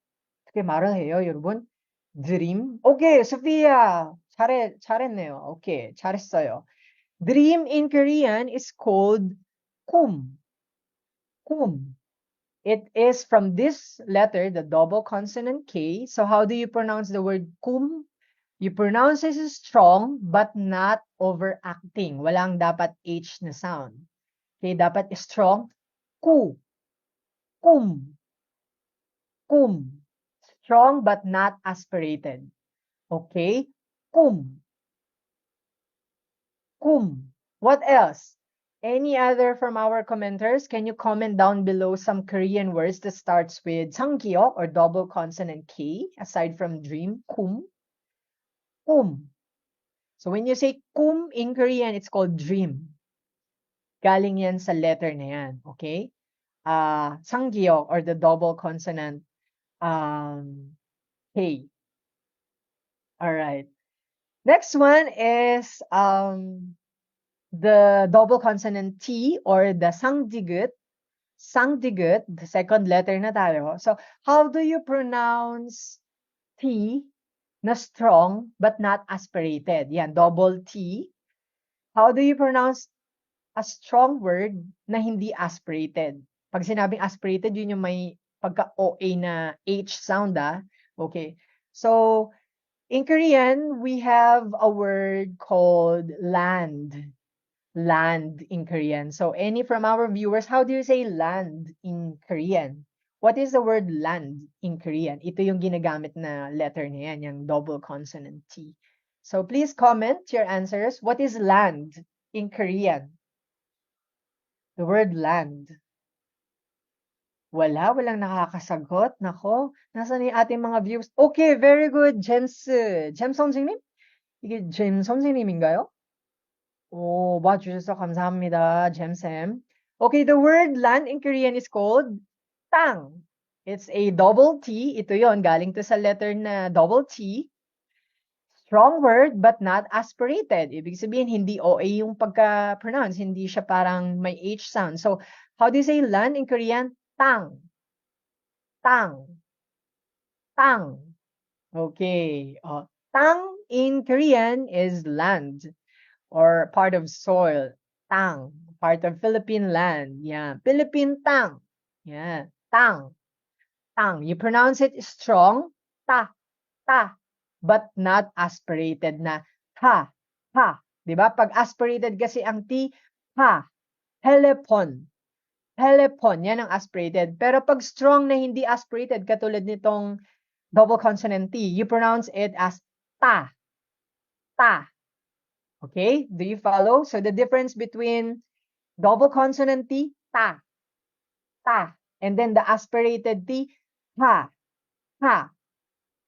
어떻게 말을 해요, 여러분? dream? 오케이, 소피아. 잘했네요. 오케이, 잘했어요. dream in Korean is called kum. kum. It is from this letter, the double consonant K. So how do you pronounce the word kum? You pronounce it as strong but not overacting. Walang dapat H na sound. Okay, dapat strong. Ku. Kum. Kum. Strong but not aspirated. Okay? Kum. Kum. What else? Any other from our commenters? Can you comment down below some Korean words that starts with 상기역 or double consonant K aside from dream? Kum. Kum. So when you say kum in Korean, it's called dream. Galing yan sa letter na yan. Okay? 상기역 or the double consonant K. All right. Next one is the double consonant T or the sangdigut. Sangdigut, the second letter na tayo. So, how do you pronounce T na strong but not aspirated? Yan, double T. How do you pronounce a strong word na hindi aspirated? Pag sinabing aspirated, yun yung may pagka-OA na H sound, ah. Okay. So, in Korean, we have a word called land. Land in Korean. So any from our viewers, how do you say land in Korean? What is the word land in Korean? Ito yung ginagamit na letter na yan, yung double consonant T. So please comment your answers. What is land in Korean? The word land. Walang nakakasagot. Nako, nasaan yung ating mga viewers? Okay, very good, James. James 선생님? 이게 James 선생님인가요? 오, 봐주셔서 감사합니다, 잼쌤. Okay, the word land in Korean is called tang. It's a double T. Ito yon, galing to sa letter na double T. Strong word but not aspirated. Ibig sabihin, hindi OA yung pagka-pronounce. Hindi siya parang may H sound. So, how do you say land in Korean? Tang. Tang. Tang. Okay. Tang in Korean is land. Or part of soil, tang, part of Philippine land, yeah, Philippine tang, yeah, tang, tang. You pronounce it strong, ta, but not aspirated na ha, di ba? Pag aspirated kasi ang T, ha, helepon, yan ang aspirated. Pero pag strong na hindi aspirated, katulad nitong double consonant T, you pronounce it as ta. Okay, do you follow? So the difference between double consonant T, ta, and then the aspirated T, ha.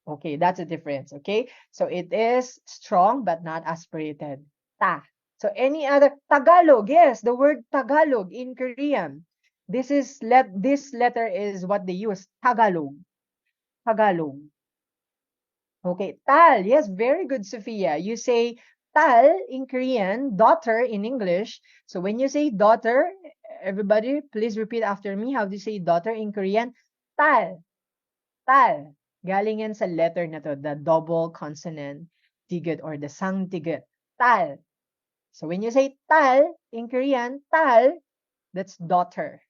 Okay, that's the difference, okay? So it is strong but not aspirated, ta. So any other, Tagalog, yes, the word Tagalog in Korean. This letter is what they use, Tagalog. Okay, tal, yes, very good, Sophia. You say tal in Korean, daughter in English. So when you say daughter, everybody please repeat after me. How do you say daughter in Korean? Tal. Galing yan sa letter na to, the double consonant digut or the sangdigut. Tal. So when you say tal in Korean, tal, that's daughter.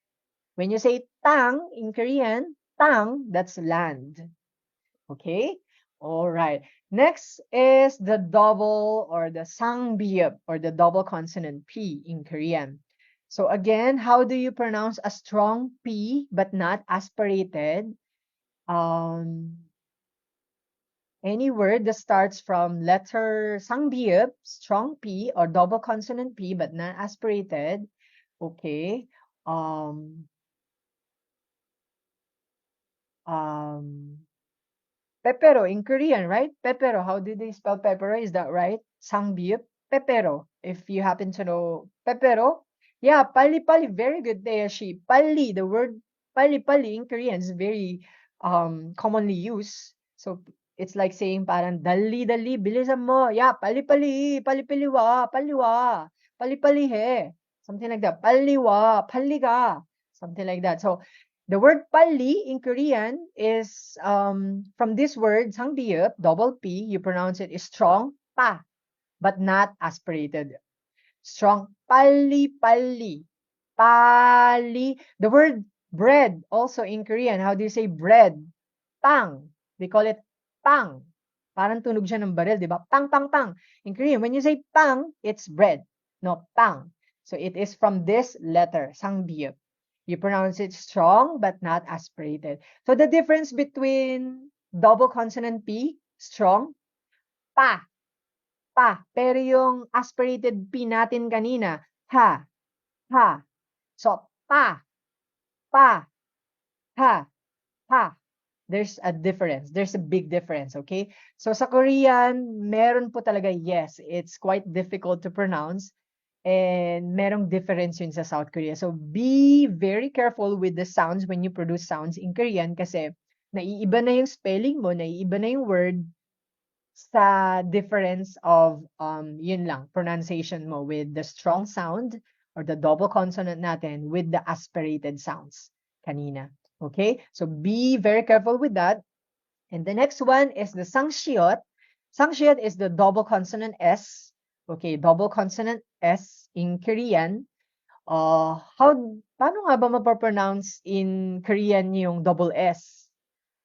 When you say tang in Korean, tang, that's land. Okay? All right. Next is the double or the sangbyeop or the double consonant P in Korean. So again, how do you pronounce a strong P but not aspirated? Any word that starts from letter sangbyeop, strong P or double consonant P but not aspirated. Okay. um, um, pepero in Korean, right? Pepero. How do they spell pepero? Is that right? Sangbiup. Pepero. If you happen to know pepero. Yeah, pali pali. Very good, Dayashi. Pali. The word pali pali in Korean is very commonly used. So it's like saying parang dali dali bilisan mo. Yeah, pali pali. Pali paliwa. Paliwa. Pali pali he. Something like that. Paliwa. Paliga. Something like that. So the word pali in Korean is from this word sangbiup, double P, you pronounce it is strong pa, but not aspirated. Strong pali pali. Pali. The word bread also in Korean, how do you say bread? Pang. They call it pang. Parang tunog siya ng baril, di ba? Pang, pang, pang. In Korean, when you say pang, it's bread. No, pang. So it is from this letter, sangbiup. You pronounce it strong but not aspirated. So the difference between double consonant P, strong, pa, pa. Pero yung aspirated P natin kanina, ha, ha. So pa, pa, ha, ha. There's a difference. There's a big difference, okay? So sa Korean, meron po talaga, yes, it's quite difficult to pronounce. And merong difference yun sa South Korea. So be very careful with the sounds when you produce sounds in Korean kasi naiiba na yung spelling mo, naiiba na yung word sa difference of yun lang, pronunciation mo with the strong sound or the double consonant natin with the aspirated sounds kanina. Okay? So be very careful with that. And the next one is the sangshiot. Sangshiot is the double consonant S. Okay, double consonant S in Korean. Paano nga ba mapapronounce in Korean yung double S?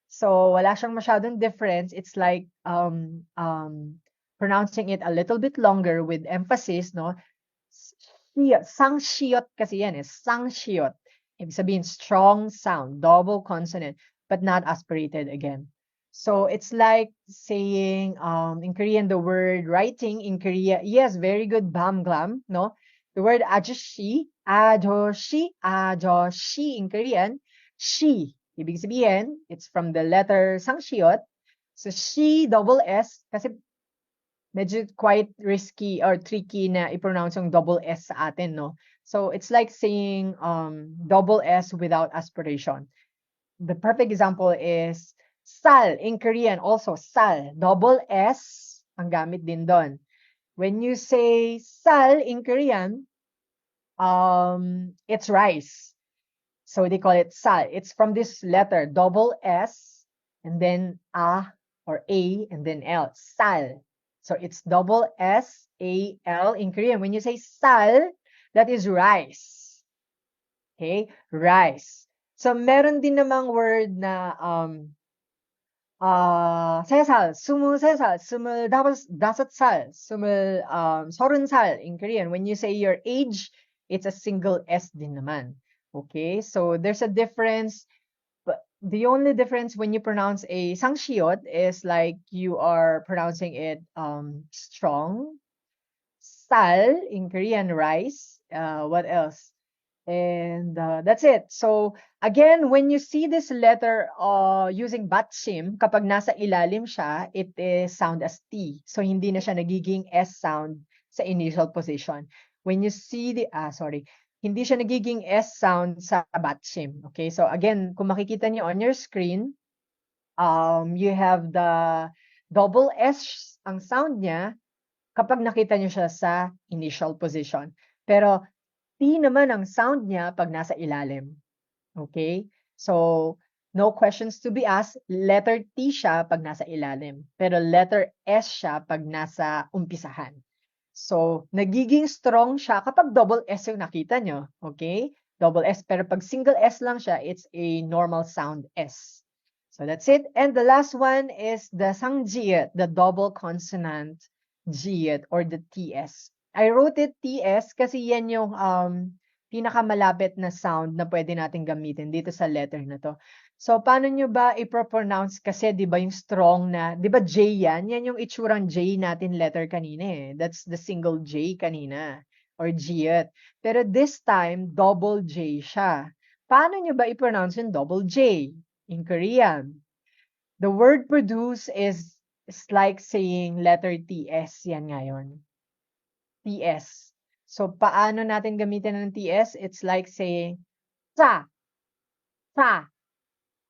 So, wala siyang masyadong difference. It's like pronouncing it a little bit longer with emphasis, no? Sangshiot kasi yan eh. Sangshiot. Ibig sabihin, strong sound, double consonant, but not aspirated again. So it's like saying in Korean the word writing in Korea. Yes, very good bamglam, no? The word ajoshi, ajoshi in Korean, she. Ibig sabihin, it's from the letter sangshiot. So she double S kasi medyo quite risky or tricky na i-pronounce yung double S sa atin, no? So it's like saying double S without aspiration. The perfect example is sal in Korean, also sal, double S ang gamit din doon. When you say sal in Korean, it's rice. So they call it sal. It's from this letter, double S, and then a or a, and then L, sal. So it's double S, A, L in Korean. When you say sal, that is rice. Okay, rice. So meron din namang word na 세살, 23살, 25살, 30살 in Korean. When you say your age, it's a single S din naman. Okay, so there's a difference. But the only difference when you pronounce a sangshiot is like you are pronouncing it strong. Sal in Korean, rice. What else? And that's it. So again, when you see this letter using batshim, kapag nasa ilalim siya, it is sound as T. So hindi na siya nagiging S sound sa initial position. When you see the, hindi siya nagiging S sound sa batshim. Okay, so again, kung makikita niyo on your screen, you have the double S ang sound niya kapag nakita niyo siya sa initial position. Pero T naman ang sound niya pag nasa ilalim. Okay? So, no questions to be asked. Letter T siya pag nasa ilalim. Pero letter S siya pag nasa umpisahan. So, nagiging strong siya kapag double S yung nakita nyo. Okay? Double S. Pero pag single S lang siya, it's a normal sound S. So, that's it. And the last one is the sangjiet, the double consonant jiet or the TS. I wrote it TS kasi yan yung pinakamalapit na sound na pwede natin gamitin dito sa letter na to. So, paano nyo ba i-pronounce kasi, di ba yung strong na, di ba J yan? Yan yung itsurang J natin letter kanina eh. That's the single J kanina. or jiet. Pero this time, double J siya. Paano nyo ba i-pronounce yung double J in Korean? The word produce is like saying letter TS yan ngayon. TS. So, paano natin gamitin ng TS? It's like saying sa, sa.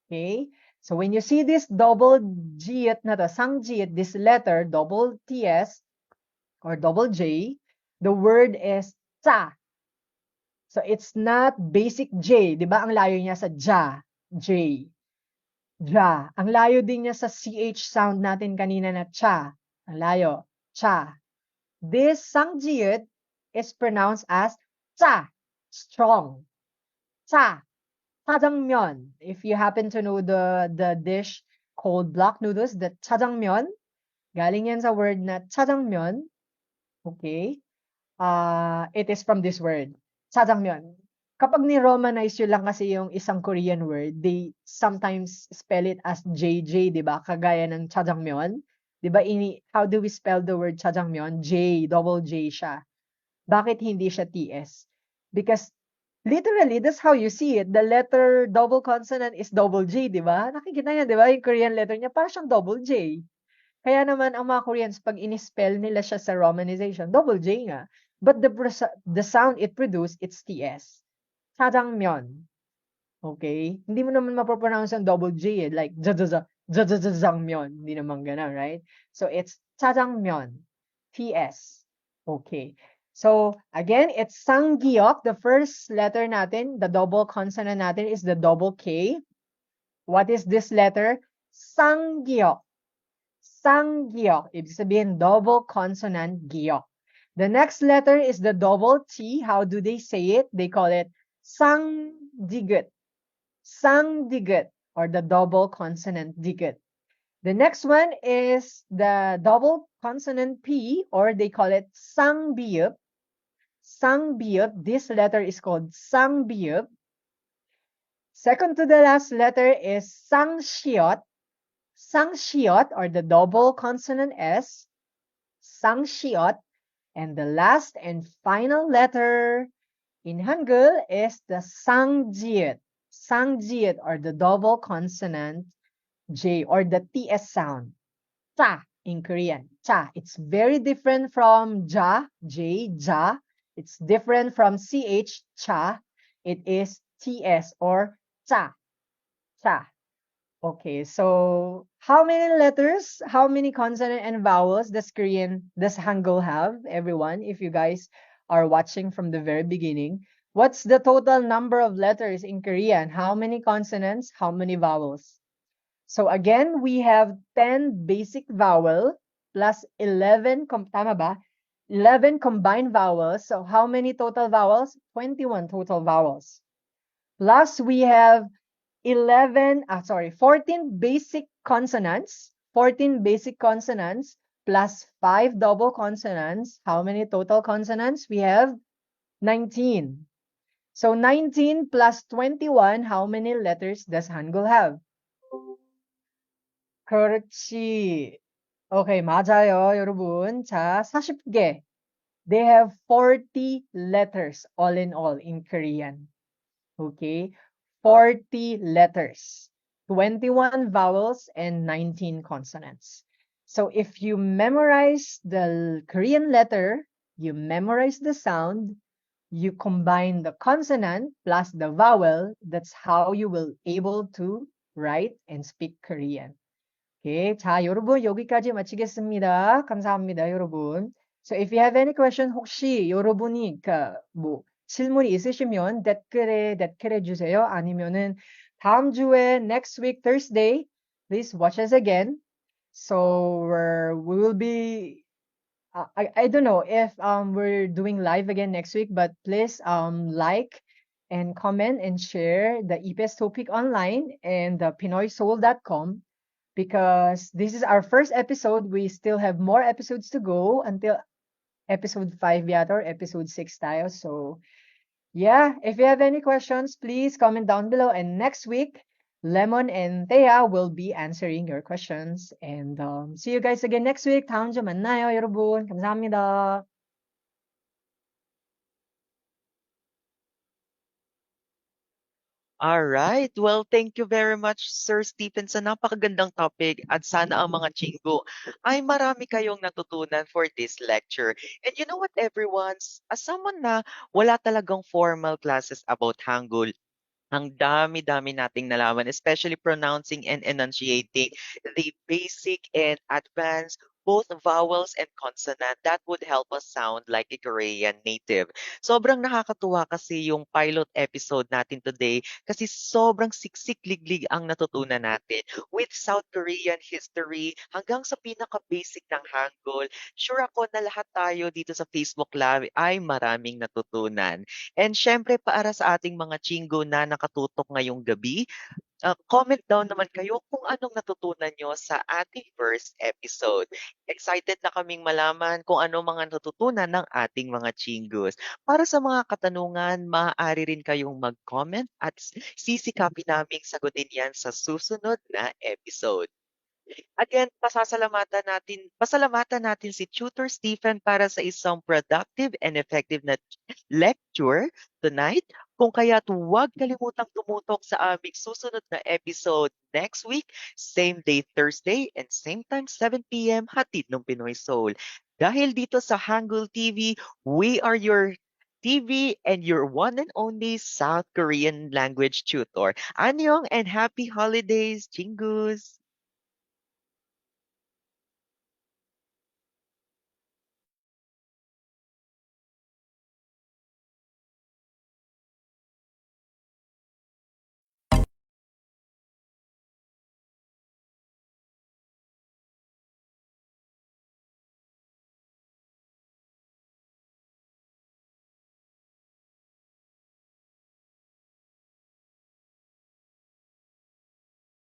Okay? So, when you see this double jiet na to, sangjiet, this letter, double TS or double J, the word is sa. So, it's not basic J. Di ba? Ang layo niya sa ja. J. Ja. Ang layo din niya sa CH sound natin kanina na cha. Ang layo. Cha. This sangjiet is pronounced as cha. Strong. Cha. Jajangmyeon. If you happen to know the dish called block noodles, the jajangmyeon, galing yan sa word na jajangmyeon. Okay? It is from this word, jajangmyeon. Kapag ni-romanize yun lang kasi yung isang Korean word, they sometimes spell it as JJ, di ba? Kagaya ng jajangmyeon. Di ba? How do we spell the word jajangmyeon? J, double J siya. Bakit hindi siya TS? Because literally, that's how you see it. The letter double consonant is double J, di ba? Nakikita niya, di ba? Yung Korean letter niya, parang siyang double J. Kaya naman, ang mga Koreans, pag in-spell nila siya sa romanization, double J nga. But the sound it produced, it's TS. Jajangmyeon. Okay? Hindi mo naman mapropronounce ang double J, like jajangmyeon. Hindi naman ganun, right? So, it's jajangmyeon. TS. Okay. So, again, it's sanggiok. The first letter natin, the double consonant natin is the double K. What is this letter? Sanggiok. Sanggiok. Ibig sabihin, double consonant giok. The next letter is the double T. How do they say it? They call it sangdigut. Sangdigut, or the double consonant digut. The next one is the double consonant P, or they call it sangbiyup. Sangbiyup. This letter is called sangbiyup. Second to the last letter is sangshiot. Sangshiot, or the double consonant S. Sangshiot. And the last and final letter in Hangul is the sangjiet. Sangjiet, or the double consonant J, or the TS sound. Cha in Korean. Cha. It's very different from ja, J, ja. It's different from CH, cha. It is TS, or cha. Cha. Okay, so how many letters, how many consonant and vowels does Hangul have, everyone? If you guys are watching from the very beginning, what's the total number of letters in Korean? How many consonants, how many vowels? So again, we have 10 basic vowel plus 11, tama ba? 11 combined vowels. So how many total vowels? 21 total vowels. Plus we have 14 basic consonants. 14 basic consonants plus 5 double consonants. How many total consonants? We have 19. So 19 plus 21, how many letters does Hangul have? 그렇지. Okay, 맞아요, 여러분. 자, 40개. They have 40 letters all in all in Korean. Okay, 40 letters, 21 vowels, and 19 consonants. So if you memorize the Korean letter, you memorize the sound, you combine the consonant plus the vowel, that's how you will able to write and speak Korean. Okay, 자, 여러분 여기까지 마치겠습니다. 감사합니다, 여러분. So if you have any question, 혹시 여러분이 질문이 있으시면 댓글에 주세요. 아니면은 다음 주에 next week Thursday, please watch us again. So we will be I don't know if we're doing live again next week, but please like and comment and share the EPS topic online and the PinoySoul.com. Because this is our first episode. We still have more episodes to go until episode 5 yata or episode 6 tayo. So, yeah, if you have any questions, please comment down below. And next week, Lemon and Thea will be answering your questions. And see you guys again next week. 다음 주 만나요, 여러분. 감사합니다. Alright. Well, thank you very much, Sir Stephen, sa napakagandang topic at sana ang mga chingo ay marami kayong natutunan for this lecture. And you know what, everyone? As someone na wala talagang formal classes about Hangul, ang dami-dami nating nalaman, especially pronouncing and enunciating the basic and advanced both vowels and consonant that would help us sound like a Korean native. Sobrang nakakatuwa kasi yung pilot episode natin today kasi sobrang siksik-liglig ang natutunan natin. With South Korean history hanggang sa pinaka-basic ng Hangul, sure ako na lahat tayo dito sa Facebook Live ay maraming natutunan. And syempre para sa ating mga chingo na nakatutok ngayong gabi, comment down naman kayo kung anong natutunan nyo sa ating first episode. Excited na kaming malaman kung ano mga natutunan ng ating mga chingus. Para sa mga katanungan, maaari rin kayong mag-comment at sisikapin naming sagutin yan sa susunod na episode. Again, pasalamatan natin si Tutor Stephen para sa isang productive and effective na lecture tonight. Kung kaya't huwag kalimutang tumutok sa aming susunod na episode next week, same day Thursday and same time 7 p.m. hatid ng Pinoy Soul. Dahil dito sa Hangul TV, we are your TV and your one and only South Korean language tutor. Annyeong and happy holidays, Chingus!